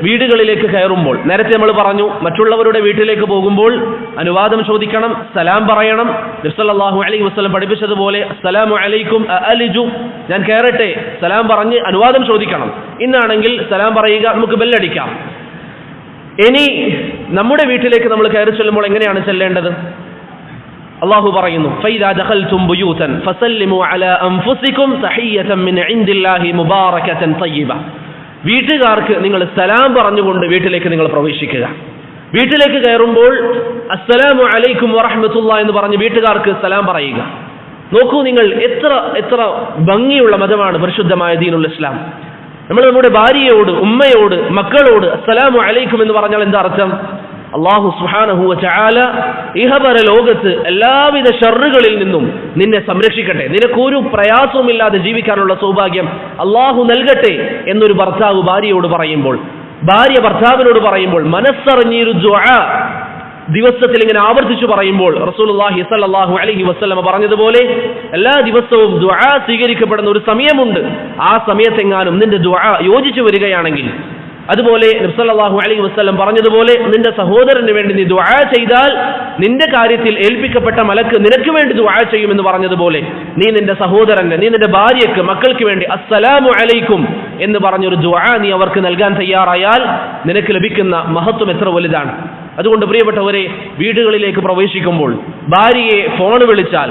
വീടുകളിലേക്ക് കയറുമ്പോൾ, നേരത്തെ നമ്മൾ പറഞ്ഞു മറ്റുള്ളവരുടെ വീട്ടിലേക്ക് പോകുമ്പോൾ അനുവാദം ചോദിക്കണം, സലാം പറയണം. നബി സല്ലല്ലാഹു അലൈഹി വസല്ലം പഠിപ്പിച്ചതുപോലെ അസ്സലാമു അലൈക്കും അലിജു, ഞാൻ കയറട്ടെ, സലാം പറഞ്ഞ് അനുവാദം ചോദിക്കണം. ഇന്നാണെങ്കിൽ സലാം പറയുക, നമുക്ക് ബെല്ലടിക്കാം. ഇനി നമ്മുടെ വീട്ടിലേക്ക് നമ്മൾ കയറി ചെല്ലുമ്പോൾ എങ്ങനെയാണ് ചെല്ലേണ്ടത്? അല്ലാഹു പറയുന്നു, ഫൈദാ ദഖൽതും ബുയൂതൻ ഫസല്ലിമു അലാ അൻഫുസികും തഹിയ്യതൻ മിൻ ഇൻദില്ലാഹി മുബാറകതൻ തയ്യിബ, വീട്ടുകാർക്ക് നിങ്ങൾ സലാം പറഞ്ഞുകൊണ്ട് വീട്ടിലേക്ക് നിങ്ങൾ പ്രവേശിക്കുക. വീട്ടിലേക്ക് കയറുമ്പോൾ അസ്സലാമു അലൈക്കും വറഹ്മത്തുള്ളാഹി എന്ന് പറഞ്ഞ് വീട്ടുകാർക്ക് സലാം പറയുക. നോക്കൂ നിങ്ങൾ, എത്ര ഭംഗിയുള്ള മതമാണ് പരിശുദ്ധമായ ദീനുൽ ഇസ്ലാം. നമ്മൾ നമ്മുടെ ഭാര്യയോട്, ഉമ്മയോട്, മക്കളോട് അസ്സലാമു അലൈക്കും എന്ന് പറഞ്ഞാൽ എന്താ അർത്ഥം? അല്ലാഹു സുബ്ഹാനഹു വ തആല ഇഹപര ലോകത്ത് എല്ലാവിധ ഷർറുകളിൽ നിന്നും നിന്നെ സംരക്ഷിക്കട്ടെ, നിനക്കൊരു പ്രയാസവുമില്ലാതെ ജീവിക്കാനുള്ള സൗഭാഗ്യം അല്ലാഹു നൽകട്ടെ എന്നൊരു ഭർത്താവ് ഭാര്യയോട് പറയുമ്പോൾ, ഭാര്യ ഭർത്താവിനോട് പറയുമ്പോൾ മനസ്സറിഞ്ഞൊരു ദുആ ദിവസത്തിൽ ഇങ്ങനെ ആവർത്തിച്ചു പറയുമ്പോൾ റസൂലുള്ളാഹി സ്വല്ലല്ലാഹു അലൈഹി വസല്ലം പറഞ്ഞതുപോലെ എല്ലാ ദിവസവും ദുആ സ്വീകരിക്കപ്പെടുന്ന ഒരു സമയമുണ്ട്. ആ സമയത്തെങ്ങാനും നിന്റെ ദുആ യോജിച്ചു വരികയാണെങ്കിൽ, അതുപോലെ നബി സല്ലല്ലാഹു അലൈഹി വസല്ലം പറഞ്ഞതുപോലെ നിന്റെ സഹോദരന് വേണ്ടി നീ ദുആ ചെയ്താൽ നിന്റെ കാര്യത്തിൽ ഏൽപ്പിക്കപ്പെട്ട മലക്ക് നിനക്ക് വേണ്ടി ദുആ ചെയ്യുമെന്ന് പറഞ്ഞതുപോലെ നീ നിന്റെ സഹോദരന്, നീ നിന്റെ ഭാര്യയ്ക്ക്, മക്കൾക്ക് വേണ്ടി അസ്സലാമു അലൈക്കും എന്ന് പറഞ്ഞൊരു ദുആ നീ അവർക്ക് നൽകാൻ തയ്യാറായാൽ നിനക്ക് ലഭിക്കുന്ന മഹത്വം എത്ര വലുതാണ്. അതുകൊണ്ട് പ്രിയപ്പെട്ടവരെ, വീടുകളിലേക്ക് പ്രവേശിക്കുമ്പോൾ ഭാര്യയെ ഫോൺ വിളിച്ചാൽ,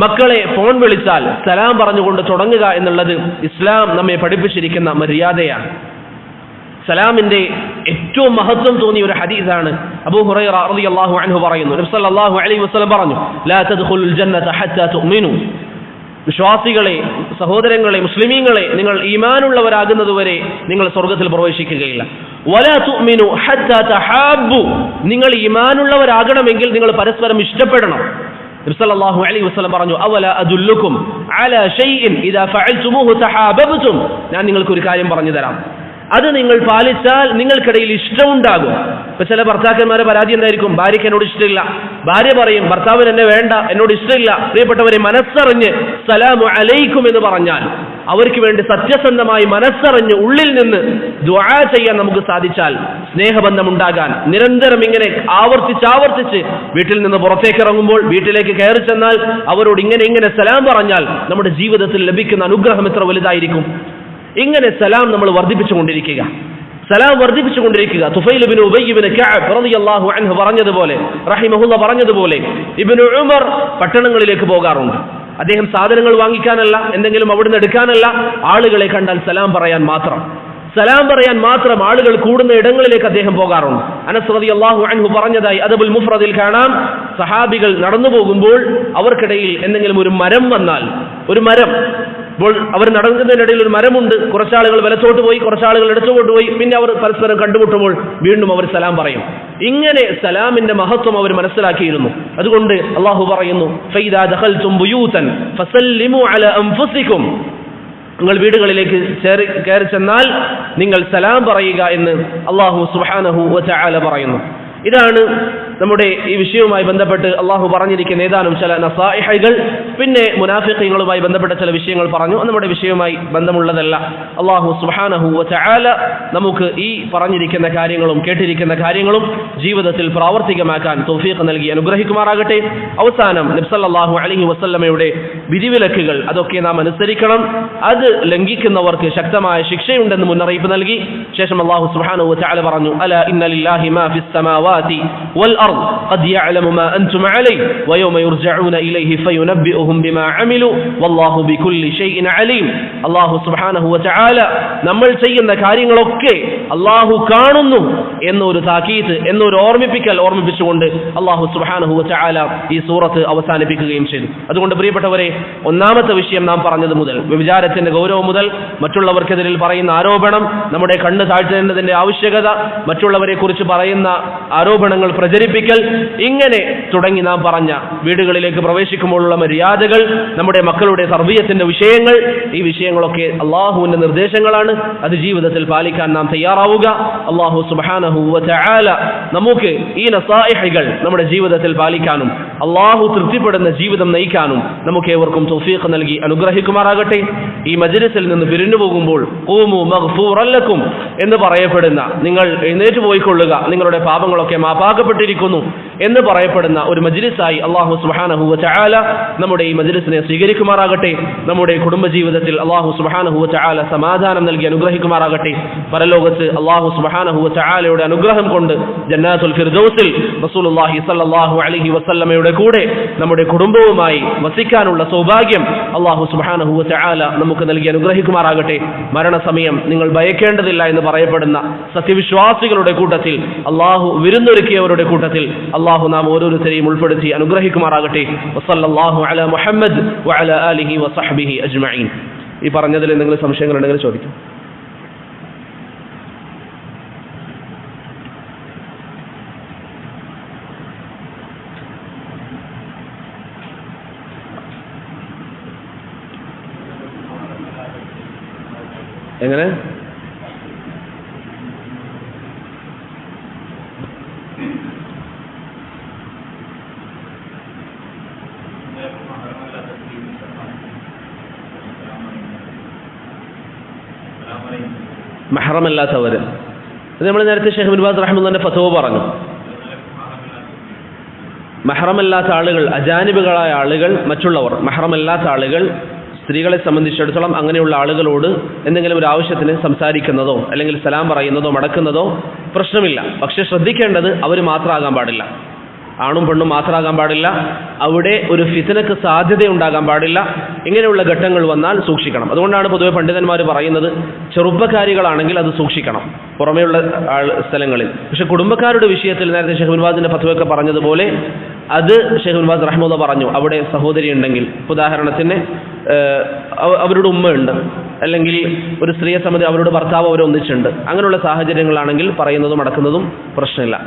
മക്കളെ ഫോൺ വിളിച്ചാൽ സലാം പറഞ്ഞുകൊണ്ട് തുടങ്ങുക എന്നുള്ളത് ഇസ്ലാം നമ്മെ പഠിപ്പിച്ചിരിക്കുന്ന മര്യാദയാണ്. സലാമിന്റെ ഏറ്റവും മഹത്വം തോന്നിയ ഒരു ഹദീസാണ് അബൂ ഹുറൈറ റളിയല്ലാഹു അൻഹു പറയുന്നു, നബി സല്ലല്ലാഹു അലൈഹി വസല്ലം പറഞ്ഞു, ലാ തദ്ഖുലുൽ ജന്നത ഹത്താ തുഅ്മിനു, വിശ്വാസികളെ, സഹോദരങ്ങളെ, മുസ്ലിമീങ്ങളെ, നിങ്ങൾ ഈമാനുള്ളവരാകുന്നതുവരെ നിങ്ങൾ സ്വർഗ്ഗത്തിൽ പ്രവേശിക്കുകയില്ല. വലാ തുഅ്മിനു ഹത്താ തഹാബ്ബു, നിങ്ങൾ ഈമാനുള്ളവരാകണമെങ്കിൽ നിങ്ങൾ പരസ്പരം ഇഷ്ടപ്പെടണം. നബി സല്ലല്ലാഹു അലൈഹി വസല്ലം പറഞ്ഞു, അവലാ അദുല്ലുക്കും അലാ ഷൈഇൻ ഇദാ ഫഅൽതുമൂഹു തഹാബബ്തും, ഞാൻ നിങ്ങൾക്ക് ഒരു കാര്യം പറഞ്ഞു തരാം, അത് നിങ്ങൾ പാലിച്ചാൽ നിങ്ങൾക്കിടയിൽ ഇഷ്ടമുണ്ടാകും. ഇപ്പൊ ചില ഭർത്താക്കന്മാരെ പരാതി എന്തായിരിക്കും? ഭാര്യയ്ക്ക് എന്നോട് ഇഷ്ടമില്ല. ഭാര്യ പറയും, ഭർത്താവിന് എന്നെ വേണ്ട, എന്നോട് ഇഷ്ടമില്ല. പ്രിയപ്പെട്ടവരെ, മനസ്സറിഞ്ഞ് സലാമു അലൈക്കും എന്ന് പറഞ്ഞാൽ, അവർക്ക് വേണ്ടി സത്യസന്ധമായി മനസ്സറിഞ്ഞ് ഉള്ളിൽ നിന്ന് ദുആ ചെയ്യാൻ നമുക്ക് സാധിച്ചാൽ, സ്നേഹബന്ധം ഉണ്ടാകാൻ നിരന്തരം ഇങ്ങനെ ആവർത്തിച്ച് വീട്ടിൽ നിന്ന് പുറത്തേക്ക് ഇറങ്ങുമ്പോൾ, വീട്ടിലേക്ക് കയറി ചെന്നാൽ അവരോട് ഇങ്ങനെ സലാം പറഞ്ഞാൽ നമ്മുടെ ജീവിതത്തിൽ ലഭിക്കുന്ന അനുഗ്രഹം എത്ര വലുതായിരിക്കും. ഇങ്ങനെ സലാം നമ്മൾ വർദ്ധിപ്പിച്ചുകൊണ്ടിരിക്കുക. സലാം വർദ്ധിപ്പിച്ചുകൊണ്ടിരിക്കുക. തുഫൈൽ ഇബ്നു ഉബയ്യ് ഇബ്നു കഅബ് റളിയല്ലാഹു അൻഹു പറഞ്ഞതുപോലെ, റഹിമഹുല്ലാഹ് പറഞ്ഞതുപോലെ, ഇബ്നു ഉമർ പട്ടണങ്ങളിലേക്ക് പോകാറുണ്ട്. അദ്ദേഹം സാധനങ്ങൾ വാങ്ങിക്കാനല്ല, എന്തെങ്കിലും അവിടുന്ന് എടുക്കാനല്ല, ആളുകളെ കണ്ടാൽ സലാം പറയാൻ മാത്രം ആളുകൾ കൂടുന്ന ഇടങ്ങളിലേക്ക് അദ്ദേഹം പോകാറുണ്ട്. അനസ് റളിയല്ലാഹു അൻഹു പറഞ്ഞതായി അദബുൽ മുഫ്രദിൽ കാണാം, സഹാബികൾ നടന്നു പോകുമ്പോൾ അവർക്കിടയിൽ എന്തെങ്കിലും ഒരു മരം വന്നാൽ, ഇപ്പോൾ അവർ നടക്കുന്നതിനിടയിൽ ഒരു മരമുണ്ട്, കുറച്ചാളുകൾ വലത്തോട്ട് പോയി, കുറച്ചാളുകൾ ഇടത്തോട്ട് പോയി, പിന്നെ അവർ പരസ്പരം കണ്ടുമുട്ടുമ്പോൾ വീണ്ടും അവർ സലാം പറയും. ഇങ്ങനെ സലാമിന്റെ മഹത്വം അവർ മനസ്സിലാക്കിയിരുന്നു. അതുകൊണ്ട് അല്ലാഹു പറയുന്നു, ഫൈദാ ദഖൽതും ബുയൂതൻ ഫസല്ലിമു അലാ അൻഫുസികും, നിങ്ങൾ വീടുകളിലേക്ക് കയറി ചെന്നാൽ നിങ്ങൾ സലാം പറയുക എന്ന് അല്ലാഹു സുബ്ഹാനഹു വ തആല പറയുന്നു. ഇതാണ് നമ്മുടെ ഈ വിഷയവുമായി ബന്ധപ്പെട്ട് അള്ളാഹു പറഞ്ഞിരിക്കുന്ന ഏതാനും ചില നസായിഹകൾ. പിന്നെ മുനാഫിഖീങ്ങളുമായി ബന്ധപ്പെട്ട ചില വിഷയങ്ങൾ പറഞ്ഞു. നമ്മുടെ വിഷയവുമായി ബന്ധമുള്ളതല്ല. അള്ളാഹു സുബ്ഹാനഹു വ തആല നമുക്ക് ഈ പറഞ്ഞിരിക്കുന്ന കാര്യങ്ങളും കേട്ടിരിക്കുന്ന കാര്യങ്ങളും ജീവിതത്തിൽ പ്രാവർത്തികമാക്കാൻ തൗഫീഖ് നൽകി അനുഗ്രഹിക്കുമാറാകട്ടെ. അവസാനം നബി സല്ലല്ലാഹു അലൈഹി വസല്ലമയുടെ വിധിവിലക്കുകൾ അതൊക്കെ നാം അനുസരിക്കണം. അത് ലംഘിക്കുന്നവർക്ക് ശക്തമായ ശിക്ഷയുണ്ടെന്ന് മുന്നറിയിപ്പ് നൽകി. ശേഷം അള്ളാഹു സുബ്ഹാനഹു വ തആല പറഞ്ഞു, അലാ ഇന്ന ലില്ലാഹി മാ ഫിസ് സമാവാതി വൽ അർദ് ഖദ് യഅലമു മാ അൻതും അലൈഹി വയൗമ യുർജഊന ഇലൈഹി ഫയുനബ്ബിഉഹും ബിമാ അമിലു വല്ലാഹു ബികുല്ലി ഷൈഇൻ അലീം. അല്ലാഹു സുബ്ഹാനഹു വ തആല നമ്മൾ ചെയ്യുന്ന കാര്യങ്ങളൊക്കെ അല്ലാഹു കാണുന്നു എന്നൊരു താക്കീത്, എന്നൊരു ഓർമ്മിപ്പിച്ചുകൊണ്ട് അല്ലാഹു സുബ്ഹാനഹു വ തആല ഈ സൂറത്ത് അവസാനിപ്പിക്കുകയും ചെയ്തു. അതുകൊണ്ട് പ്രിയപ്പെട്ടവരെ, ഒന്നാമത്തെ വിഷയം നാം പറഞ്ഞത് മുതൽ, വ്യഭിചാരത്തിന്റെ ഗൗരവം മുതൽ, മറ്റുള്ളവർക്കെതിരിൽ പറയുന്ന ആരോപണം, നമ്മുടെ കണ്ണ് താഴ്ത്തേണ്ടതിന്റെ ആവശ്യകത, മറ്റുള്ളവരെ കുറിച്ച് പറയുന്ന ആരോപണങ്ങൾ പ്രചരിപ്പിക്കൽ, ഇങ്ങനെ തുടങ്ങി നാം പറഞ്ഞ വീടുകളിലേക്ക് പ്രവേശിക്കുമ്പോഴുള്ള മര്യാദകൾ, നമ്മുടെ മക്കളുടെ തർബിയത്തിന്റെ വിഷയങ്ങൾ, ഈ വിഷയങ്ങളൊക്കെ അള്ളാഹുവിന്റെ നിർദ്ദേശങ്ങളാണ്. അത് ജീവിതത്തിൽ പാലിക്കാൻ നാം തയ്യാറാവുക. അള്ളാഹു സുബ്ഹാനഹു വ തആല നമുക്ക് ഈ നസായിഹകൾ നമ്മുടെ ജീവിതത്തിൽ പാലിക്കാനും അള്ളാഹു തൃപ്തിപ്പെടുന്ന ജീവിതം നയിക്കാനും നമുക്ക് ഏവർക്കും തൗഫീഖ് നൽകി അനുഗ്രഹിക്കുമാറാകട്ടെ. ഈ മജ്ലിസിൽ നിന്ന് പിരിഞ്ഞു പോകുമ്പോൾ ഖൂമു മഗ്ഫൂറൻ ലക്കും എന്ന് പറയപ്പെടുന്ന, നിങ്ങൾ എഴുന്നേറ്റ് പോയിക്കൊള്ളുക, നിങ്ങളുടെ പാപങ്ങളൊക്കെ മാപ്പാക്കപ്പെട്ടിരിക്കുന്നു എന്ന് പറയപ്പെടുന്ന ഒരു മജ്ലിസായി അല്ലാഹു സുബ്ഹാനഹു വ തആല നമ്മുടെ ഈ മജ്ലിസിനെ സ്വീകരിക്കുമാറാകട്ടെ. നമ്മുടെ കുടുംബജീവിതത്തിൽ അല്ലാഹു സുബ്ഹാനഹു വ തആല സമാധാനം നൽകി അനുഗ്രഹിക്കുമാറാകട്ടെ. പരലോകത്ത് അല്ലാഹു സുബ്ഹാനഹു വ തആലയുടെ അനുഗ്രഹം കൊണ്ട് ജന്നാത്തുൽ ഫിർദൗസിൽ റസൂലുള്ളാഹി സ്വല്ലല്ലാഹു അലൈഹി വസല്ലമയുടെ കൂടെ നമ്മുടെ കുടുംബവുമായി വസിക്കാനുള്ള സൗഭാഗ്യം അല്ലാഹു സുബ്ഹാനഹു വ തആല നമുക്ക് നൽകി അനുഗ്രഹിക്കുമാറാകട്ടെ. മരണസമയം നിങ്ങൾ ഭയക്കേണ്ടതില്ല എന്ന് പറയപ്പെടുന്ന സത്യവിശ്വാസികളുടെ കൂട്ടത്തിൽ, അല്ലാഹു വിരുന്നൊരുക്കിയവരുടെ കൂട്ടത്തിൽ അല്ലാഹു നാം ഓരോരുത്തരെയും ഉൾപ്പെടുത്തി അനുഗ്രഹിക്കുമാറാകട്ടെ. വസല്ലല്ലാഹു അലാ മുഹമ്മദ് വഅലാ ആലിഹി വസഹ്ബിഹി അജ്മഈൻ. ഈ പറഞ്ഞതിൽ എന്തെങ്കിലും സംശയങ്ങളുണ്ടെങ്കിൽ ചോദിക്കും. എങ്ങനെ? മഹ്റമല്ലാത്തവര്, അത് നമ്മൾ നേരത്തെ ഷെയ്ഖ് ഇബ്നു ബാസ് റഹിമഹുല്ലാഹിന്റെ ഫത്വ പറഞ്ഞു. മഹ്റമല്ലാത്ത ആളുകൾ, അജാനിബുകളായ ആളുകൾ, മറ്റുള്ളവർ, മഹ്റമല്ലാത്ത ആളുകൾ, സ്ത്രീകളെ സംബന്ധിച്ചിടത്തോളം അങ്ങനെയുള്ള ആളുകളോട് എന്തെങ്കിലും ഒരു ആവശ്യത്തിന് സംസാരിക്കുന്നതോ അല്ലെങ്കിൽ സലാം പറയുന്നതോ മടക്കുന്നതോ പ്രശ്നമില്ല. പക്ഷെ ശ്രദ്ധിക്കേണ്ടത് അവർ മാത്രമാകാൻ പാടില്ല, ആണും പെണ്ണും മാത്രമാകാൻ പാടില്ല. അവിടെ ഒരു ഫിത്നക്ക് സാധ്യതയുണ്ടാകാൻ പാടില്ല. ഇങ്ങനെയുള്ള ഘട്ടങ്ങൾ വന്നാൽ സൂക്ഷിക്കണം. അതുകൊണ്ടാണ് പൊതുവെ പണ്ഡിതന്മാർ പറയുന്നത്, ചെറുപ്പക്കാരികളാണെങ്കിൽ അത് സൂക്ഷിക്കണം പുറമേയുള്ള സ്ഥലങ്ങളിൽ. പക്ഷെ കുടുംബക്കാരുടെ വിഷയത്തിൽ നേരത്തെ ഷെയ്ഖ് ഇബ്നു ബാസിന്റെ ഫത്വയൊക്കെ പറഞ്ഞതുപോലെ അത് ഷെയ്ഖ് ഇബ്നു ബാസ് റഹിമഹുല്ലാഹ് പറഞ്ഞു, അവിടെ സഹോദരി ഉണ്ടെങ്കിൽ, ഉദാഹരണത്തിന് അവരുടെ ഉമ്മയുണ്ട്, അല്ലെങ്കിൽ ഒരു സ്ത്രീയെ സംബന്ധിച്ച് അവരുടെ ഭർത്താവ് അവരൊന്നിച്ചുണ്ട്, അങ്ങനെയുള്ള സാഹചര്യങ്ങളാണെങ്കിൽ പറയുന്നതും അടക്കുന്നതും പ്രശ്നമില്ല.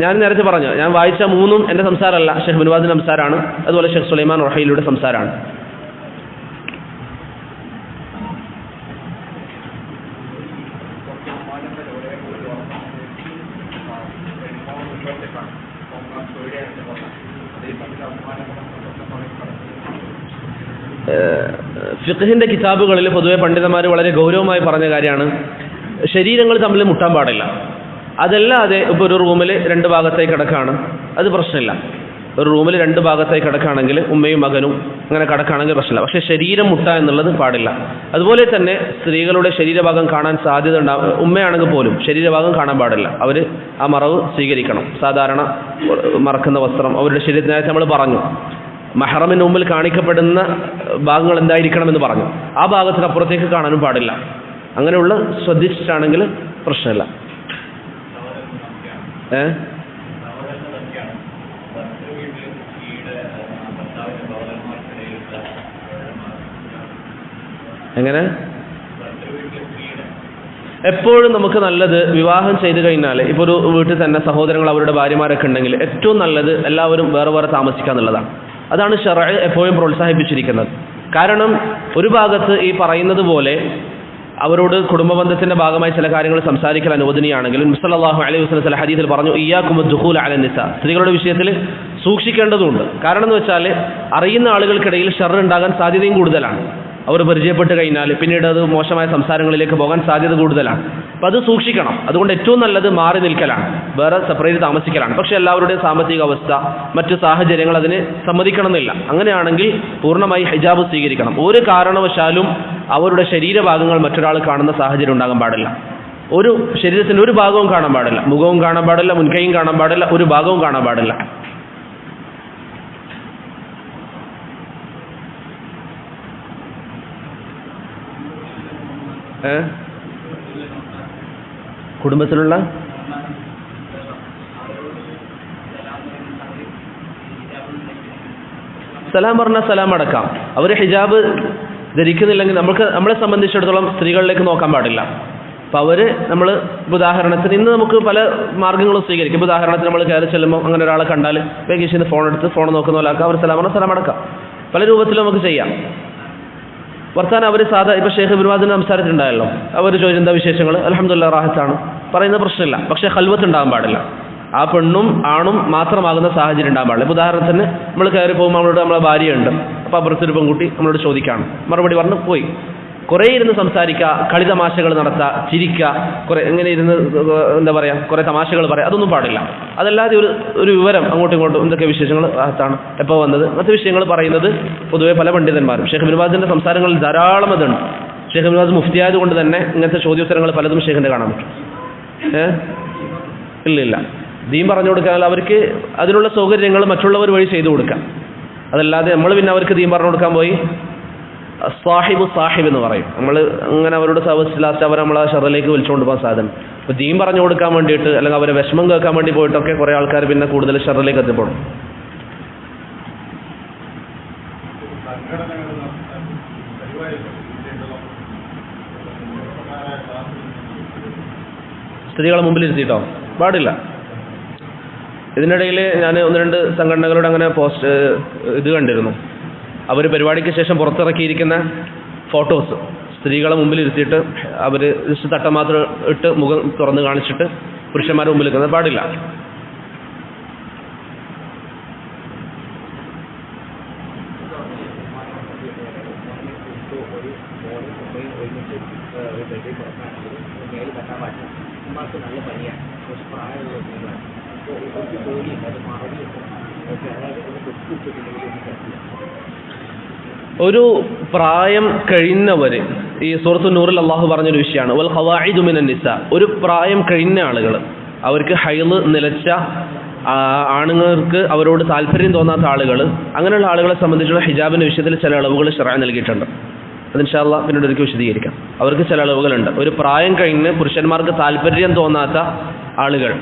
ഞാൻ നേരത്തെ പറഞ്ഞു, ഞാൻ വായിച്ച മൂന്നും എൻ്റെ സംസാരമല്ല, ഷെയ്ഖ് ഇബ്നു ബാസിന്റെ സംസാരമാണ്. അതുപോലെ ഷെയ്ഖ് സുലൈമാൻ റഹീലിയുടെ സംസാരമാണ്. ഫിഖ്ഹിന്റെ കിതാബുകളിൽ പൊതുവെ പണ്ഡിതന്മാർ വളരെ ഗൗരവമായി പറഞ്ഞ കാര്യമാണ്, ശരീരങ്ങൾ തമ്മിൽ മുട്ടാൻ പാടില്ല. അതല്ലാതെ ഇപ്പോൾ ഒരു റൂമിൽ രണ്ട് ഭാഗത്തേക്ക് കിടക്കാണ്, അത് പ്രശ്നമില്ല. ഒരു റൂമിൽ 2 ഭാഗത്തായി കിടക്കുകയാണെങ്കിൽ ഉമ്മയും മകനും അങ്ങനെ കിടക്കുകയാണെങ്കിൽ പ്രശ്നമില്ല. പക്ഷേ ശരീരം മുട്ട എന്നുള്ളത് പാടില്ല. അതുപോലെ തന്നെ സ്ത്രീകളുടെ ശരീരഭാഗം കാണാൻ സാധ്യത ഉണ്ടാകും. ഉമ്മയാണെങ്കിൽ പോലും ശരീരഭാഗം കാണാൻ പാടില്ല. അവർ ആ മറവ് സ്വീകരിക്കണം. സാധാരണ മറക്കുന്ന വസ്ത്രം അവരുടെ ശരീരത്തിനായിട്ട് നമ്മൾ പറഞ്ഞു. മഹറമിന് മുമ്പിൽ കാണിക്കപ്പെടുന്ന ഭാഗങ്ങൾ എന്തായിരിക്കണമെന്ന് പറഞ്ഞു. ആ ഭാഗത്തിനപ്പുറത്തേക്ക് കാണാനും പാടില്ല. അങ്ങനെയുള്ള ശ്രദ്ധിച്ചിട്ടാണെങ്കിൽ പ്രശ്നമില്ല. എങ്ങനെ? എപ്പോഴും നമുക്ക് നല്ലത് വിവാഹം ചെയ്ത് കഴിഞ്ഞാൽ ഇപ്പോൾ ഒരു വീട്ടിൽ തന്നെ സഹോദരങ്ങൾ അവരുടെ ഭാര്യമാരൊക്കെ ഉണ്ടെങ്കിൽ ഏറ്റവും നല്ലത് എല്ലാവരും വേറെ വേറെ താമസിക്കുക എന്നുള്ളതാണ്. അതാണ് ശർഅ എപ്പോഴും പ്രോത്സാഹിപ്പിച്ചിരിക്കുന്നത്. കാരണം ഒരു ഭാഗത്ത് ഈ പറയുന്നത് പോലെ അവരോട് കുടുംബബന്ധത്തിന്റെ ഭാഗമായി ചില കാര്യങ്ങൾ സംസാരിക്കൽ അനുവദനീയാണെങ്കിലും നബി സല്ലല്ലാഹു അലൈഹി വസല്ലം ചില ഹദീസിൽ പറഞ്ഞു ഇയ്യാകും ദുഖൂൽ അല നിസാ, സ്ത്രീകളുടെ വിഷയത്തിൽ സൂക്ഷിക്കേണ്ടതുണ്ട്. കാരണം എന്ന് വെച്ചാൽ അറിയുന്ന ആളുകൾക്കിടയിൽ ഷർറ് ഉണ്ടാകാൻ സാധ്യതയും കൂടുതലാണ്. അവർ പരിചയപ്പെട്ട് കഴിഞ്ഞാൽ പിന്നീട് അത് മോശമായ സംസാരങ്ങളിലേക്ക് പോകാൻ സാധ്യത കൂടുതലാണ്. അപ്പോൾ അത് സൂക്ഷിക്കണം. അതുകൊണ്ട് ഏറ്റവും നല്ലത് മാറി നിൽക്കലാണ്, വേറെ സെപ്പറേറ്റ് താമസിക്കലാണ്. പക്ഷേ എല്ലാവരുടെയും സാമ്പത്തിക അവസ്ഥ, മറ്റു സാഹചര്യങ്ങൾ അതിന് സമ്മതിക്കണമെന്നില്ല. അങ്ങനെയാണെങ്കിൽ പൂർണ്ണമായി ഹിജാബ് സ്വീകരിക്കണം. ഒരു കാരണവശാലും അവരുടെ ശരീരഭാഗങ്ങൾ മറ്റൊരാൾ കാണുന്ന സാഹചര്യം ഉണ്ടാകാൻ പാടില്ല. ഒരു ശരീരത്തിൻ്റെ ഒരു ഭാഗവും കാണാൻ പാടില്ല. മുഖവും കാണാൻ പാടില്ല, മുൻകൈയും കാണാൻ പാടില്ല, ഒരു ഭാഗവും കാണാൻ പാടില്ല. കുടുംബത്തിലുള്ള സലാം പറഞ്ഞാൽ സലാം അടക്കാം. അവർ ഹിജാബ് ധരിക്കുന്നില്ലെങ്കിൽ നമ്മളെ സംബന്ധിച്ചിടത്തോളം സ്ത്രീകളിലേക്ക് നോക്കാൻ പാടില്ല. അപ്പോൾ അവർ നമ്മൾ ഉദാഹരണത്തിന് ഇന്ന് നമുക്ക് പല മാർഗ്ഗങ്ങളും സ്വീകരിക്കും. ഉദാഹരണത്തിന് നമ്മൾ കയറി ചെല്ലുമ്പോൾ അങ്ങനെ ഒരാളെ കണ്ടാൽ വേഗം ഫോൺ എടുത്ത് ഫോൺ നോക്കുന്ന പോലെ ആക്കാം. അവർ സലാം പറഞ്ഞാൽ സലാം അടക്കാം. പല രൂപത്തിലും നമുക്ക് ചെയ്യാം. വർത്താനം അവർ ഇപ്പോൾ ഷെയ്ഖ് ഇബ്നു ബാസിന്റെ സംസാരത്തിലുണ്ടായല്ലോ, അവർ ചോദിച്ച എന്താ വിശേഷങ്ങൾ, അൽഹംദുലില്ലാഹ് റാഹത്താണ് പറയുന്ന പ്രശ്നമില്ല. പക്ഷേ ഖൽവത്ത് ഉണ്ടാകാൻ പാടില്ല. ആ പെണ്ണും ആണും മാത്രമാകുന്ന സാഹചര്യം ഉണ്ടാകാൻ പാടില്ല. ഇപ്പോൾ ഉദാഹരണത്തിന് നമ്മൾ കയറി പോകുമ്പോൾ നമ്മളെ ഭാര്യയുണ്ട്, അപ്പോൾ അപ്പുറത്തൊരു പെൺകുട്ടി നമ്മളോട് ചോദിക്കുകയാണ്, മറുപടി പറഞ്ഞ് പോയി. കുറേ ഇരുന്ന് സംസാരിക്കുക, കളിതമാശകൾ നടത്തുക, ചിരിക്കുക, കുറേ ഇങ്ങനെ ഇരുന്ന് എന്താ പറയുക, കുറേ തമാശകൾ പറയുക, അതൊന്നും പാടില്ല. അതല്ലാതെ ഒരു വിവരം അങ്ങോട്ടും ഇങ്ങോട്ടും എന്തൊക്കെ വിശേഷങ്ങൾ റാഹത്താണ്, എപ്പോൾ വന്നത്, മറ്റു വിഷയങ്ങൾ പറയുന്നത് പൊതുവെ പല പണ്ഡിതന്മാരും. ഷെയ്ഖ് ഇബ്നു ബാസിന്റെ സംസാരങ്ങളിൽ ധാരാളം അതുണ്ട്. ഷെയ്ഖ് ഇബ്നു ബാസ് മുഫ്തിയായത് കൊണ്ട് തന്നെ ഇങ്ങനത്തെ ചോദ്യോത്തരങ്ങൾ പലതും ഷെയ്ഖിന്റെ കാണാൻ പറ്റും. ഇല്ല ദീൻ പറഞ്ഞു കൊടുക്കാൻ അവർക്ക് അതിനുള്ള സൗകര്യങ്ങൾ മറ്റുള്ളവർ വഴി ചെയ്തു കൊടുക്കാം. അതല്ലാതെ നമ്മൾ പിന്നെ അവർക്ക് ദീൻ പറഞ്ഞു കൊടുക്കാൻ പോയി സാഹിബ് എന്ന് പറയും. നമ്മൾ അങ്ങനെ അവരോട് ലാസ്റ്റ് അവർ നമ്മളെ ഷറിലേക്ക് വിളിച്ചുകൊണ്ട് പോകാൻ സാധനം. അപ്പോൾ ദീൻ പറഞ്ഞു കൊടുക്കാൻ വേണ്ടിയിട്ട് അല്ലെങ്കിൽ അവരെ വിഷമം കേൾക്കാൻ വേണ്ടി പോയിട്ടൊക്കെ കുറേ ആൾക്കാർ പിന്നെ കൂടുതൽ ഷറിലേക്ക് എത്തിപ്പെടും. സ്ത്രീകളെ മുമ്പിൽ ഇരുത്തിയിട്ടോ പാടില്ല. ഇതിനിടയിൽ ഞാൻ 1-2 സംഘടനകളുടെ അങ്ങനെ ഇത് കണ്ടിരുന്നു. അവർ പരിപാടിക്ക് ശേഷം പുറത്തിറക്കിയിരിക്കുന്ന ഫോട്ടോസ് സ്ത്രീകളെ മുമ്പിൽ ഇരുത്തിയിട്ട് അവർ ജസ്റ്റ് തട്ടം മാത്രം ഇട്ട് മുഖം തുറന്ന് കാണിച്ചിട്ട് പുരുഷന്മാരുടെ മുമ്പിൽ നിൽക്കുന്നത് പാടില്ല. ഒരു പ്രായം കഴിഞ്ഞവർ, ഈ സൂറത്തു നൂറിൽ അള്ളാഹു പറഞ്ഞൊരു വിഷയമാണ് വൽ ഖവാഇദു മിനൻ നിസാ, ഒരു പ്രായം കഴിഞ്ഞ ആളുകൾ, അവർക്ക് ഹൈള് നിലച്ച ആണുങ്ങൾക്ക് അവരോട് താല്പര്യം തോന്നാത്ത ആളുകൾ, അങ്ങനെയുള്ള ആളുകളെ സംബന്ധിച്ചുള്ള ഹിജാബിൻ്റെ വിഷയത്തിൽ ചില ഇളവുകൾ ശറഅ നൽകിയിട്ടുണ്ട്. അത് ഇൻഷാ അല്ലാഹ് പിന്നീട് ഒരിക്കൽ വിശദീകരിക്കാം. അവർക്ക് ചില ഇളവുകളുണ്ട്. ഒരു പ്രായം കഴിഞ്ഞ് പുരുഷന്മാർക്ക് താല്പര്യം തോന്നാത്ത ആളുകൾ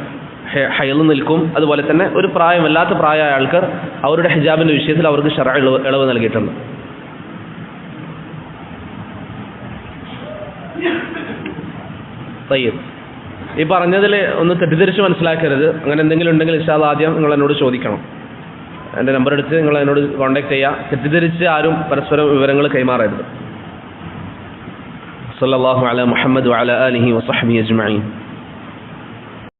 ഹൈള് നിൽക്കും. അതുപോലെ തന്നെ ഒരു വല്ലാത്ത പ്രായമായ ആൾക്കാർ അവരുടെ ഹിജാബിൻ്റെ വിഷയത്തിൽ അവർക്ക് ശറഅ ഇളവ് നൽകിയിട്ടുണ്ട്. ഈ പറഞ്ഞതിൽ ഒന്ന് തെറ്റിദ്ധരിച്ച് മനസ്സിലാക്കരുത്. അങ്ങനെ എന്തെങ്കിലും ഉണ്ടെങ്കിൽ ഇൻഷാ അല്ലാഹ് ആദ്യം നിങ്ങൾ എന്നോട് ചോദിക്കണം. എൻ്റെ നമ്പർ എടുത്ത് നിങ്ങൾ എന്നോട് കോൺടാക്ട് ചെയ്യുക. തെറ്റിദ്ധരിച്ച് ആരും പരസ്പരം വിവരങ്ങൾ കൈമാറരുത്. സല്ലല്ലാഹു അലാ മുഹമ്മദ് വഅലാ ആലിഹി വസഹ്ബിഹി അജ്മഈൻ.